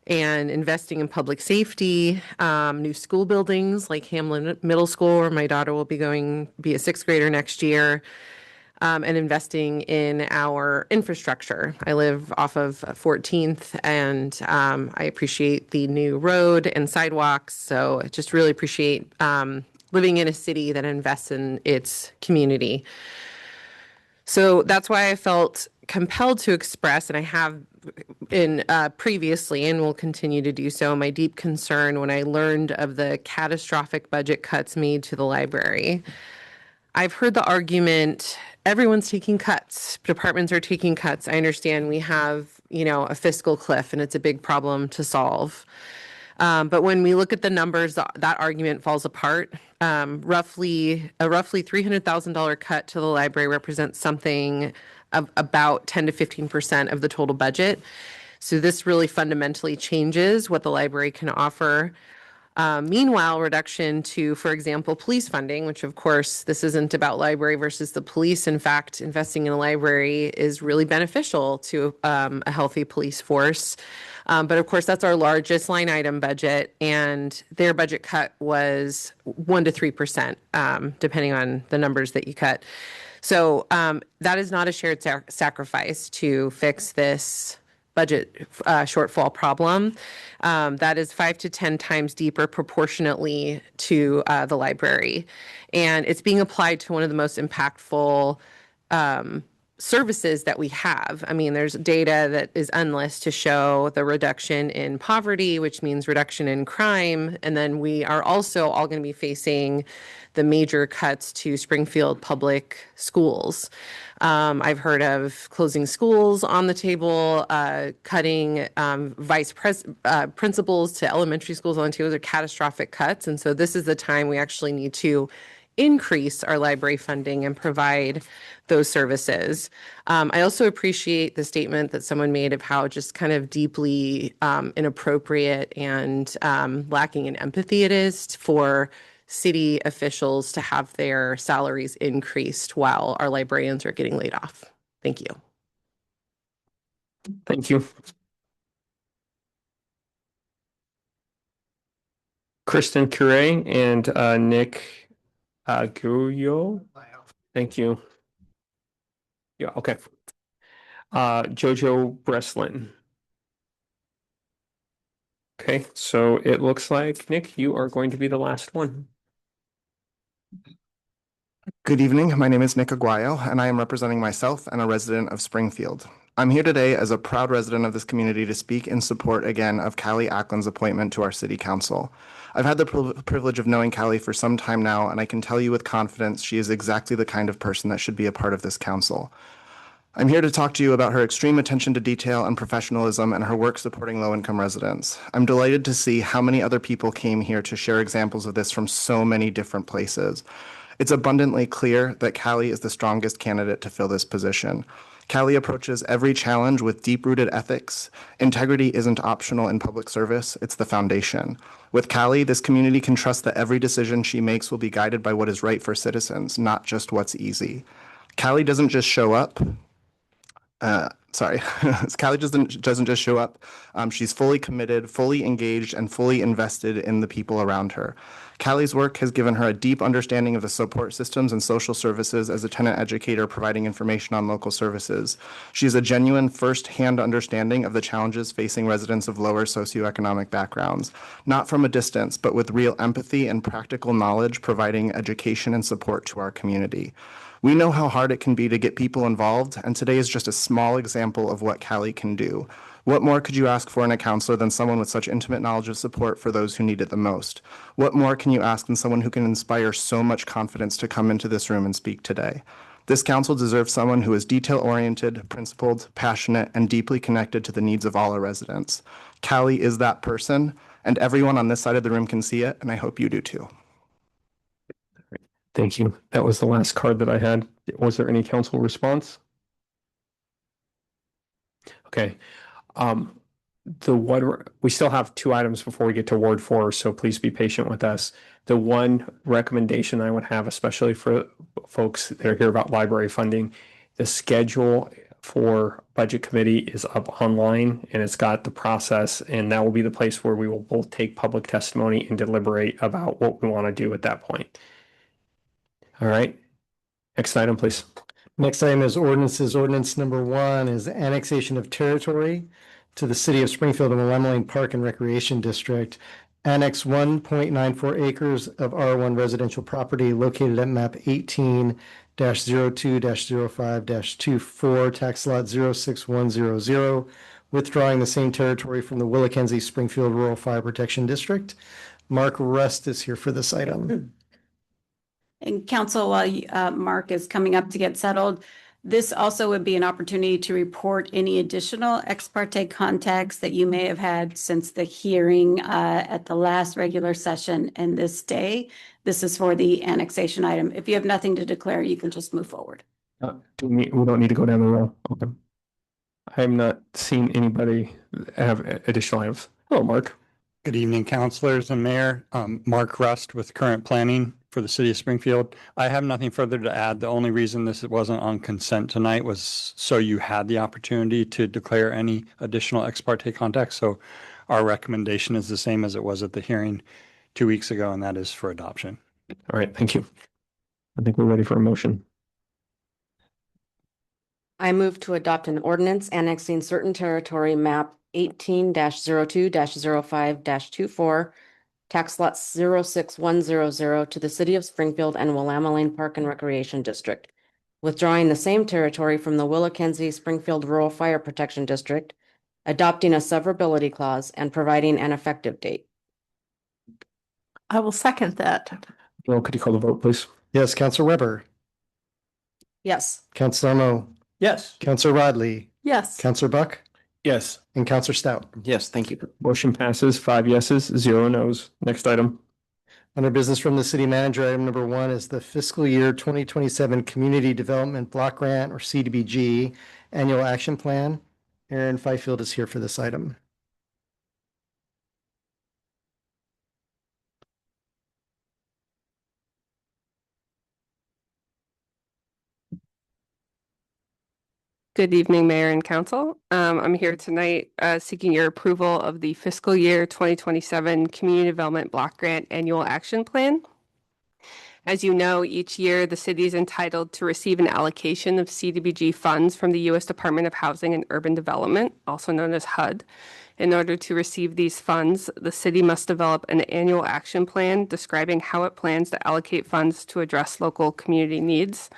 O: and investing in public safety, new school buildings like Hamlin Middle School, where my daughter will be a sixth grader next year, and investing in our infrastructure. I live off of 14th, and I appreciate the new road and sidewalks. So I just really appreciate living in a city that invests in its community. So that's why I felt compelled to express, and I have in previously and will continue to do so, my deep concern when I learned of the catastrophic budget cuts made to the library. I've heard the argument, everyone's taking cuts, departments are taking cuts. I understand we have, a fiscal cliff and it's a big problem to solve. But when we look at the numbers, that argument falls apart. Roughly $300,000 cut to the library represents something of about 10 to 15% of the total budget. So this really fundamentally changes what the library can offer. Meanwhile, reduction to, for example, police funding, which of course, this isn't about library versus the police. In fact, investing in a library is really beneficial to a healthy police force. But of course, that's our largest line item budget, and their budget cut was 1 to 3%, depending on the numbers that you cut. So that is not a shared sacrifice to fix this budget shortfall problem. That is 5 to 10 times deeper proportionately to the library. And it's being applied to one of the most impactful services that we have. I mean, there's data that is endless to show the reduction in poverty, which means reduction in crime. And then we are also all going to be facing the major cuts to Springfield public schools. I've heard of closing schools on the table, cutting principals to elementary schools on the table. Those are catastrophic cuts. And so this is the time we actually need to increase our library funding and provide those services. I also appreciate the statement that someone made of how just kind of deeply inappropriate and lacking in empathy it is for city officials to have their salaries increased while our librarians are getting laid off. Thank you.
A: Thank you. Kristen Cure and Nick Aguyo. Thank you. Yeah, okay. Jojo Breslin. Okay, so it looks like, Nick, you are going to be the last one.
D: Good evening. My name is Nick Aguayo, and I am representing myself and a resident of Springfield. I'm here today as a proud resident of this community to speak in support again of Callie Ackland's appointment to our city council. I've had the privilege of knowing Callie for some time now, and I can tell you with confidence she is exactly the kind of person that should be a part of this council. I'm here to talk to you about her extreme attention to detail and professionalism and her work supporting low-income residents. I'm delighted to see how many other people came here to share examples of this from so many different places. It's abundantly clear that Callie is the strongest candidate to fill this position. Callie approaches every challenge with deep-rooted ethics. Integrity isn't optional in public service, it's the foundation. With Callie, this community can trust that every decision she makes will be guided by what is right for citizens, not just what's easy. Callie doesn't just show up. Callie doesn't just show up. She's fully committed, fully engaged, and fully invested in the people around her. Callie's work has given her a deep understanding of the support systems and social services as a tenant educator providing information on local services. She has a genuine first-hand understanding of the challenges facing residents of lower socioeconomic backgrounds, not from a distance, but with real empathy and practical knowledge providing education and support to our community. We know how hard it can be to get people involved, and today is just a small example of what Callie can do. What more could you ask for in a counselor than someone with such intimate knowledge of support for those who need it the most? What more can you ask than someone who can inspire so much confidence to come into this room and speak today? This council deserves someone who is detail-oriented, principled, passionate, and deeply connected to the needs of all our residents. Callie is that person, and everyone on this side of the room can see it, and I hope you do too.
A: Thank you. That was the last card that I had. Was there any council response? Okay. we still have two items before we get to Ward 4, so please be patient with us. The one recommendation I would have, especially for folks that are here about library funding, the schedule for budget committee is up online and it's got the process, and that will be the place where we will both take public testimony and deliberate about what we want to do at that point. All right. Next item, please.
L: Next item is ordinances. Ordinance number 1 is annexation of territory to the city of Springfield and Willamette Park and Recreation District. Annex 1.94 acres of R1 residential property located at map 18-02-05-24, tax lot 06100, withdrawing the same territory from the Willackenzie Springfield Rural Fire Protection District. Mark Rust is here for this item.
I: And council, while Mark is coming up to get settled, this also would be an opportunity to report any additional ex parte contacts that you may have had since the hearing at the last regular session and this day. This is for the annexation item. If you have nothing to declare, you can just move forward.
A: We don't need to go down the row. Okay. I'm not seeing anybody have additional items. Hello, Mark.
K: Good evening, councilors and mayor. Mark Rust with Current Planning for the city of Springfield. I have nothing further to add. The only reason this wasn't on consent tonight was so you had the opportunity to declare any additional ex parte contacts. So our recommendation is the same as it was at the hearing 2 weeks ago, and that is for adoption.
A: All right, thank you. I think we're ready for a motion.
V: I move to adopt an ordinance annexing certain territory map 18-02-05-24, tax lot 06100 to the city of Springfield and Willamette Park and Recreation District, withdrawing the same territory from the Willackenzie Springfield Rural Fire Protection District, adopting a severability clause, and providing an effective date.
X: I will second that.
A: Well, could you call the vote, please?
L: Yes, Councilor Weber.
V: Yes.
L: Councilor Mo.
K: Yes.
L: Councilor Rodley.
X: Yes.
L: Councilor Buck.
A: Yes.
L: And Councilor Stout.
A: Yes, thank you. Motion passes 5 yeses, 0 nos. Next item.
L: Under business from the city manager, item number 1 is the fiscal year 2027 Community Development Block Grant, or CDBG, Annual Action Plan. Aaron Fifield is here for this item.
Y: Good evening, Mayor and Council. I'm here tonight seeking your approval of the fiscal year 2027 Community Development Block Grant Annual Action Plan. As you know, each year the city is entitled to receive an allocation of CDBG funds from the U.S. Department of Housing and Urban Development, also known as HUD. In order to receive these funds, the city must develop an annual action plan describing how it plans to allocate funds to address local community needs.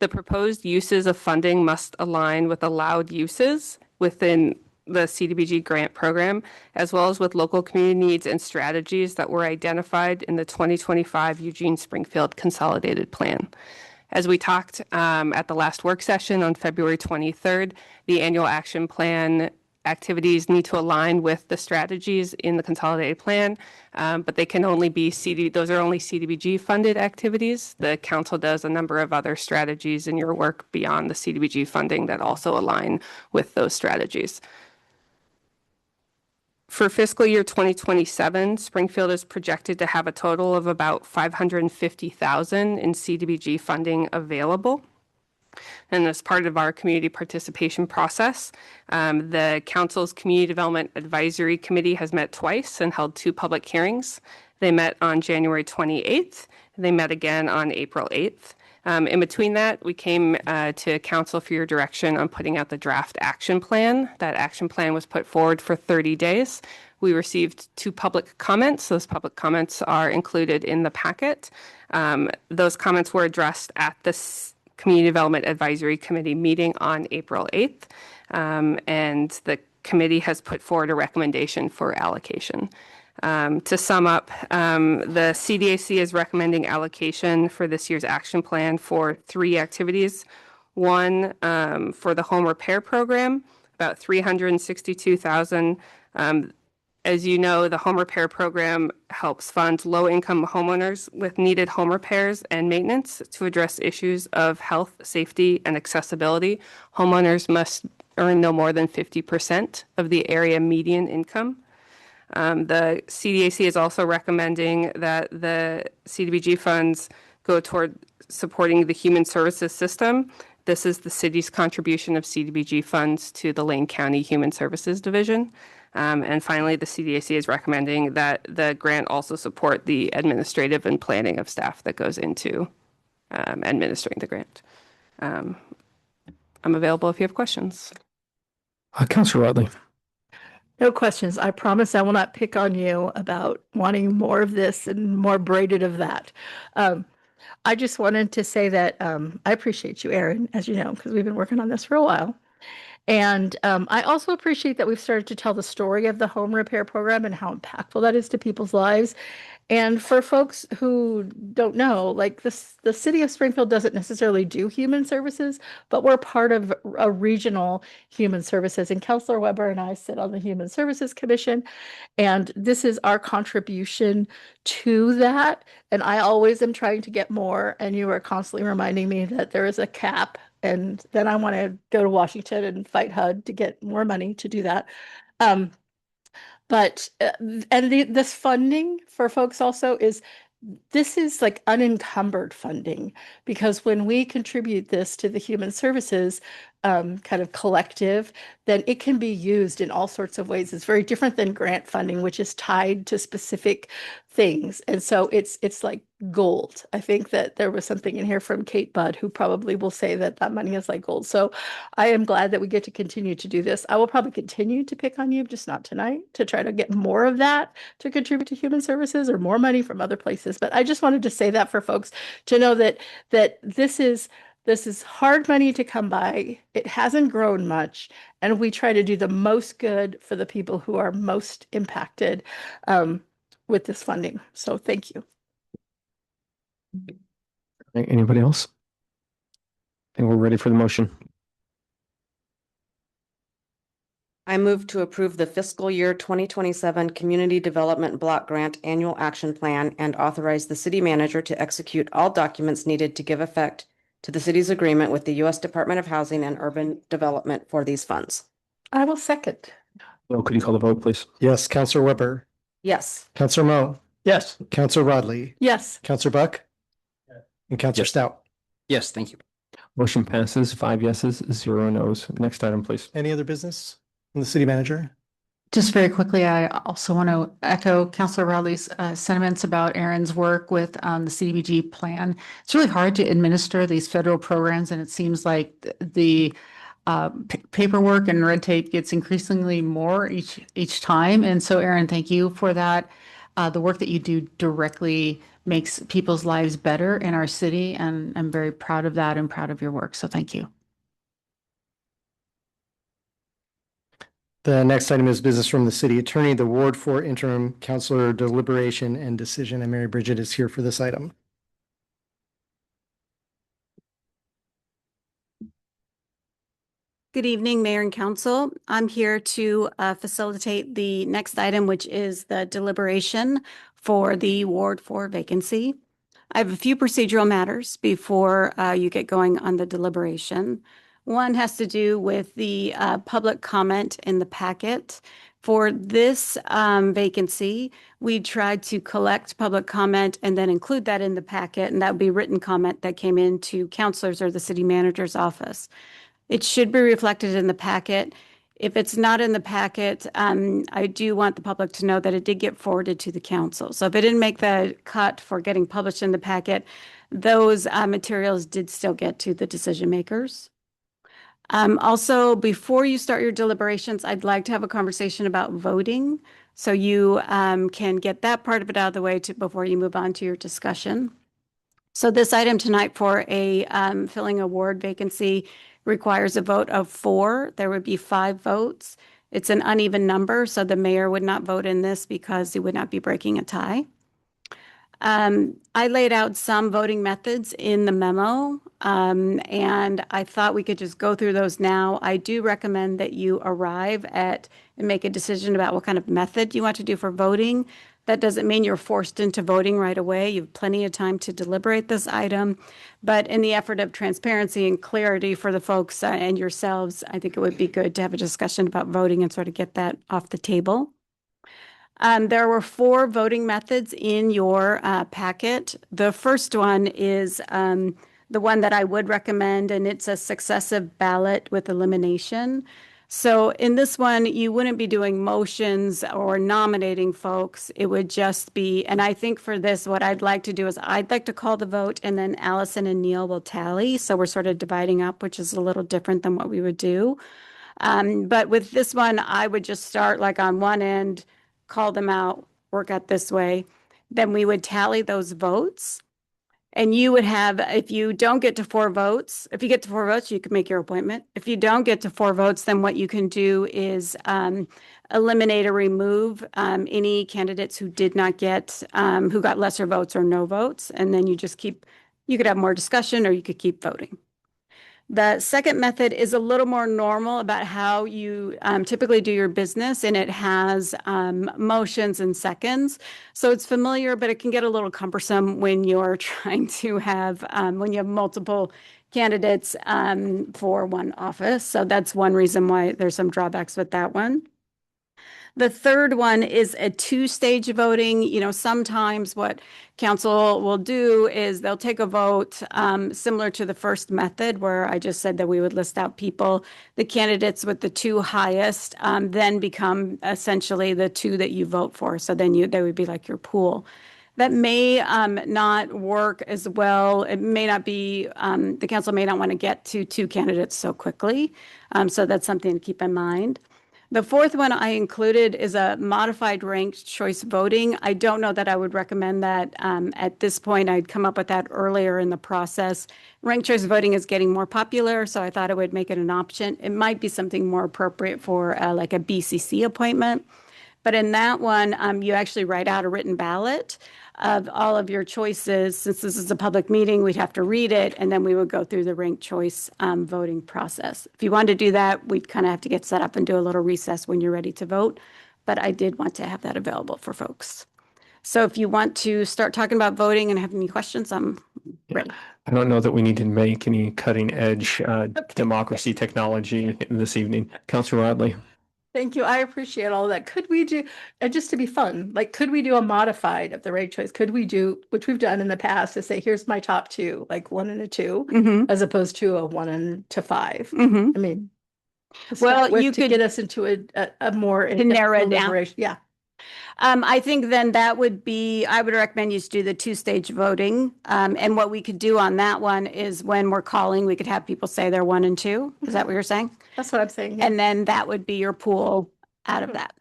Y: The proposed uses of funding must align with allowed uses within the CDBG grant program, as well as with local community needs and strategies that were identified in the 2025 Eugene Springfield Consolidated Plan. As we talked at the last work session on February 23rd, the annual action plan activities need to align with the strategies in the consolidated plan, but they can only be those are only CDBG funded activities. The council does a number of other strategies in your work beyond the CDBG funding that also align with those strategies. For fiscal year 2027, Springfield is projected to have a total of about $550,000 in CDBG funding available. And as part of our community participation process, the council's Community Development Advisory Committee has met twice and held 2 public hearings. They met on January 28th. They met again on April 8th. In between that, we came to council for your direction on putting out the draft action plan. That action plan was put forward for 30 days. We received 2 public comments. Those public comments are included in the packet. Those comments were addressed at this Community Development Advisory Committee meeting on April 8th, and the committee has put forward a recommendation for allocation. To sum up, the CDAC is recommending allocation for this year's action plan for 3 activities. One, for the home repair program, about $362,000. As you know, the home repair program helps fund low-income homeowners with needed home repairs and maintenance to address issues of health, safety, and accessibility. Homeowners must earn no more than 50% of the area median income. The CDAC is also recommending that the CDBG funds go toward supporting the human services system. This is the city's contribution of CDBG funds to the Lane County Human Services Division. And finally, the CDAC is recommending that the grant also support the administrative and planning of staff that goes into administering the grant. I'm available if you have questions.
A: Councilor Rodley.
X: No questions. I promise I will not pick on you about wanting more of this and more braided of that. I just wanted to say that I appreciate you, Aaron, as you know, because we've been working on this for a while. And I also appreciate that we've started to tell the story of the home repair program and how impactful that is to people's lives. And for folks who don't know, like this, the city of Springfield doesn't necessarily do human services, but we're part of a regional human services. And Councilor Weber and I sit on the Human Services Commission, and this is our contribution to that. And I always am trying to get more, and you are constantly reminding me that there is a cap. And then I want to go to Washington and fight HUD to get more money to do that. This funding for folks also this is like unencumbered funding, because when we contribute this to the human services kind of collective, then it can be used in all sorts of ways. It's very different than grant funding, which is tied to specific things. And so it's like gold. I think that there was something in here from Kate Budd, who probably will say that that money is like gold. So I am glad that we get to continue to do this. I will probably continue to pick on you, just not tonight, to try to get more of that to contribute to human services or more money from other places. But I just wanted to say that for folks to know that this is hard money to come by. It hasn't grown much, and we try to do the most good for the people who are most impacted with this funding. So thank you.
A: Anybody else? I think we're ready for the motion.
V: I move to approve the fiscal year 2027 Community Development Block Grant Annual Action Plan and authorize the city manager to execute all documents needed to give effect to the city's agreement with the U.S. Department of Housing and Urban Development for these funds.
X: I will second.
A: Well, could you call the vote, please?
L: Yes, Councilor Weber.
V: Yes.
L: Councilor Mo.
S: Yes.
L: Councilor Rodley.
X: Yes.
L: Councilor Buck. And Councilor Stout.
B: Yes, thank you.
A: Motion passes, 5 yeses, 0 nos. Next item, please.
L: Any other business from the city manager?
E: Just very quickly, I also want to echo Councilor Rodley's sentiments about Aaron's work with the CDBG plan. It's really hard to administer these federal programs, and it seems like the paperwork and red tape gets increasingly more each time. And so, Aaron, thank you for that. The work that you do directly makes people's lives better in our city, and I'm very proud of that and proud of your work. So thank you.
L: The next item is business from the city attorney, the Ward 4 interim councilor deliberation and decision, and Mary Bridget is here for this item.
I: Good evening, Mayor and Council. I'm here to facilitate the next item, which is the deliberation for the Ward 4 vacancy. I have a few procedural matters before you get going on the deliberation. One has to do with the public comment in the packet. For this vacancy, we tried to collect public comment and then include that in the packet, and that would be written comment that came into councilors or the city manager's office. It should be reflected in the packet. If it's not in the packet, I do want the public to know that it did get forwarded to the council. So if it didn't make the cut for getting published in the packet, those materials did still get to the decision makers. Also, before you start your deliberations, I'd like to have a conversation about voting, so you can get that part of it out of the way before you move on to your discussion. So this item tonight for a filling a ward vacancy requires a vote of 4. There would be 5 votes. It's an uneven number, so the mayor would not vote in this because he would not be breaking a tie. I laid out some voting methods in the memo, and I thought we could just go through those now. I do recommend that you arrive at and make a decision about what kind of method you want to do for voting That doesn't mean you're forced into voting right away. You have plenty of time to deliberate this item. But in the effort of transparency and clarity for the folks and yourselves, I think it would be good to have a discussion about voting and sort of get that off the table. There were 4 voting methods in your packet. The first one is the one that I would recommend, and it's a successive ballot with elimination. So in this one, you wouldn't be doing motions or nominating folks. It would just be, and I think for this, what I'd like to do is I'd like to call the vote, and then Allison and Neil will tally. So we're sort of dividing up, which is a little different than what we would do. But with this one, I would just start like on one end, call them out, work out this way. Then we would tally those votes. And you would have, if you don't get to 4 votes, if you get to 4 votes, you can make your appointment. If you don't get to 4 votes, then what you can do is eliminate or remove any candidates who did not get, who got lesser votes or no votes. And then you just keep, you could have more discussion or you could keep voting. The second method is a little more normal about how you typically do your business, and it has motions and seconds. So it's familiar, but it can get a little cumbersome when you're trying to have, when you have multiple candidates for one office. So that's one reason why there's some drawbacks with that one. The third one is a 2-stage voting. You know, sometimes what council will do is they'll take a vote similar to the first method where I just said that we would list out people. The candidates with the 2 highest then become essentially the 2 that you vote for. So then they would be like your pool. That may not work as well. It may not be, the council may not want to get to 2 candidates so quickly. So that's something to keep in mind. The fourth one I included is a modified ranked choice voting. I don't know that I would recommend that at this point. I'd come up with that earlier in the process. Ranked choice voting is getting more popular, so I thought I would make it an option. It might be something more appropriate for like a BCC appointment. But in that one, you actually write out a written ballot of all of your choices. Since this is a public meeting, we'd have to read it, and then we would go through the ranked choice voting process. If you wanted to do that, we'd kind of have to get set up and do a little recess when you're ready to vote. But I did want to have that available for folks. So if you want to start talking about voting and have any questions, I'm ready.
A: I don't know that we need to make any cutting edge democracy technology this evening. Councilor Rodley.
X: Thank you. I appreciate all of that. Could we do, just to be fun, like, could we do a modified of the ranked choice? Could we do, which we've done in the past, to say, here's my top 2, like 1 and a 2, as opposed to a 1 and to 5? I mean,
I: well, you
X: to
I: could
X: get us into a more
I: to narrow it down.
X: deliberation. Yeah.
I: I think then that would be, I would recommend you to do the 2-stage voting. And what we could do on that one is when we're calling, we could have people say they're 1 and 2. Is that what you're saying?
X: That's what I'm saying. Yeah.
I: And then that would be your pool out of that.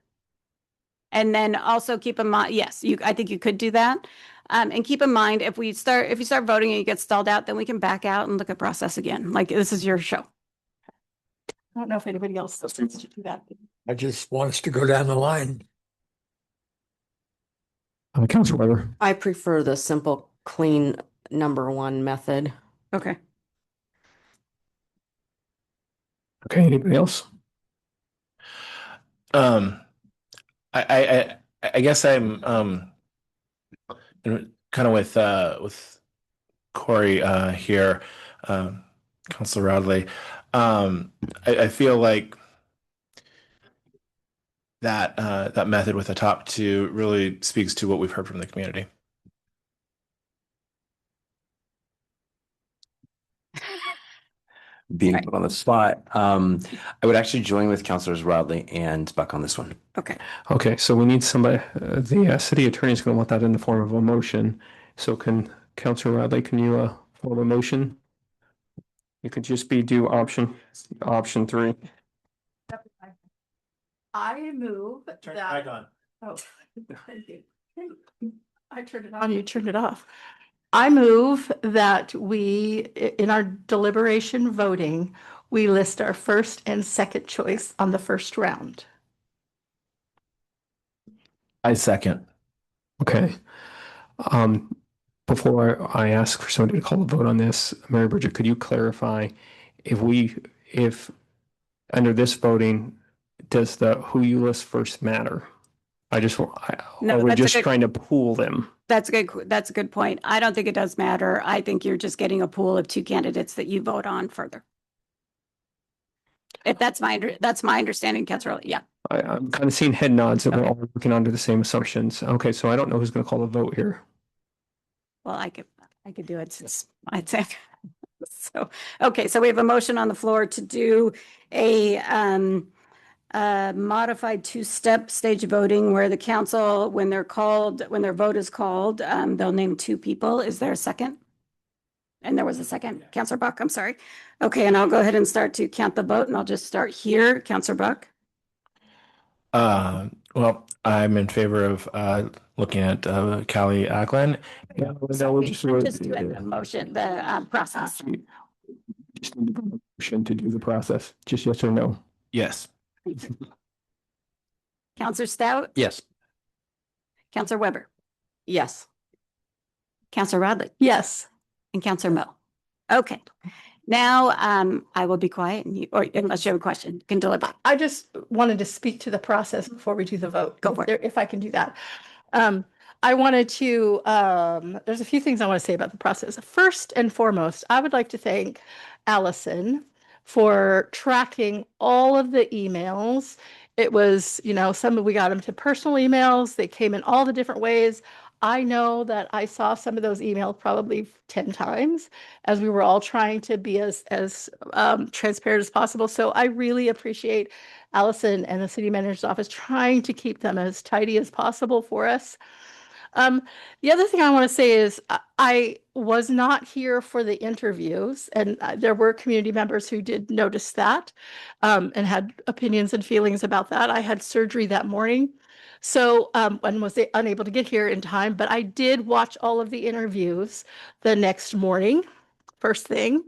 I: And then also keep in mind, yes, I think you could do that. And keep in mind, if you start voting and you get stalled out, then we can back out and look at process again. Like, this is your show.
X: I don't know if anybody else wants to do that.
B: I just want us to go down the line.
A: Councilor Weber.
V: I prefer the simple, clean number 1 method.
I: Okay.
A: Okay, anybody else?
F: I guess I'm kind of with Corey here, Councilor Rodley. I feel like that method with the top 2 really speaks to what we've heard from the community.
H: Being put on the spot, I would actually join with Councilors Rodley and Buck on this one.
I: Okay.
A: Okay, so we need somebody, the city attorney is going to want that in the form of a motion. So Councilor Rodley, can you form a motion? You could just do option 3.
X: I move that.
B: Back on.
X: Oh, thank you. I turned it on, you turned it off. I move that we, in our deliberation voting, we list our first and second choice on the first round.
F: I second.
A: Okay. Before I ask for somebody to call the vote on this, Mary Bridget, could you clarify if under this voting, does the who you list first matter? I just,
I: No,
A: or we're
I: that's a
A: just
I: good-
A: trying to pool them.
I: That's a good point. I don't think it does matter. I think you're just getting a pool of two candidates that you vote on further. If that's my understanding, Councilor. Yeah.
A: I'm kind of seeing head nods that we're all working under the same assumptions. Okay, so I don't know who's going to call the vote here.
I: Well, I could do it since I'd say. So, okay, so we have a motion on the floor to do a modified two-step stage voting where the council, when their vote is called, they'll name two people. Is there a second? And there was a second. Councilor Buck, I'm sorry. Okay, and I'll go ahead and start to count the vote, and I'll just start here. Councilor Buck?
F: Well, I'm in favor of looking at Callie Ackland.
A: No, we're
I: Just doing the motion, the process.
A: just need a motion to do the process. Just yes or no.
F: Yes.
I: Councilor Stout?
F: Yes.
I: Councilor Weber?
V: Yes.
I: Councilor Radley?
X: Yes.
I: And Councilor Mo? Okay. Now, I will be quiet and or unless you have a question, you can deliver.
X: I just wanted to speak to the process before we do the vote.
I: Go for it.
X: If I can do that. I wanted to, there's a few things I want to say about the process. First and foremost, I would like to thank Allison for tracking all of the emails. It was, we got them to personal emails. They came in all the different ways. I know that I saw some of those emails probably 10 times as we were all trying to be as transparent as possible. So I really appreciate Allison and the city manager's office trying to keep them as tidy as possible for us. The other thing I want to say is I was not here for the interviews, and there were community members who did notice that and had opinions and feelings about that. I had surgery that morning, so and was unable to get here in time, but I did watch all of the interviews the next morning, first thing.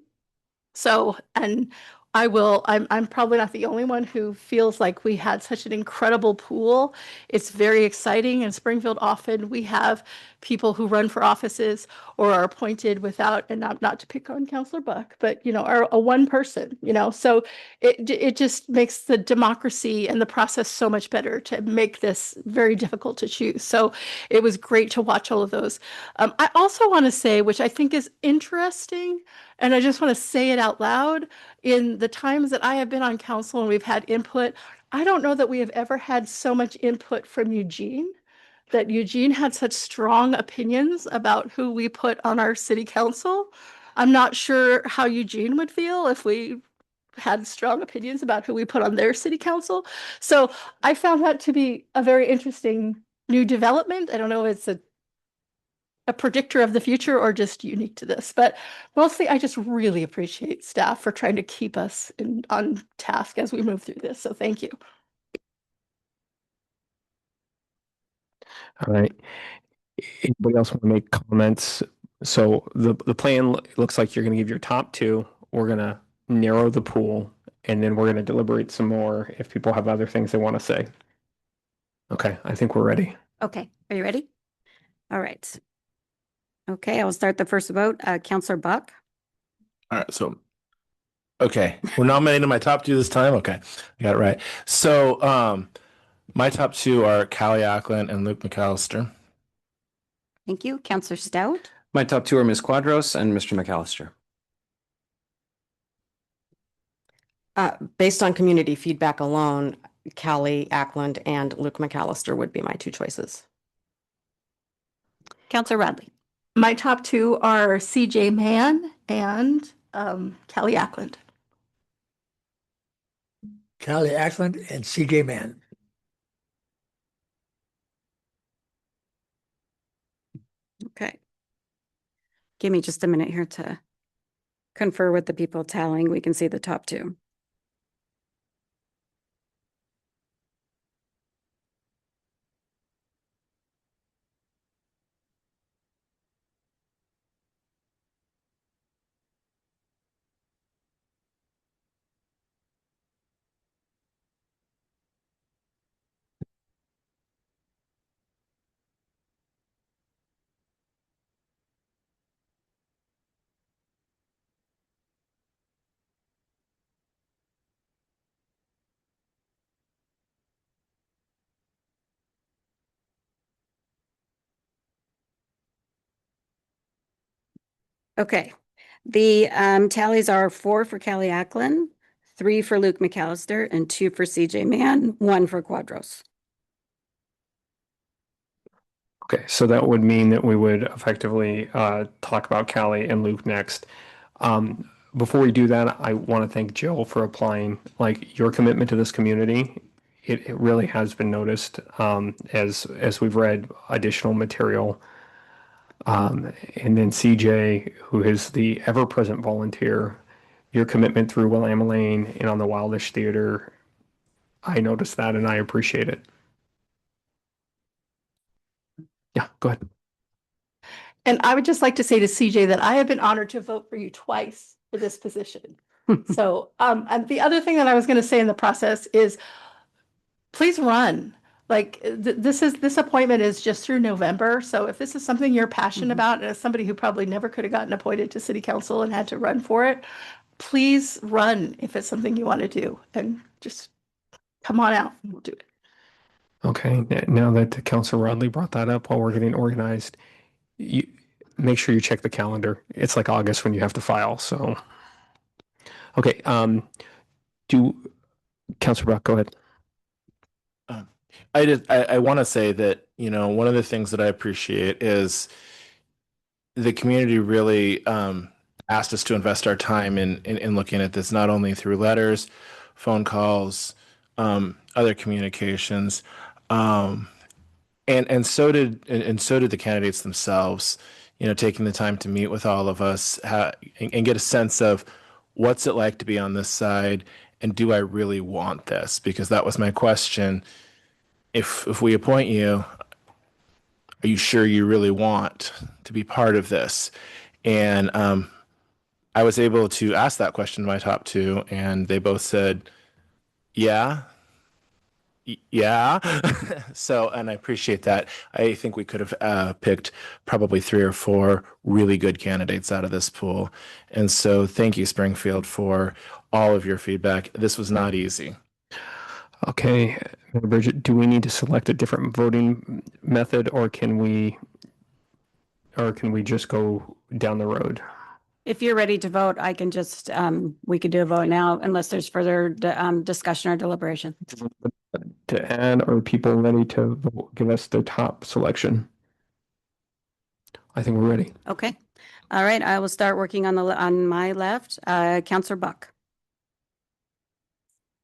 X: So, and I'm probably not the only one who feels like we had such an incredible pool. It's very exciting. In Springfield, often we have people who run for offices or are appointed without, and not to pick on Councilor Buck, but, are a one person, so it just makes the democracy and the process so much better to make this very difficult to choose. So it was great to watch all of those. I also want to say, which I think is interesting, and I just want to say it out loud, in the times that I have been on council and we've had input, I don't know that we have ever had so much input from Eugene, that Eugene had such strong opinions about who we put on our city council. I'm not sure how Eugene would feel if we had strong opinions about who we put on their city council. So I found that to be a very interesting new development. I don't know if it's a predictor of the future or just unique to this, but mostly I just really appreciate staff for trying to keep us on task as we move through this. So thank you.
A: All right. Anybody else want to make comments? So the plan looks like you're going to give your top two. We're going to narrow the pool, and then we're going to deliberate some more if people have other things they want to say. Okay, I think we're ready.
I: Okay, are you ready? All right. Okay, I will start the first vote. Councilor Buck?
F: All right. So, okay. We're nominating my top two this time. Okay. I got it right. So, my top two are Callie Ackland and Luke McAllister.
I: Thank you. Councilor Stout?
H: My top two are Ms. Quadros and Mr. McAllister.
V: Based on community feedback alone, Callie Ackland and Luke McAllister would be my two choices.
I: Councilor Radley?
X: My top two are CJ Mann and Callie Ackland.
B: Callie Ackland and CJ Mann.
I: Okay. Give me just a minute here to confer with the people tallying. We can see the top two. Okay. The tallies are 4 for Callie Ackland, 3 for Luke McAllister, and 2 for CJ Mann, 1 for Quadros.
A: Okay, so that would mean that we would effectively talk about Callie and Luke next. Before we do that, I want to thank Jill for applying. Like, your commitment to this community. It really has been noticed as we've read additional material. And then CJ, who is the ever-present volunteer, your commitment through Willamette Lane and on the Wildish Theater, I noticed that and I appreciate it. Yeah, go ahead.
X: And I would just like to say to CJ that I have been honored to vote for you twice for this position. So, and the other thing that I was going to say in the process is, please run. Like this appointment is just through November. So if this is something you're passionate about, and as somebody who probably never could have gotten appointed to city council and had to run for it, please run if it's something you want to do, and just come on out and we'll do it.
A: Okay, now that Councilor Rodley brought that up while we're getting organized, you make sure you check the calendar. It's like August when you have to file. So, okay, Councilor Buck, go ahead.
F: I want to say that, one of the things that I appreciate is the community really asked us to invest our time in looking at this, not only through letters, phone calls, other communications, and so did the candidates themselves. Taking the time to meet with all of us and get a sense of what's it like to be on this side, and do I really want this? Because that was my question. If we appoint you, are you sure you really want to be part of this? And I was able to ask that question to my top 2, and they both said, yeah. So, and I appreciate that. I think we could have picked probably 3 or 4 really good candidates out of this pool. And so thank you, Springfield, for all of your feedback. This was not easy.
A: Okay, Bridget, do we need to select a different voting method, or can we just go down the road?
I: If you're ready to vote, I can just, we could do a vote now unless there's further discussion or deliberation.
A: To add, are people ready to give us their top selection? I think we're ready.
I: Okay. All right. I will start working on my left. Councilor Buck.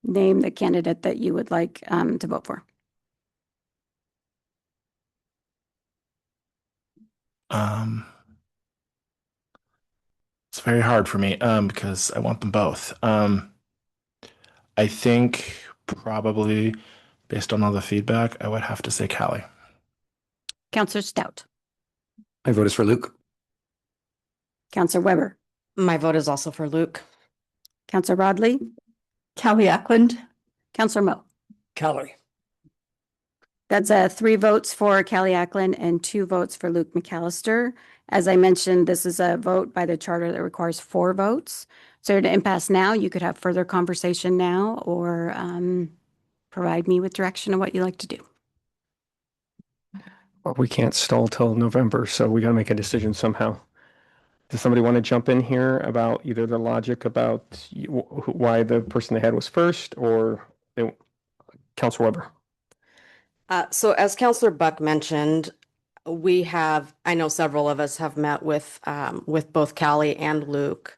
I: Name the candidate that you would like to vote for.
F: It's very hard for me because I want them both. I think probably based on all the feedback, I would have to say Callie.
I: Councilor Stout.
G: My vote is for Luke.
I: Councilor Weber.
V: My vote is also for Luke.
I: Councilor Rodley.
X: Callie Ackland.
I: Councilor Mo.
B: Callie.
I: That's 3 votes for Callie Ackland and 2 votes for Luke McAllister. As I mentioned, this is a vote by the charter that requires 4 votes. So to impasse now, you could have further conversation now, or provide me with direction on what you like to do.
A: Well, we can't stall till November, so we got to make a decision somehow. Does somebody want to jump in here about either the logic about why the person they had was first, or Councilor Weber?
V: So as Councilor Buck mentioned, I know several of us have met with both Callie and Luke.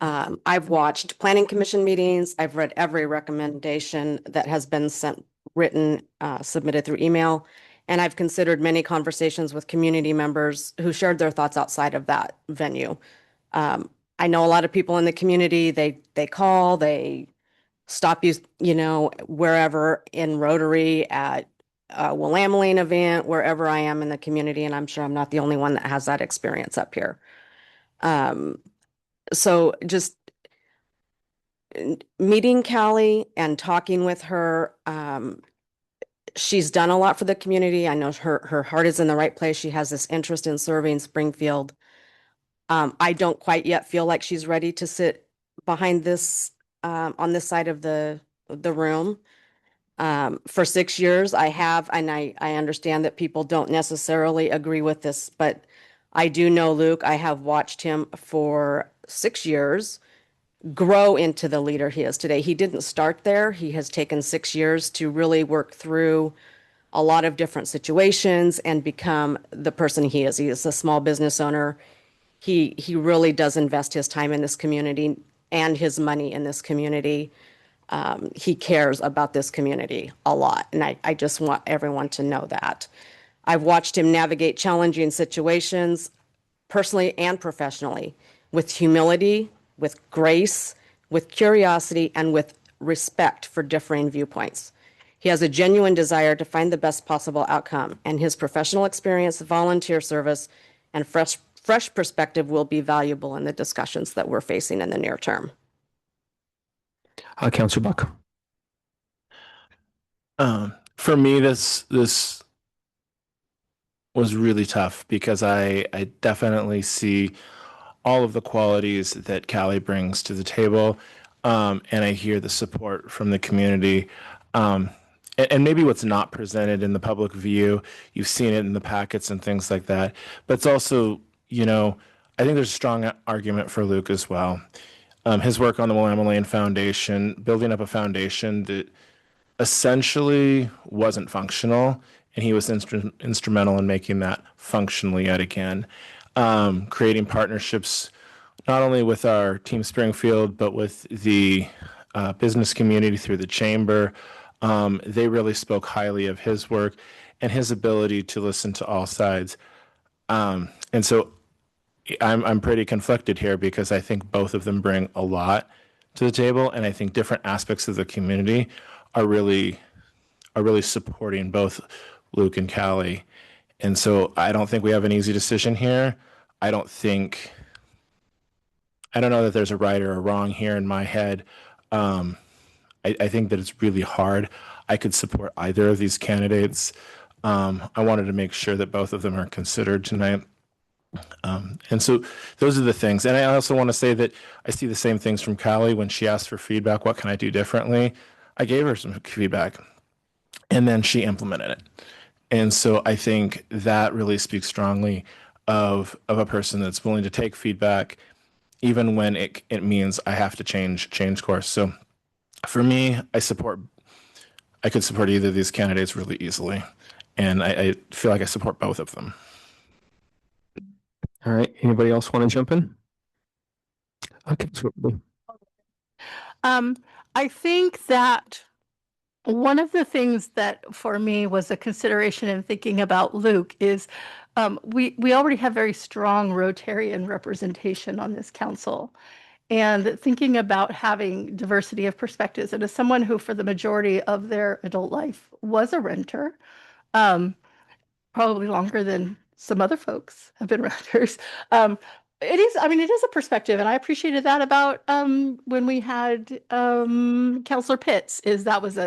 V: I've watched planning commission meetings. I've read every recommendation that has been submitted through email. And I've considered many conversations with community members who shared their thoughts outside of that venue. I know a lot of people in the community, they call, they stop you, wherever in Rotary, at a Willamette Lane event, wherever I am in the community. And I'm sure I'm not the only one that has that experience up here. So just meeting Callie and talking with her, she's done a lot for the community. I know her heart is in the right place. She has this interest in serving Springfield. I don't quite yet feel like she's ready to sit behind this, on this side of the room. For 6 years, I have, and I understand that people don't necessarily agree with this, but I do know Luke. I have watched him for 6 years grow into the leader he is today. He didn't start there. He has taken 6 years to really work through a lot of different situations and become the person he is. He is a small business owner. He really does invest his time in this community and his money in this community. He cares about this community a lot, and I just want everyone to know that. I've watched him navigate challenging situations personally and professionally with humility, with grace, with curiosity, and with respect for differing viewpoints. He has a genuine desire to find the best possible outcome, and his professional experience, volunteer service, and fresh perspective will be valuable in the discussions that we're facing in the near term.
A: Councilor Buck.
F: For me, this was really tough because I definitely see all of the qualities that Callie brings to the table, and I hear the support from the community. And maybe what's not presented in the public view, you've seen it in the packets and things like that. But it's also, I think there's a strong argument for Luke as well. His work on the Willamette Lane Foundation, building up a foundation that essentially wasn't functional, and he was instrumental in making that functional yet again. Creating partnerships not only with our Team Springfield, but with the business community through the chamber. They really spoke highly of his work and his ability to listen to all sides. And so I'm pretty conflicted here because I think both of them bring a lot to the table, and I think different aspects of the community are really supporting both Luke and Callie. And so I don't think we have an easy decision here. I don't know that there's a right or a wrong here in my head. I think that it's really hard. I could support either of these candidates. I wanted to make sure that both of them are considered tonight. And so those are the things. And I also want to say that I see the same things from Callie when she asked for feedback. What can I do differently? I gave her some feedback, and then she implemented it. And so I think that really speaks strongly of a person that's willing to take feedback, even when it means I have to change course. So for me, I could support either of these candidates really easily. And I feel like I support both of them.
A: All right. Anybody else want to jump in? Okay.
X: I think that one of the things that for me was a consideration in thinking about Luke is we already have very strong Rotarian representation on this council. And thinking about having diversity of perspectives, and as someone who for the majority of their adult life was a renter, probably longer than some other folks have been renters, it is a perspective, and I appreciated that about when we had Councilor Pitts, is that was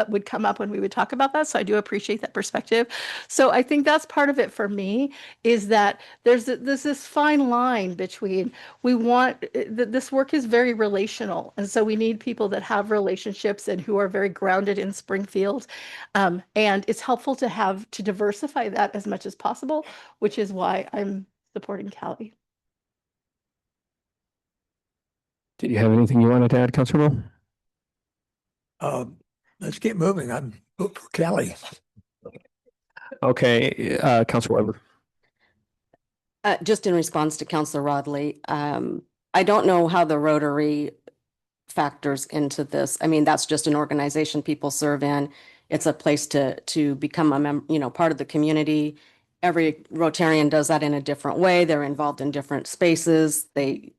X: would come up when we would talk about that. So I do appreciate that perspective. So I think that's part of it for me, is that there's this fine line between this work is very relational, and so we need people that have relationships and who are very grounded in Springfield, and it's helpful to diversify that as much as possible, which is why I'm supporting Callie.
A: Did you have anything you wanted to add, Councilor Will?
B: Let's get moving. I'm vote for Callie.
A: Okay, Councilor Weber.
V: Just in response to Councilor Rodley, I don't know how the Rotary factors into this. I mean, that's just an organization people serve in. It's a place to become a member, part of the community. Every Rotarian does that in a different way. They're involved in different spaces. They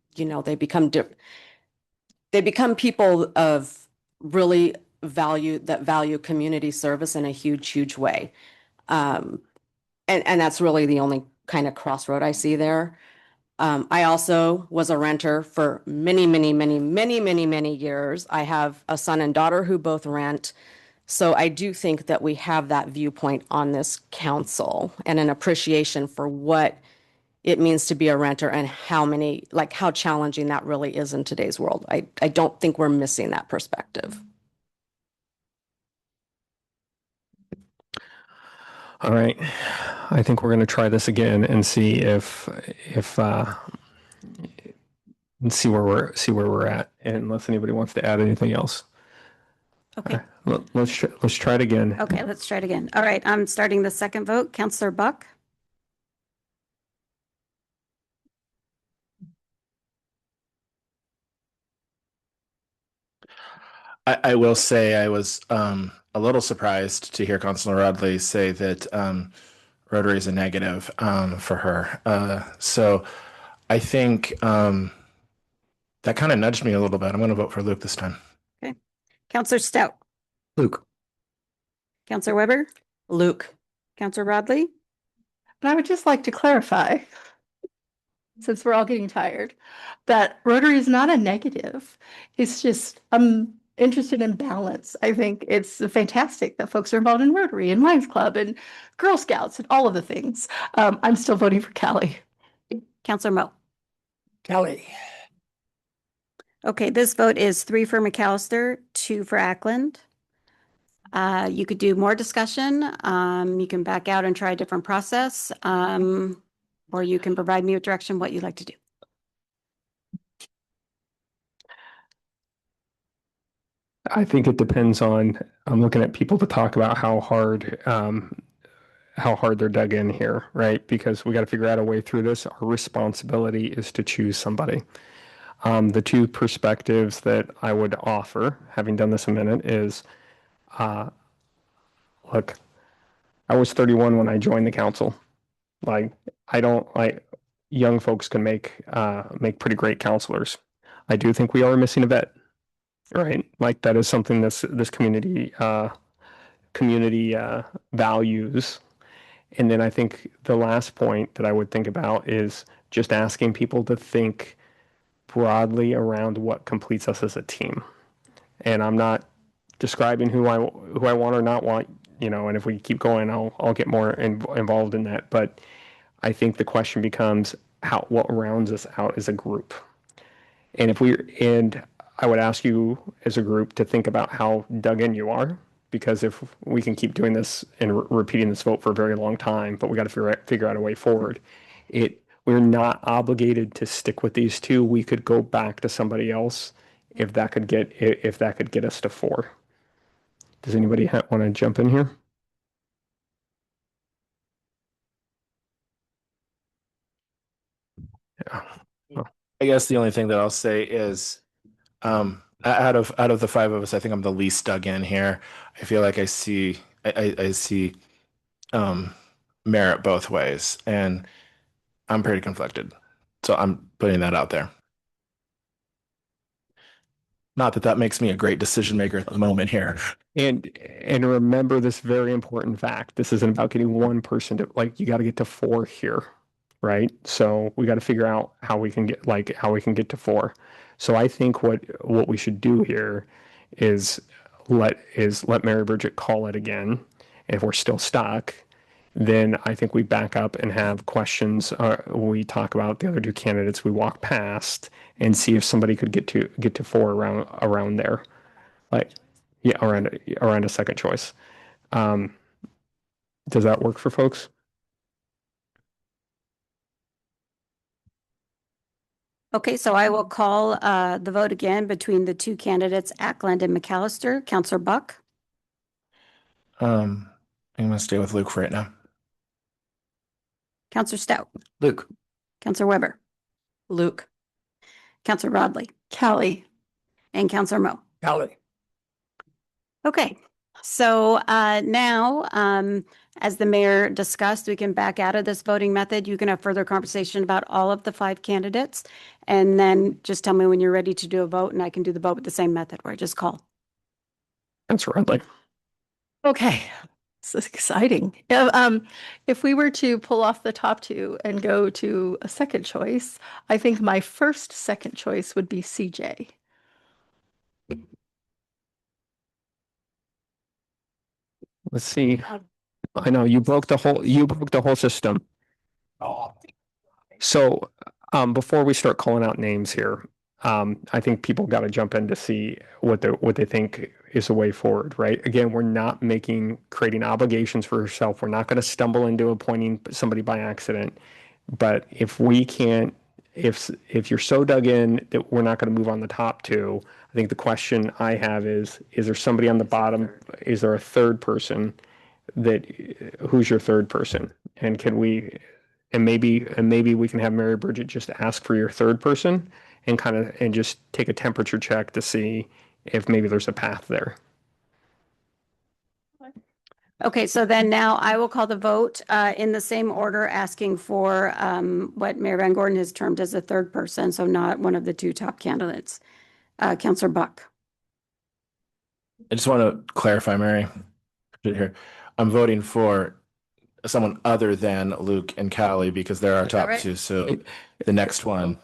V: become people of really value community service in a huge way. And that's really the only kind of crossroad I see there. I also was a renter for many years. I have a son and daughter who both rent. So I do think that we have that viewpoint on this council and an appreciation for what it means to be a renter and how challenging that really is in today's world. I don't think we're missing that perspective.
A: All right. I think we're going to try this again and see if and see where we're at, unless anybody wants to add anything else.
I: Okay.
A: Let's try it again.
I: Okay, let's try it again. All right, I'm starting the second vote. Counselor Buck,
F: I will say I was a little surprised to hear Councilor Rodley say that Rotary is a negative for her. So I think that kind of nudged me a little bit. I'm going to vote for Luke this time.
I: okay. Counselor Stout,
G: Luke.
I: Counselor Weber,
V: Luke.
I: Counselor Rodley,
X: And I would just like to clarify, since we're all getting tired, that Rotary is not a negative. It's just, I'm interested in balance. I think it's fantastic that folks are involved in Rotary and Lions Club and Girl Scouts and all of the things. I'm still voting for Callie.
I: Counselor Mo.
B: Callie.
I: Okay, this vote is 3 for McAllister, 2 for Ackland. You could do more discussion. You can back out and try a different process, or you can provide me with direction what you'd like to do.
A: I think it depends on, I'm looking at people to talk about how hard they're dug in here, right? Because we got to figure out a way through this. Our responsibility is to choose somebody. The two perspectives that I would offer, having done this a minute, is, look, I was 31 when I joined the council. Like, young folks can make pretty great counselors. I do think we are missing a vet, right? Like, that is something this community values. And then I think the last point that I would think about is just asking people to think broadly around what completes us as a team. And I'm not describing who I want or not want, and if we keep going, I'll get more involved in that. But I think the question becomes what rounds us out as a group. And I would ask you as a group to think about how dug in you are, because if we can keep doing this and repeating this vote for a very long time, but we got to figure out a way forward. We're not obligated to stick with these two. We could go back to somebody else if that could get us to 4. Does anybody want to jump in here? Yeah.
F: Oh. I guess the only thing that I'll say is, out of the 5 of us, I think I'm the least dug in here. I feel like I see merit both ways, and I'm pretty conflicted. So I'm putting that out there. Not that makes me a great decision maker at the moment here.
A: And remember this very important fact. This isn't about getting one person to, you got to get to 4 here, right? So we got to figure out how we can get to 4. So I think what we should do here is let Mary Bridget call it again. And if we're still stuck, then I think we back up and have questions. We talk about the other 2 candidates we walk past and see if somebody could get to 4 around there, around a second choice. Does that work for folks?
I: Okay, so I will call the vote again between the 2 candidates, Ackland and McAllister. Counselor Buck.
F: I'm going to stay with Luke for right now.
I: Counselor Stout.
G: Luke.
I: Counselor Weber.
V: Luke.
I: Counselor Rodley.
X: Callie.
I: And Counselor Mo.
B: Callie.
I: Okay, so now, as the mayor discussed, we can back out of this voting method. You can have further conversation about all of the 5 candidates, and then just tell me when you're ready to do a vote, and I can do the vote with the same method where I just call.
A: Counselor Rodley.
X: Okay, this is exciting. If we were to pull off the top 2 and go to a second choice, I think my second choice would be CJ.
A: Let's see. I know you broke the whole system. So before we start calling out names here, I think people got to jump in to see what they think is a way forward, right? Again, we're not creating obligations for herself. We're not going to stumble into appointing somebody by accident. But if we can't, if you're so dug in that we're not going to move on the top two, I think the question I have is there somebody on the bottom? Is there a third person who's your third person? And maybe we can have Mary Bridget just ask for your third person and just take a temperature check to see if maybe there's a path there.
I: Okay, so then now I will call the vote in the same order, asking for what Mayor Van Gordon has termed as a third person, so not one of the two top candidates. Councillor Buck.
F: I just want to clarify, Mary, here. I'm voting for someone other than Luke and Callie because they're our top
I: right?
F: two. So the next one.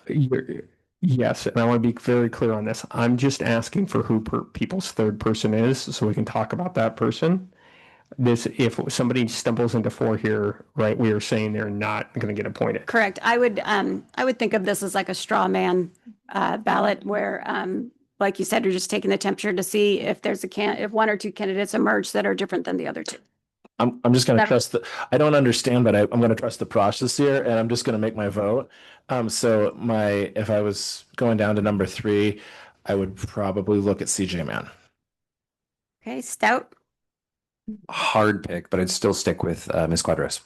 A: Yes, and I want to be very clear on this. I'm just asking for who people's third person is so we can talk about that person. If somebody stumbles into 4 here, right, we are saying they're not going to get appointed.
I: Correct. I would think of this as like a straw man ballot where, like you said, you're just taking the temperature to see if there's if 1 or 2 candidates emerge that are different than the other 2.
F: I'm just going to trust I don't understand, but I'm going to trust the process here, and I'm just going to make my vote. So if I was going down to number 3, I would probably look at CJ Mann.
I: Okay, Stout.
G: Hard pick, but I'd still stick with Ms. Quadros.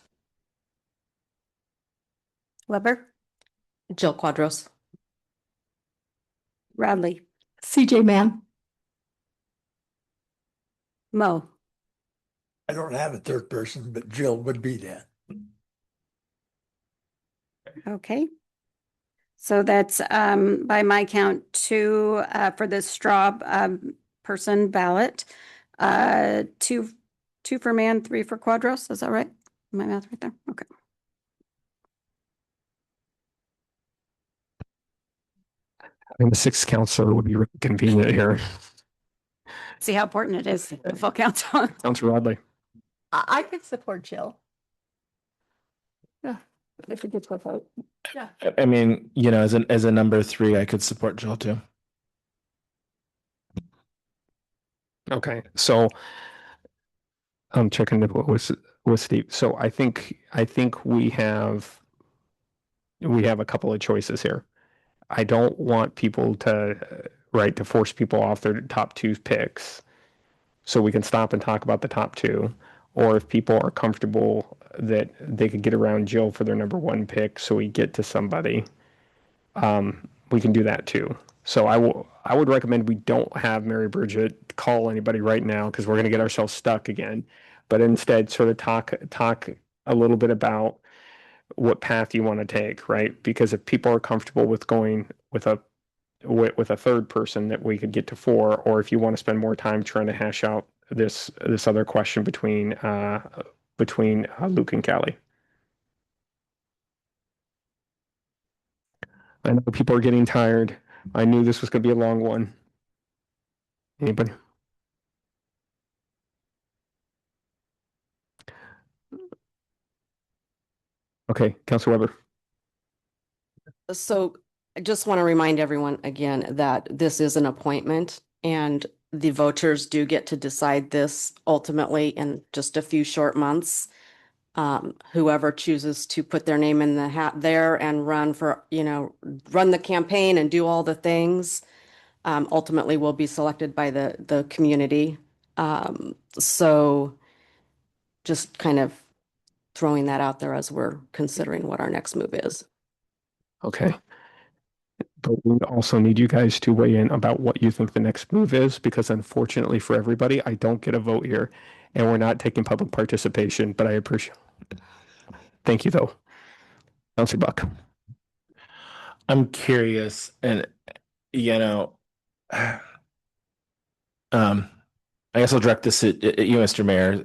I: Weber.
V: Jill Quadros.
I: Radley.
X: CJ Mann.
I: Mo.
B: I don't have a third person, but Jill would be that.
I: Okay. So that's by my count 2 for this straw person ballot. 2 for Mann, 3 for Quadros. Is that right? My math right there. Okay.
A: I think the 6th counselor would be really convenient here.
I: See how important it is, the full council.
A: Councilor Rodley.
X: I could support Jill. Yeah, if it gets a vote. Yeah.
F: I mean, as a number 3, I could support Jill too.
A: Okay, so I'm checking with Steve. So I think we have a couple of choices here. I don't want people to force people off their top 2 picks, so we can stop and talk about the top 2. Or if people are comfortable that they could get around Jill for their number 1 pick, so we get to somebody, we can do that too. So I would recommend we don't have Mary Bridget call anybody right now because we're going to get ourselves stuck again. But instead, sort of talk a little bit about what path you want to take, right? Because if people are comfortable with going with a third person, that we could get to 4, or if you want to spend more time trying to hash out this other question between Luke and Callie. I know people are getting tired. I knew this was going to be a long one. Anybody? Okay, Councilor Weber.
V: So I just want to remind everyone again that this is an appointment and the voters do get to decide this ultimately in just a few short months. Whoever chooses to put their name in the hat there and run the campaign and do all the things, ultimately will be selected by the community. So just kind of throwing that out there as we're considering what our next move is.
A: Okay. But we also need you guys to weigh in about what you think the next move is, because unfortunately for everybody, I don't get a vote here and we're not taking public participation, but I appreciate it. Thank you though. Councilor Buck.
F: I'm curious, and I guess I'll direct this at you, Mr. Mayor.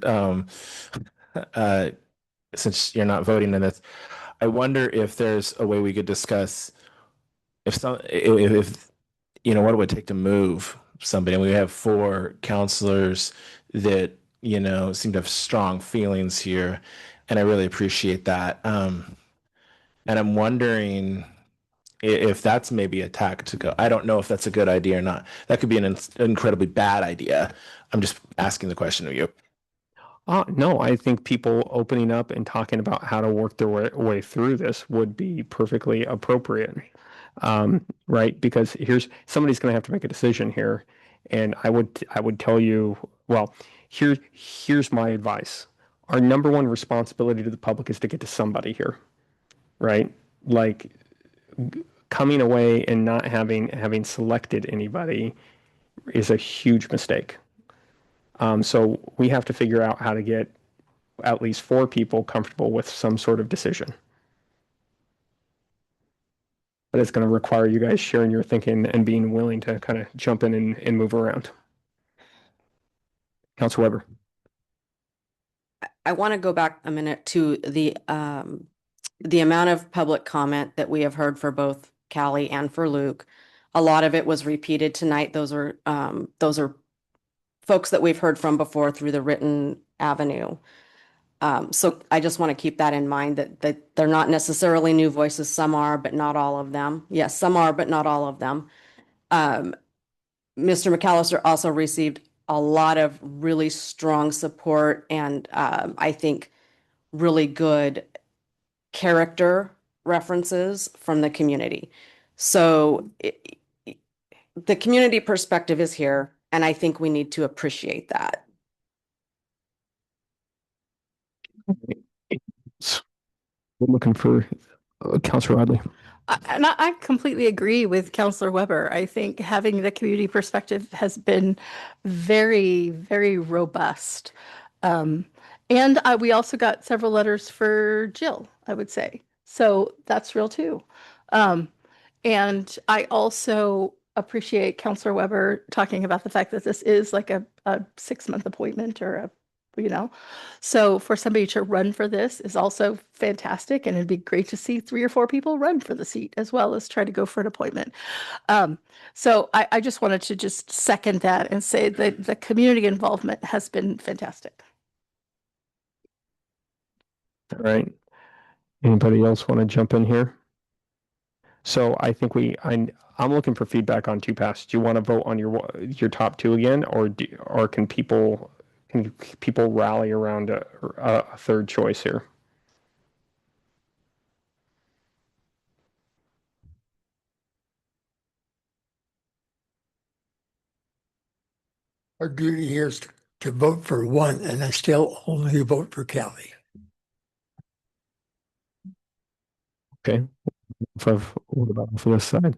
F: Since you're not voting in this, I wonder if there's a way we could discuss if what it would take to move somebody. And we have 4 counselors that seem to have strong feelings here, and I really appreciate that. And I'm wondering if that's maybe a tack to go. I don't know if that's a good idea or not. That could be an incredibly bad idea. I'm just asking the question of you.
A: No, I think people opening up and talking about how to work their way through this would be perfectly appropriate. Right? Because somebody's going to have to make a decision here. And I would tell you, well, here's my advice. Our number one responsibility to the public is to get to somebody here, right? Like coming away and not having selected anybody is a huge mistake. So we have to figure out how to get at least 4 people comfortable with some sort of decision. But it's going to require you guys sharing your thinking and being willing to kind of jump in and move around. Councilor Weber.
V: I want to go back a minute to the amount of public comment that we have heard for both Callie and for Luke. A lot of it was repeated tonight. Those are folks that we've heard from before through the written avenue. So I just want to keep that in mind that they're not necessarily new voices. Some are, but not all of them. Yes, some are, but not all of them. Mr. McAllister also received a lot of really strong support and I think really good character references from the community. So the community perspective is here, and I think we need to appreciate that.
A: We're looking for Councilor Rodley.
X: And I completely agree with Councilor Weber. I think having the community perspective has been very, very robust. And we also got several letters for Jill, I would say. So that's real too. And I also appreciate Councilor Weber talking about the fact that this is like a 6-month appointment or so for somebody to run for this is also fantastic. And it'd be great to see 3 or 4 people run for the seat as well as try to go for an appointment. So I just wanted to just second that and say that the community involvement has been fantastic.
A: All right. Anybody else want to jump in here? So I think I'm looking for feedback on 2 paths. Do you want to vote on your top 2 again, or can people rally around a third choice here?
B: Our duty here is to vote for one, and I still only vote for Callie.
A: Okay. What about for this side?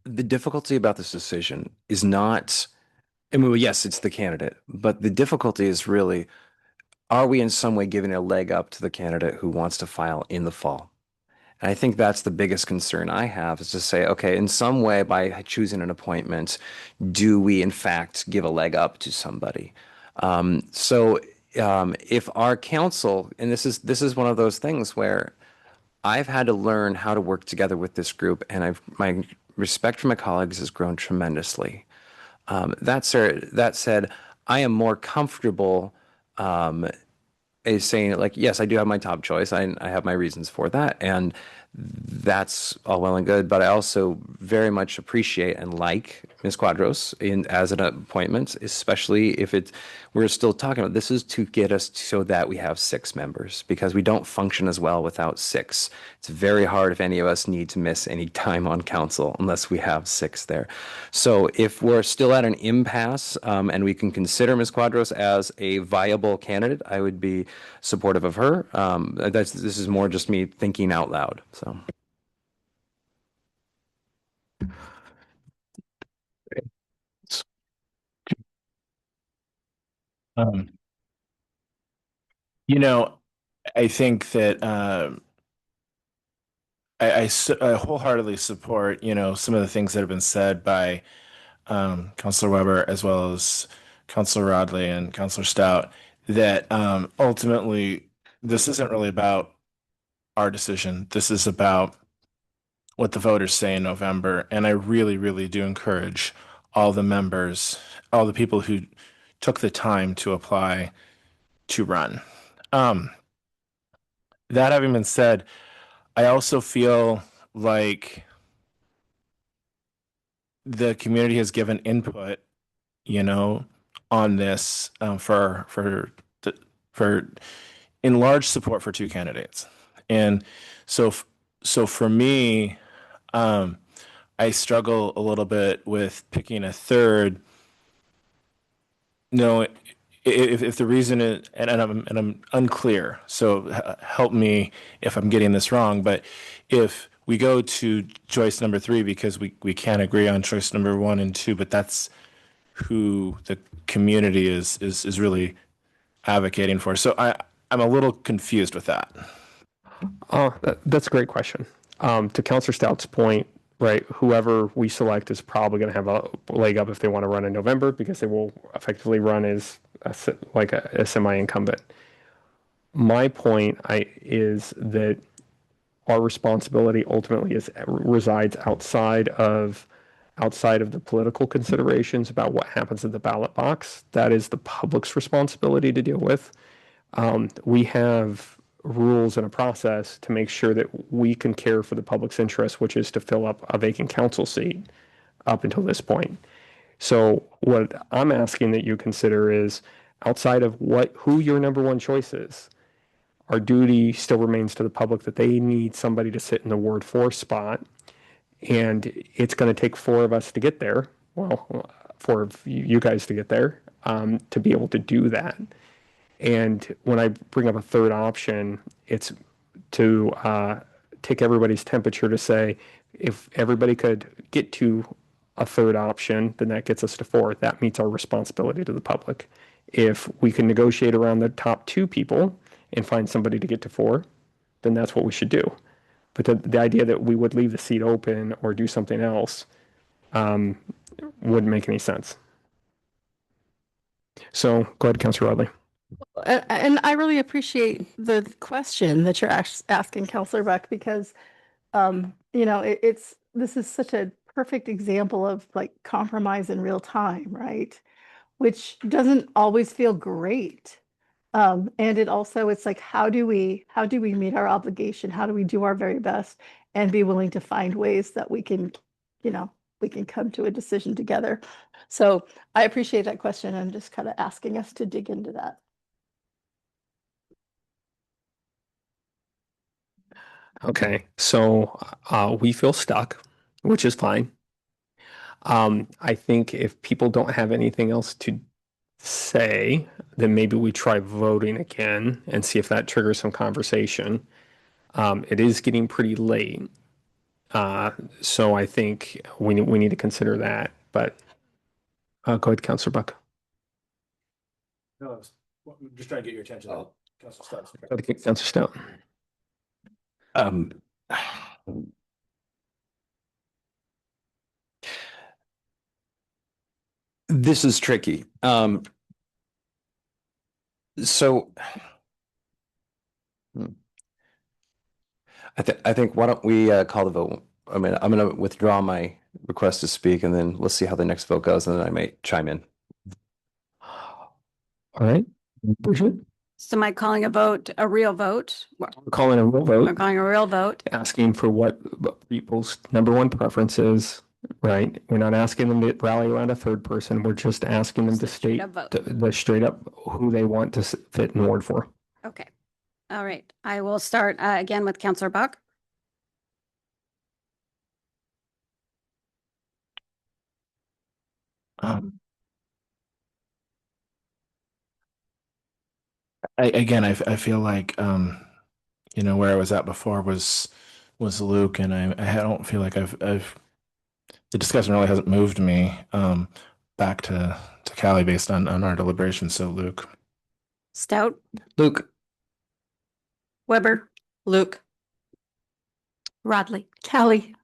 G: The difficulty about this decision is not, I mean, well, yes, it's the candidate, but the difficulty is really, are we in some way giving a leg up to the candidate who wants to file in the fall? And I think that's the biggest concern I have, is to say, okay, in some way, by choosing an appointment, do we in fact give a leg up to somebody? If our council, and this is one of those things where I've had to learn how to work together with this group, and my respect for my colleagues has grown tremendously. That said, I am more comfortable is saying, like, yes, I do have my top choice. I have my reasons for that, and that's all well and good. But I also very much appreciate and like Ms. Quadros as an appointment, especially if we're still talking about this is to get us so that we have 6 members, because we don't function as well without 6. It's very hard if any of us need to miss any time on council unless we have 6 there. So if we're still at an impasse and we can consider Ms. Quadros as a viable candidate, I would be supportive of her. This is more just me thinking out loud. So.
F: I think that I wholeheartedly support, some of the things that have been said by Councilor Weber as well as Councilor Rodley and Councilor Stout, that ultimately this isn't really about our decision. This is about what the voters say in November. And I really, really do encourage all the members, all the people who took the time to apply to run. That having been said, I also feel like the community has given input, on this for in large support for two candidates, and so for me, I struggle a little bit with picking a third. If the reason is, and I'm unclear, so help me if I'm getting this wrong, but if we go to choice number 3 because we can't agree on choice number 1 and 2, but that's who the community is really advocating for. So I'm a little confused with that.
A: That's a great question. To Councillor Stout's point, right, whoever we select is probably going to have a leg up if they want to run in November, because they will effectively run as a semi-incumbent. My point is that our responsibility ultimately resides outside of the political considerations about what happens in the ballot box. That is the public's responsibility to deal with. We have rules and a process to make sure that we can care for the public's interest, which is to fill up a vacant council seat up until this point. So what I'm asking that you consider is, outside of who your number one choice is, our duty still remains to the public that they need somebody to sit in the Ward 4 spot. And it's going to take 4 of us to get there. Well, 4 of you guys to get there, to be able to do that. And when I bring up a third option, it's to take everybody's temperature to say, if everybody could get to a third option, then that gets us to 4. That meets our responsibility to the public. If we can negotiate around the top 2 people and find somebody to get to 4, then that's what we should do. But the idea that we would leave the seat open or do something else wouldn't make any sense. So go ahead, Councillor Rodley.
X: And I really appreciate the question that you're asking, Councillor Buck, because, this is such a perfect example of like compromise in real time, right? Which doesn't always feel great. And it's like, how do we meet our obligation? How do we do our very best and be willing to find ways that we can come to a decision together? So I appreciate that question. I'm just kind of asking us to dig into that.
A: Okay, so we feel stuck, which is fine. I think if people don't have anything else to say, then maybe we try voting again and see if that triggers some conversation. It is getting pretty late, so I think we need to consider that. But go ahead, Councillor Buck.
F: No, I'm just trying to get your attention. Councillor Stout.
A: Councillor Stout.
G: This is tricky. So I think why don't we call the vote? I mean, I'm going to withdraw my request to speak, and then we'll see how the next vote goes, and then I might chime in.
A: All right, Bridget.
I: So am I calling a real vote?
A: We're calling a real vote.
I: We're calling a real vote.
A: Asking for what people's number one preference is, right? We're not asking them to rally around a third person. We're just asking them to state the straight up who they want to fit in Ward 4.
I: Okay. All right. I will start again with Councillor Buck.
F: I feel like where I was at before was Luke, and I don't feel like I've the discussion really hasn't moved me back to Callie based on our deliberations. So Luke.
I: Stout.
G: Luke.
I: Weber.
V: Luke.
I: Rodley. Callie.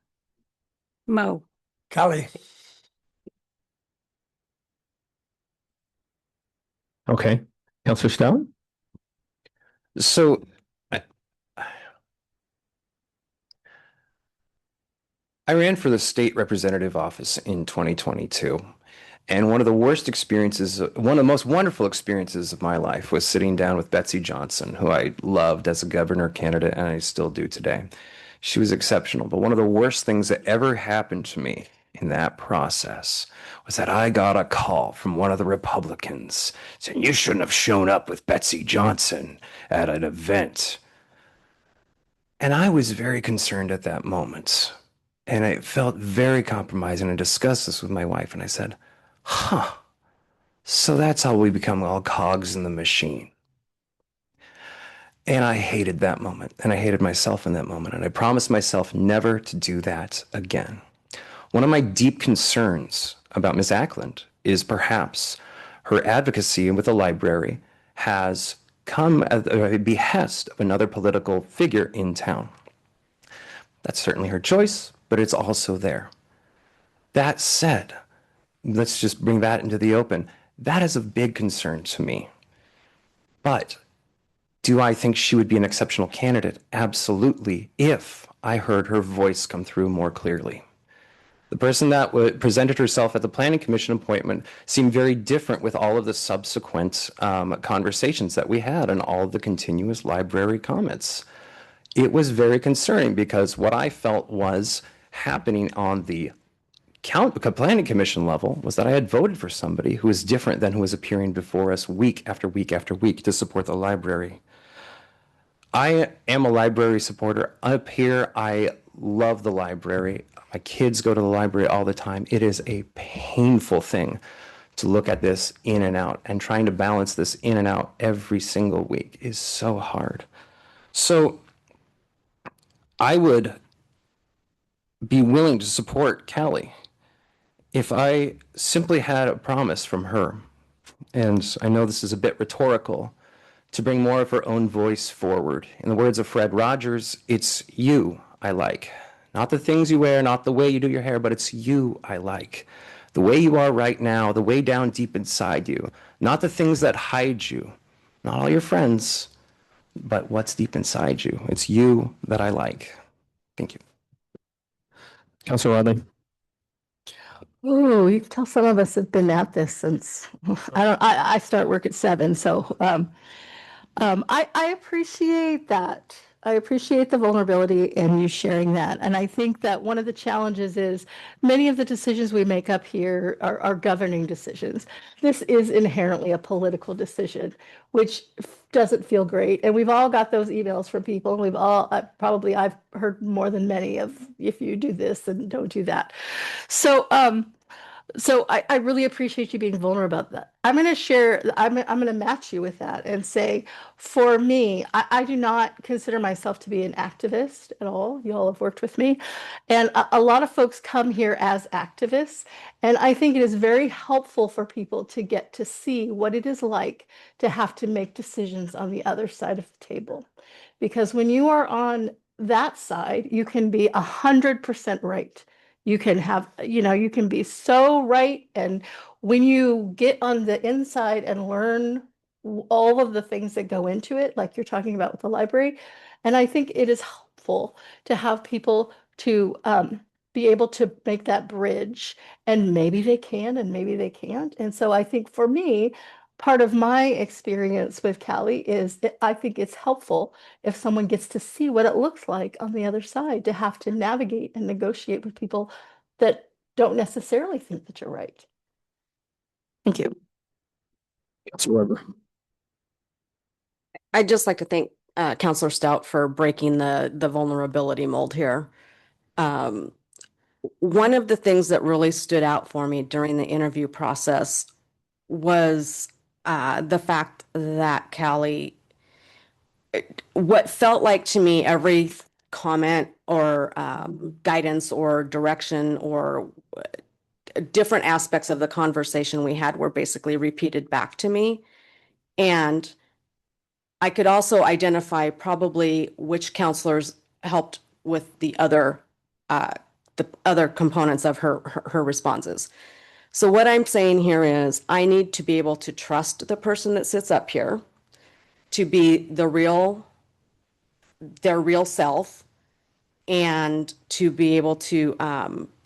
I: Mo.
B: Callie.
A: Okay. Councillor Stout?
G: So I ran for the state representative office in 2022, And one of the worst experiences, one of the most wonderful experiences of my life was sitting down with Betsy Johnson, who I loved as a governor candidate, and I still do today. She was exceptional. But one of the worst things that ever happened to me in that process was that I got a call from one of the Republicans saying, "You shouldn't have shown up with Betsy Johnson at an event." And I was very concerned at that moment. And I felt very compromised. And I discussed this with my wife. And I said, so that's how we become all cogs in the machine. And I hated that moment. And I hated myself in that moment. And I promised myself never to do that again. One of my deep concerns about Ms. Ackland is perhaps her advocacy with the library has come at the behest of another political figure in town. That's certainly her choice, but it's also there. That said, let's just bring that into the open. That is a big concern to me. But do I think she would be an exceptional candidate? Absolutely, if I heard her voice come through more clearly. The person that presented herself at the Planning Commission appointment seemed very different with all of the subsequent conversations that we had and all of the continuous library comments. It was very concerning because what I felt was happening on the Planning Commission level was that I had voted for somebody who was different than who was appearing before us week after week after week to support the library. I am a library supporter. Up here, I love the library. My kids go to the library all the time. It is a painful thing to look at this in and out, and trying to balance this in and out every single week is so hard. So I would be willing to support Callie if I simply had a promise from her, and I know this is a bit rhetorical, to bring more of her own voice forward. In the words of Fred Rogers, it's you I like. Not the things you wear, not the way you do your hair, but it's you I like. The way you are right now, the way down deep inside you. Not the things that hide you, not all your friends, but what's deep inside you. It's you that I like. Thank you.
A: Councilor Wadley.
X: Oh, you can tell some of us have been at this since I start work at 7. So I appreciate that. I appreciate the vulnerability and you sharing that. And I think that one of the challenges is many of the decisions we make up here are governing decisions. This is inherently a political decision, which doesn't feel great. And we've all got those emails from people. And we've all I've heard more than many of, if you do this and don't do that. So I really appreciate you being vulnerable about that. I'm going to share, I'm going to match you with that and say, for me, I do not consider myself to be an activist at all. You all have worked with me. And a lot of folks come here as activists. And I think it is very helpful for people to get to see what it is like to have to make decisions on the other side of the table. Because when you are on that side, you can be 100% right. You can have, you can be so right. And when you get on the inside and learn all of the things that go into it, like you're talking about with the library, and I think it is helpful to have people to be able to make that bridge, and maybe they can and maybe they can't. And so I think for me, part of my experience with Callie is that I think it's helpful if someone gets to see what it looks like on the other side, to have to navigate and negotiate with people that don't necessarily think that you're right. Thank you.
V: I'd just like to thank Councilor Stout for breaking the vulnerability mold here. One of the things that really stood out for me during the interview process was the fact that Callie, what felt like to me every comment or guidance or direction or different aspects of the conversation we had were basically repeated back to me. And I could also identify probably which counselors helped with the other components of her responses. So what I'm saying here is I need to be able to trust the person that sits up here to be their real self, and to be able to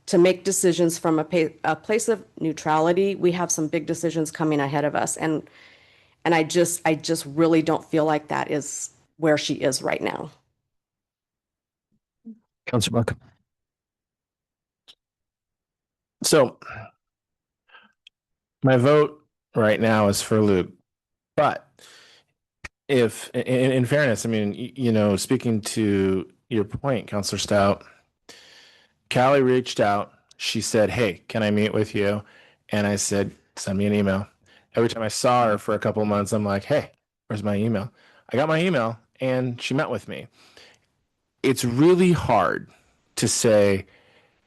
V: to make decisions from a place of neutrality. We have some big decisions coming ahead of us. And I just really don't feel like that is where she is right now.
M: Councilor Buck.
F: So my vote right now is for Luke, but if in fairness, I mean, speaking to your point, Councilor Stout, Callie reached out. She said, "Hey, can I meet with you?" And I said, "Send me an email." Every time I saw her for a couple of months, I'm like, "Hey, where's my email?" I got my email and she met with me. It's really hard to say,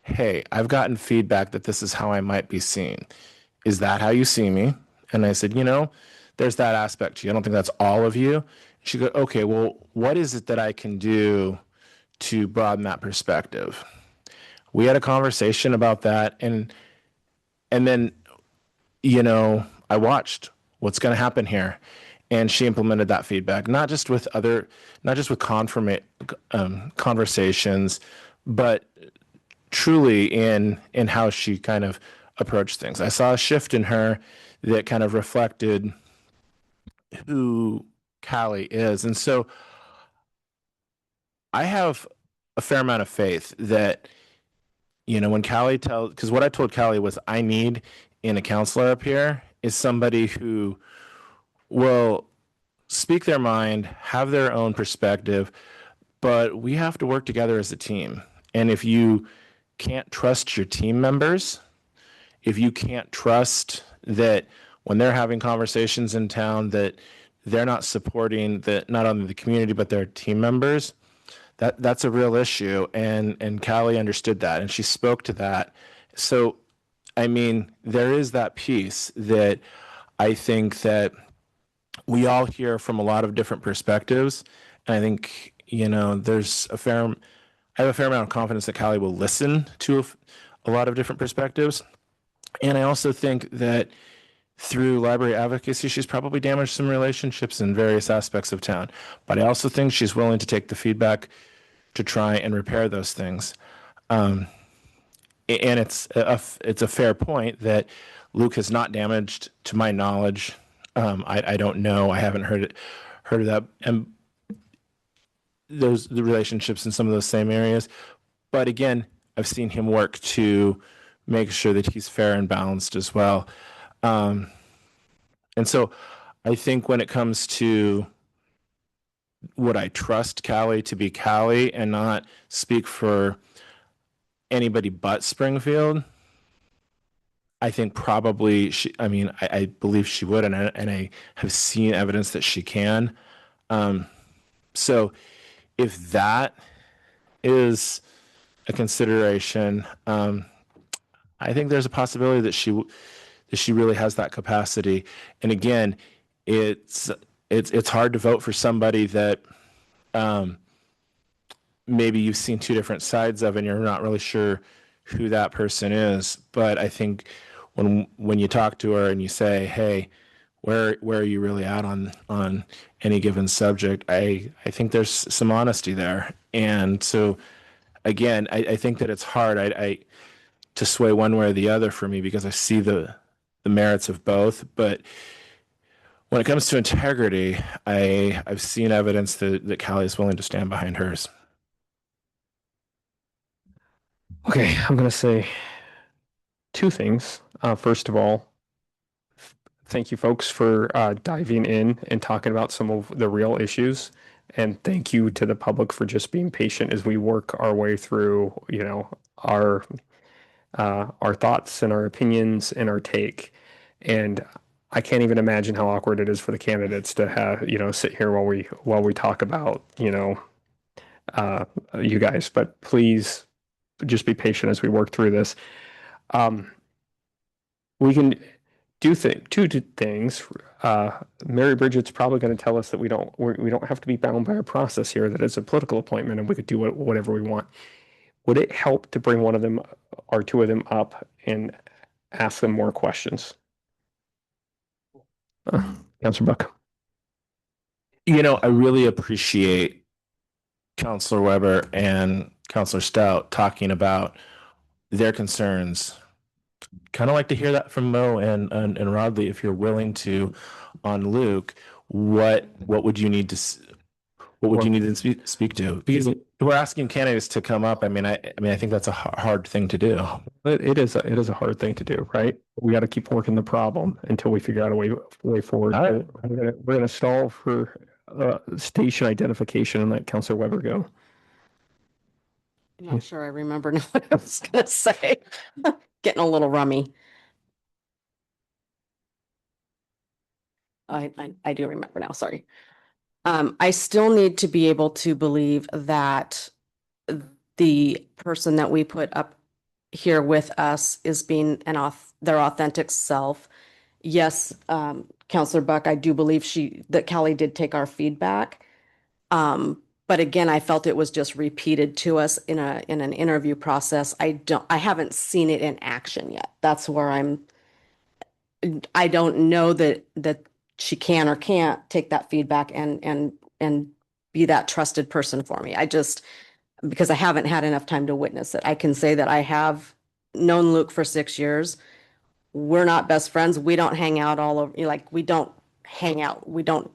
F: "Hey, I've gotten feedback that this is how I might be seen. Is that how you see me?" And I said, there's that aspect to you. I don't think that's all of you. She goes, "Okay, well, what is it that I can do to broaden that perspective?" We had a conversation about that, and then, I watched what's going to happen here, and she implemented that feedback, not just with conversations, but truly in how she kind of approached things. I saw a shift in her that kind of reflected who Callie is. And so I have a fair amount of faith that, when Callie because what I told Callie was I need in a counselor up here is somebody who will speak their mind, have their own perspective, but we have to work together as a team. And if you can't trust your team members, if you can't trust that when they're having conversations in town that they're not supporting not only the community but their team members, that's a real issue. And Callie understood that and she spoke to that. So, I mean, there is that piece that I think that we all hear from a lot of different perspectives. And I think, I have a fair amount of confidence that Callie will listen to a lot of different perspectives. And I also think that through library advocacy, she's probably damaged some relationships in various aspects of town. But I also think she's willing to take the feedback to try and repair those things. And it's a fair point that Luke has not damaged, to my knowledge. I don't know. I haven't heard of that. And the relationships in some of those same areas. But again, I've seen him work to make sure that he's fair and balanced as well. And so I think when it comes to would I trust Callie to be Callie and not speak for anybody but Springfield, I think probably I believe she would, and I have seen evidence that she can. So if that is a consideration, I think there's a possibility that she really has that capacity. And again, it's hard to vote for somebody that maybe you've seen two different sides of and you're not really sure who that person is. But I think when you talk to her and you say, "Hey, where are you really at on any given subject?" I think there's some honesty there. And so again, I think that it's hard to sway one way or the other for me because I see the merits of both. But when it comes to integrity, I've seen evidence that Callie is willing to stand behind hers.
A: Okay, I'm going to say two things. First of all, thank you folks for diving in and talking about some of the real issues. And thank you to the public for just being patient as we work our way through, our thoughts and our opinions and our take. And I can't even imagine how awkward it is for the candidates to have, sit here while we talk about, you guys. But please just be patient as we work through this. We can do two things. Mary Bridget's probably going to tell us that we don't have to be bound by a process here, that it's a political appointment and we could do whatever we want. Would it help to bring one of them or two of them up and ask them more questions? Councilor Buck.
F: I really appreciate Councilor Weber and Councilor Stout talking about their concerns. Kind of like to hear that from Mo and Rodley, if you're willing to, on Luke. What would you need to what would you need to speak to? Because we're asking candidates to come up. I mean, I think that's a hard thing to do.
A: It is a hard thing to do, right? We got to keep working the problem until we figure out a way forward.
F: All right.
A: We're gonna stall for station identification and let Councilor Weber go.
V: I'm not sure I remember now what I was gonna say. Getting a little rummy. I do remember now, sorry. I still need to be able to believe that the person that we put up here with us is being their authentic self. Yes, Counselor Buck, I do believe that Callie did take our feedback. But again, I felt it was just repeated to us in an interview process. I haven't seen it in action yet. That's where I don't know that she can or can't take that feedback and be that trusted person for me. Because I haven't had enough time to witness it. I can say that I have known Luke for 6 years. We're not best friends. We don't hang out all over, like we don't hang out. We don't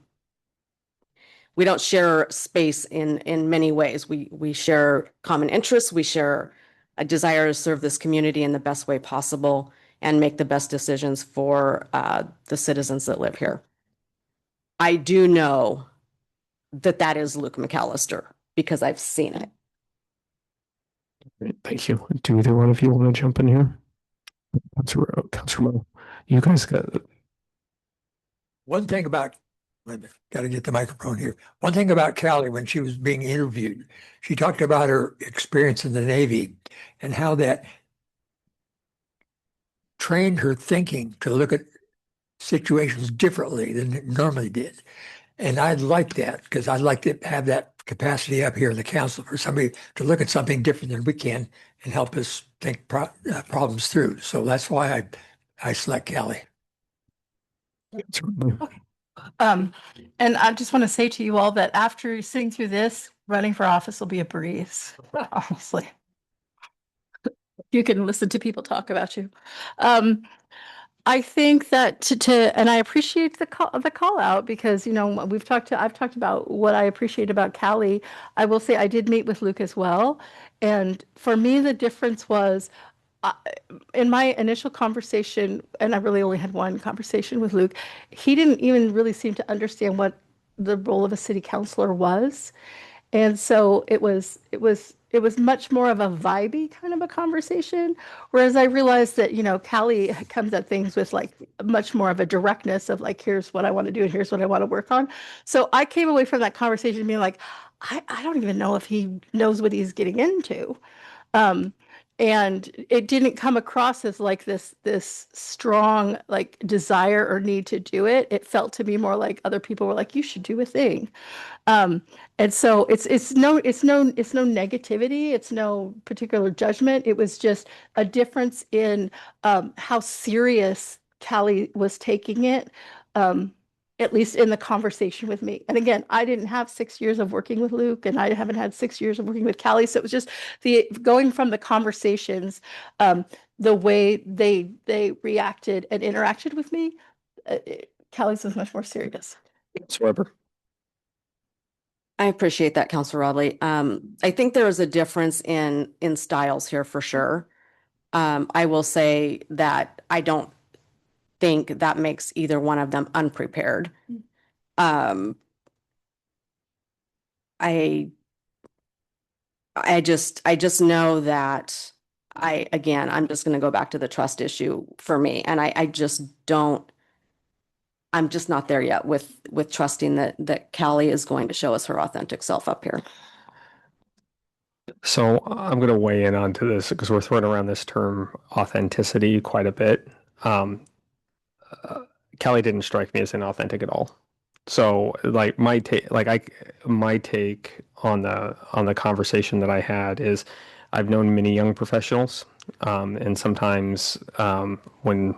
V: share space in many ways. We share common interests. We share a desire to serve this community in the best way possible and make the best decisions for the citizens that live here. I do know that is Luke McAllister because I've seen it.
A: Great, thank you. Do either one of you want to jump in here? Councilor Mo, you guys got
B: one thing about, got to get the microphone here. One thing about Callie, when she was being interviewed, she talked about her experience in the Navy and how that trained her thinking to look at situations differently than it normally did. And I like that because I'd like to have that capacity up here in the council for somebody to look at something different than we can and help us think problems through. So that's why I select Callie.
X: And I just want to say to you all that after sitting through this, running for office will be a breeze, honestly. You can listen to people talk about you. I think that and I appreciate the call out because, I've talked about what I appreciate about Callie. I will say I did meet with Luke as well. And for me, the difference was in my initial conversation, and I really only had one conversation with Luke, he didn't even really seem to understand what the role of a city councilor was. And so it was much more of a vibey kind of a conversation. Whereas I realized that, Callie comes at things with like much more of a directness of like, here's what I want to do and here's what I want to work on. So I came away from that conversation being like, I don't even know if he knows what he's getting into. And it didn't come across as like this strong like desire or need to do it. It felt to me more like other people were like, you should do a thing. And so it's no negativity. It's no particular judgment. It was just a difference in how serious Callie was taking it. At least in the conversation with me. And again, I didn't have 6 years of working with Luke and I haven't had 6 years of working with Callie. So it was just going from the conversations, the way they reacted and interacted with me. Callie's was much more serious.
A: Weber.
V: I appreciate that, Councilor Rodley. I think there is a difference in styles here for sure. I will say that I don't think that makes either one of them unprepared. I just know that I'm just going to go back to the trust issue for me. And I'm just not there yet with trusting that Callie is going to show us her authentic self up here.
A: So I'm going to weigh in onto this because we're throwing around this term authenticity quite a bit. Callie didn't strike me as inauthentic at all. So like my take on the conversation that I had is I've known many young professionals, and sometimes when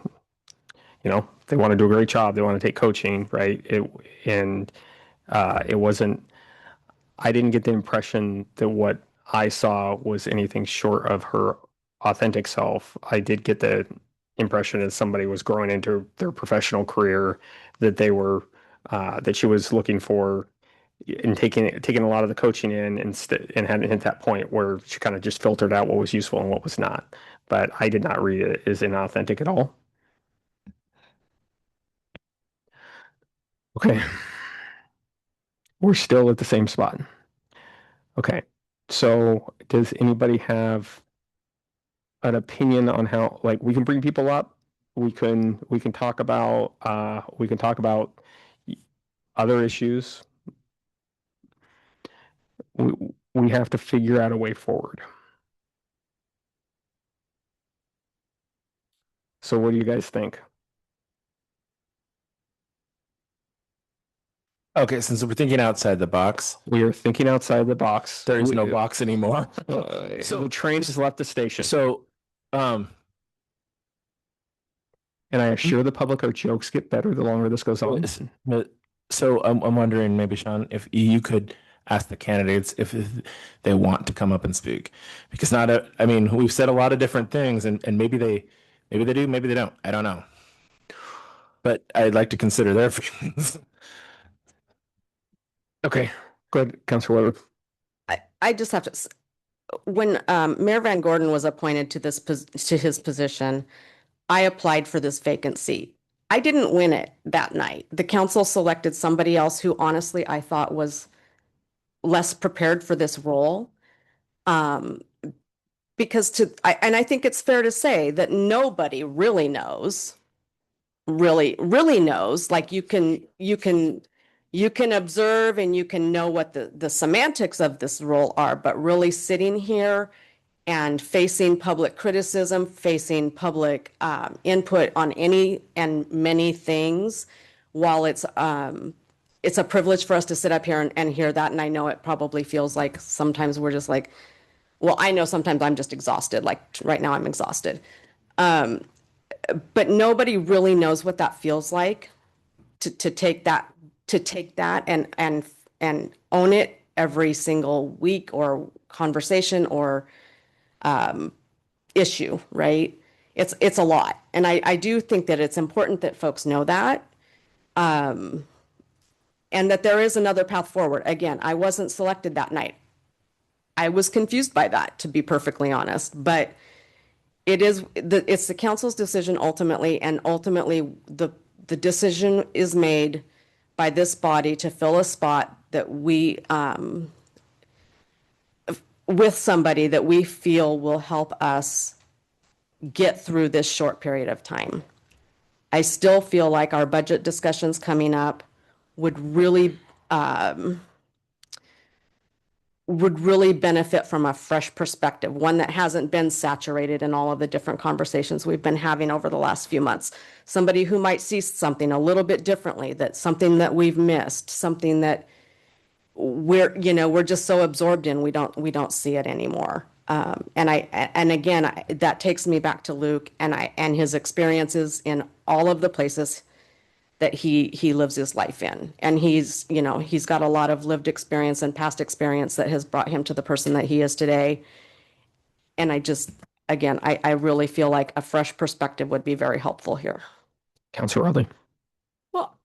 A: they want to do a great job, they want to take coaching, right? It wasn't. I didn't get the impression that what I saw was anything short of her authentic self. I did get the impression as somebody was growing into their professional career that they were that she was looking for and taking a lot of the coaching in and hadn't hit that point where she kind of just filtered out what was useful and what was not. But I did not read it as inauthentic at all. Okay. We're still at the same spot. Okay. So does anybody have an opinion on how, like, we can bring people up? We can talk about other issues. We we have to figure out a way forward. So what do you guys think?
F: Okay, since we're thinking outside the box,
A: We are thinking outside the box.
F: there is no box anymore.
A: So the train has left the station.
F: So, um,
A: And I assure the public our jokes get better the longer this goes on.
F: so I'm wondering, maybe Sean, if you could ask the candidates if they want to come up and speak, because I mean, we've said a lot of different things, and maybe they do, maybe they don't. I don't know, but I'd like to consider their feelings.
A: Okay, go ahead, Councilor Weber.
V: I just have to, when Mayor Van Gordon was appointed to to his position, I applied for this vacant seat. I didn't win it that night. The council selected somebody else who honestly I thought was less prepared for this role. Because and I think it's fair to say that nobody really knows, really knows, like you can observe and you can know what the semantics of this role are, but really sitting here and facing public criticism, facing public input on any and many things, while it's a privilege for us to sit up here and hear that. And I know it probably feels like sometimes we're just like, well, I know sometimes I'm just exhausted. Like right now I'm exhausted. But nobody really knows what that feels like to take that and own it every single week or conversation or issue, right? It's a lot. And I do think that it's important that folks know that. And that there is another path forward. Again, I wasn't selected that night. I was confused by that, to be perfectly honest, but it's the council's decision ultimately, and ultimately the decision is made by this body to fill a spot that we, with somebody that we feel will help us get through this short period of time. I still feel like our budget discussions coming up would really benefit from a fresh perspective, one that hasn't been saturated in all of the different conversations we've been having over the last few months. Somebody who might see something a little bit differently, that's something that we've missed, something that we're just so absorbed in, we don't see it anymore. And again, that takes me back to Luke and his experiences in all of the places that he lives his life in. And he's got a lot of lived experience and past experience that has brought him to the person that he is today. And I really feel like a fresh perspective would be very helpful here.
A: Councilor Riley.
X: Well,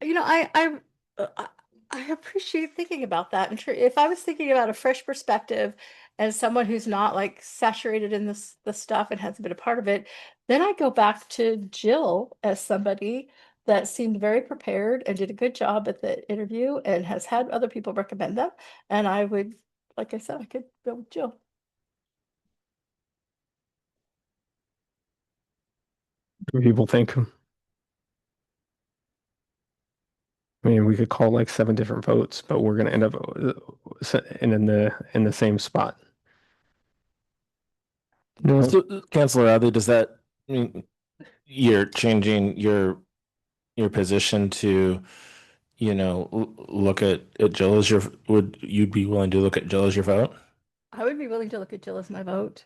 X: I appreciate thinking about that. And if I was thinking about a fresh perspective as someone who's not like saturated in this stuff and hasn't been a part of it, then I go back to Jill as somebody that seemed very prepared and did a good job at the interview and has had other people recommend them. And I would, like I said, I could go with Jill.
A: What do people think? I mean, we could call like 7 different votes, but we're going to end up in the same spot. No.
F: So, Councilor Riley, does that mean you're changing your position to, look at Jill as would you be willing to look at Jill as your vote?
X: I would be willing to look at Jill as my vote.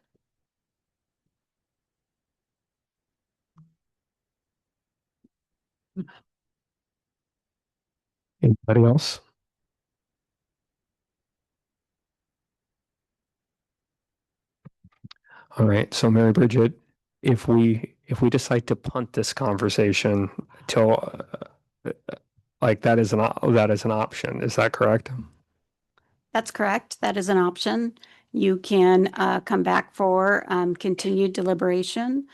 A: Anybody else? All right. So Mary Bridget, if we decide to punt this conversation till like that is that is an option, is that correct?
I: That's correct. That is an option. You can come back for continued deliberation.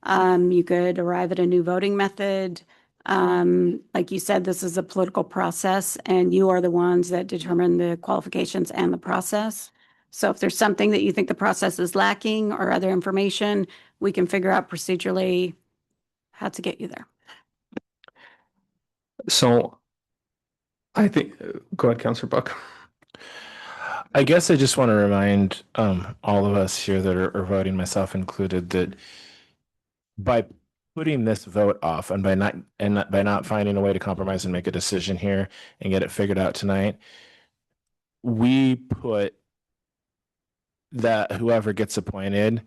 I: You could arrive at a new voting method. Like you said, this is a political process, and you are the ones that determine the qualifications and the process. So if there's something that you think the process is lacking or other information, we can figure out procedurally how to get you there.
A: So I think, go ahead, Councilor Buck.
F: I guess I just want to remind all of us here that are voting, myself included, that by putting this vote off and by not finding a way to compromise and make a decision here and get it figured out tonight, we put that whoever gets appointed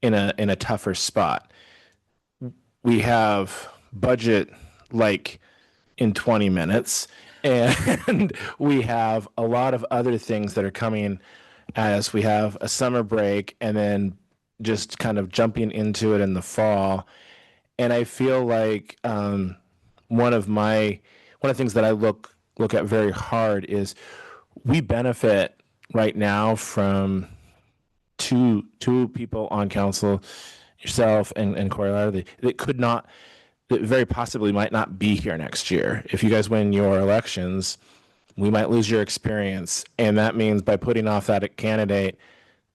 F: in a tougher spot. We have budget like in 20 minutes. And we have a lot of other things that are coming as we have a summer break and then just kind of jumping into it in the fall. And I feel like one of the things that I look at very hard is we benefit right now from two people on council, yourself and Corey Ladley, that very possibly might not be here next year. If you guys win your elections, we might lose your experience. And that means by putting off that candidate,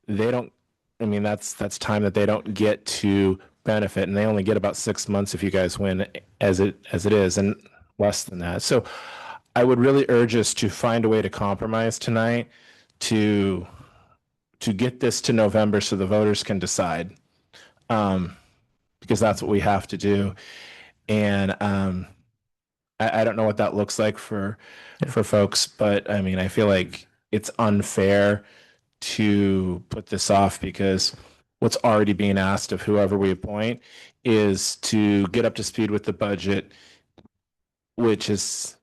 F: that's time that they don't get to benefit. And they only get about 6 months if you guys win as it is, and less than that. So I would really urge us to find a way to compromise tonight to get this to November so the voters can decide. Because that's what we have to do. And I don't know what that looks like for folks, but I mean, I feel like it's unfair to put this off because what's already being asked of whoever we appoint is to get up to speed with the budget, which is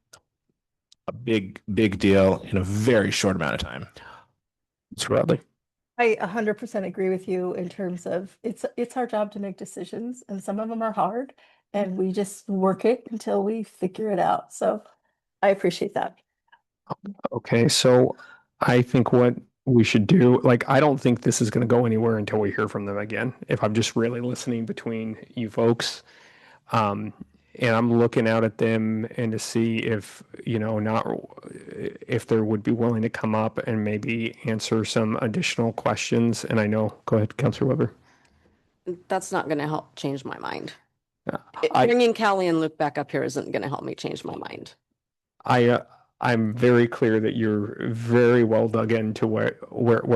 F: a big deal in a very short amount of time. Mr. Rodley.
X: I 100% agree with you in terms of it's our job to make decisions, and some of them are hard, and we just work it until we figure it out. So I appreciate that.
A: Okay, so I think what we should do, like, I don't think this is going to go anywhere until we hear from them again. If I'm just really listening between you folks, and I'm looking out at them and to see if, if they would be willing to come up and maybe answer some additional questions. And I know, go ahead, Councilor Weber.
V: That's not going to help change my mind. Bringing Callie and Luke back up here isn't going to help me change my mind.
A: I'm very clear that you're very well dug into where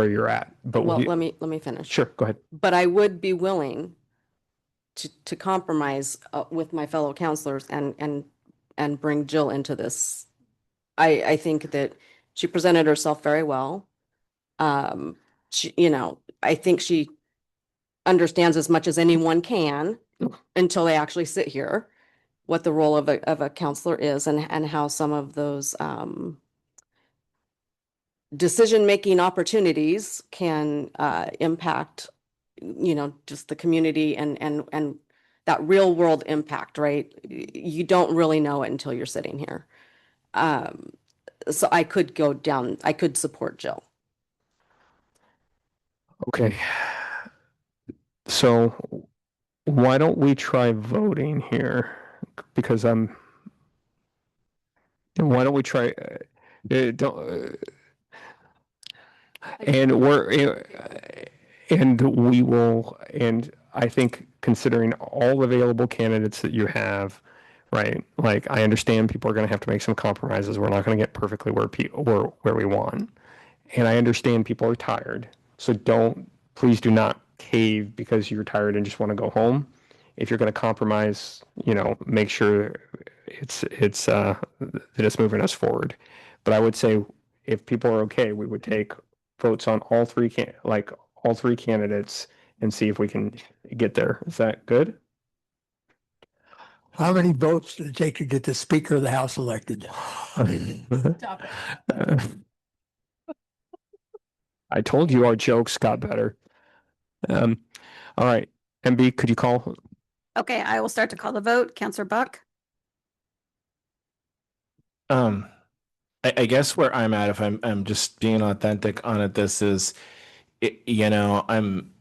A: you're at. But
V: well, let me finish.
A: Sure, go ahead.
V: But I would be willing to compromise with my fellow counselors and bring Jill into this. I think that she presented herself very well. She, I think she understands as much as anyone can until they actually sit here, what the role of a counselor is and how some of those decision-making opportunities can impact, just the community and that real world impact, right? You don't really know it until you're sitting here. So I could support Jill.
A: Okay. So why don't we try voting here? Because why don't we try, and we will, and I think considering all available candidates that you have, right? Like, I understand people are going to have to make some compromises. We're not going to get perfectly where we want. And I understand people are tired. So please do not cave because you're tired and just want to go home. If you're going to compromise, make sure that it's moving us forward. But I would say if people are okay, we would take votes on all three candidates and see if we can get there. Is that good?
B: How many votes did it take to get the Speaker of the House elected?
X: Stop it.
A: I told you our jokes got better. All right. MB, could you call?
I: Okay, I will start to call the vote. Counselor Buck,
F: I guess where I'm at, if I'm just being authentic on it, this is, I'm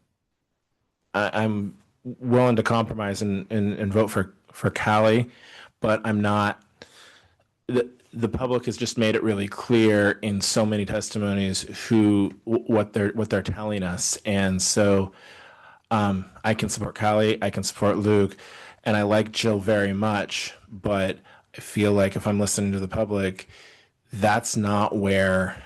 F: willing to compromise and vote for Callie, but I'm not. The public has just made it really clear in so many testimonies what they're telling us, and so I can support Callie, I can support Luke, and I like Jill very much, but I feel like if I'm listening to the public, that's not where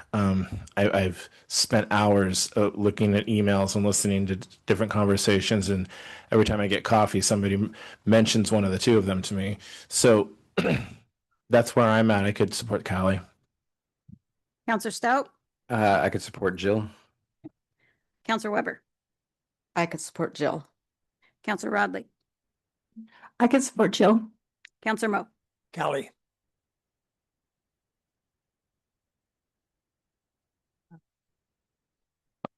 F: I've spent hours looking at emails and listening to different conversations. And every time I get coffee, somebody mentions one of the two of them to me. So that's where I'm at. I could support Callie.
I: Counselor Stout,
H: I could support Jill.
I: Counselor Weber,
V: I could support Jill.
I: Counselor Rodley,
X: I could support Jill.
I: Counselor Mo.
B: Callie.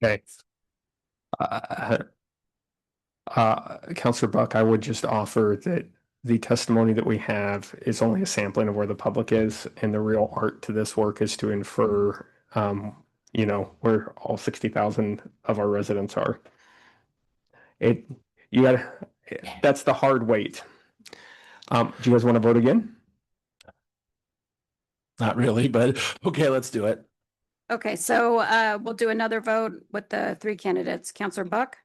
A: Okay. Counselor Buck, I would just offer that the testimony that we have is only a sampling of where the public is, and the real art to this work is to infer, where all 60,000 of our residents are. That's the hard weight. Do you guys want to vote again?
F: Not really, but okay, let's do it.
I: Okay, so we'll do another vote with the three candidates. Counselor Buck,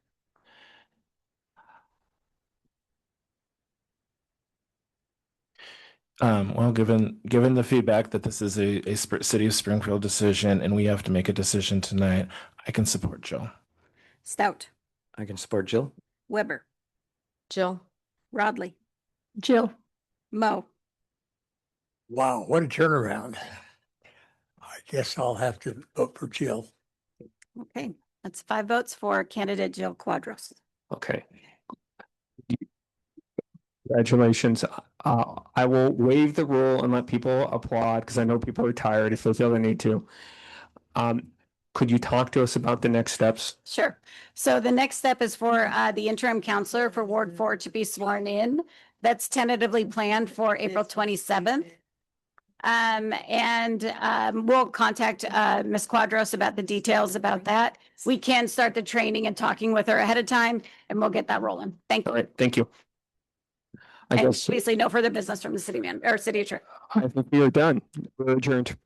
F: Well, given the feedback that this is a City of Springfield decision and we have to make a decision tonight, I can support Jill.
I: Stout,
H: I can support Jill.
I: Weber,
V: Jill.
I: Rodley,
X: Jill.
I: Mo.
B: Wow, what a turnaround. I guess I'll have to vote for Jill.
I: Okay, that's 5 votes for candidate Jill Quadros.
A: Okay. Congratulations. I will waive the rule and let people applaud because I know people are tired if they feel they need to. Could you talk to us about the next steps?
I: Sure. So the next step is for the interim counselor for Ward 4 to be sworn in. That's tentatively planned for April 27th. We'll contact Ms. Quadros about the details about that. We can start the training and talking with her ahead of time, and we'll get that rolling. Thank you.
A: All right, thank you. I
I: And
A: guess
I: obviously no further business from the city attorney.
A: I think we are done. We're adjourned.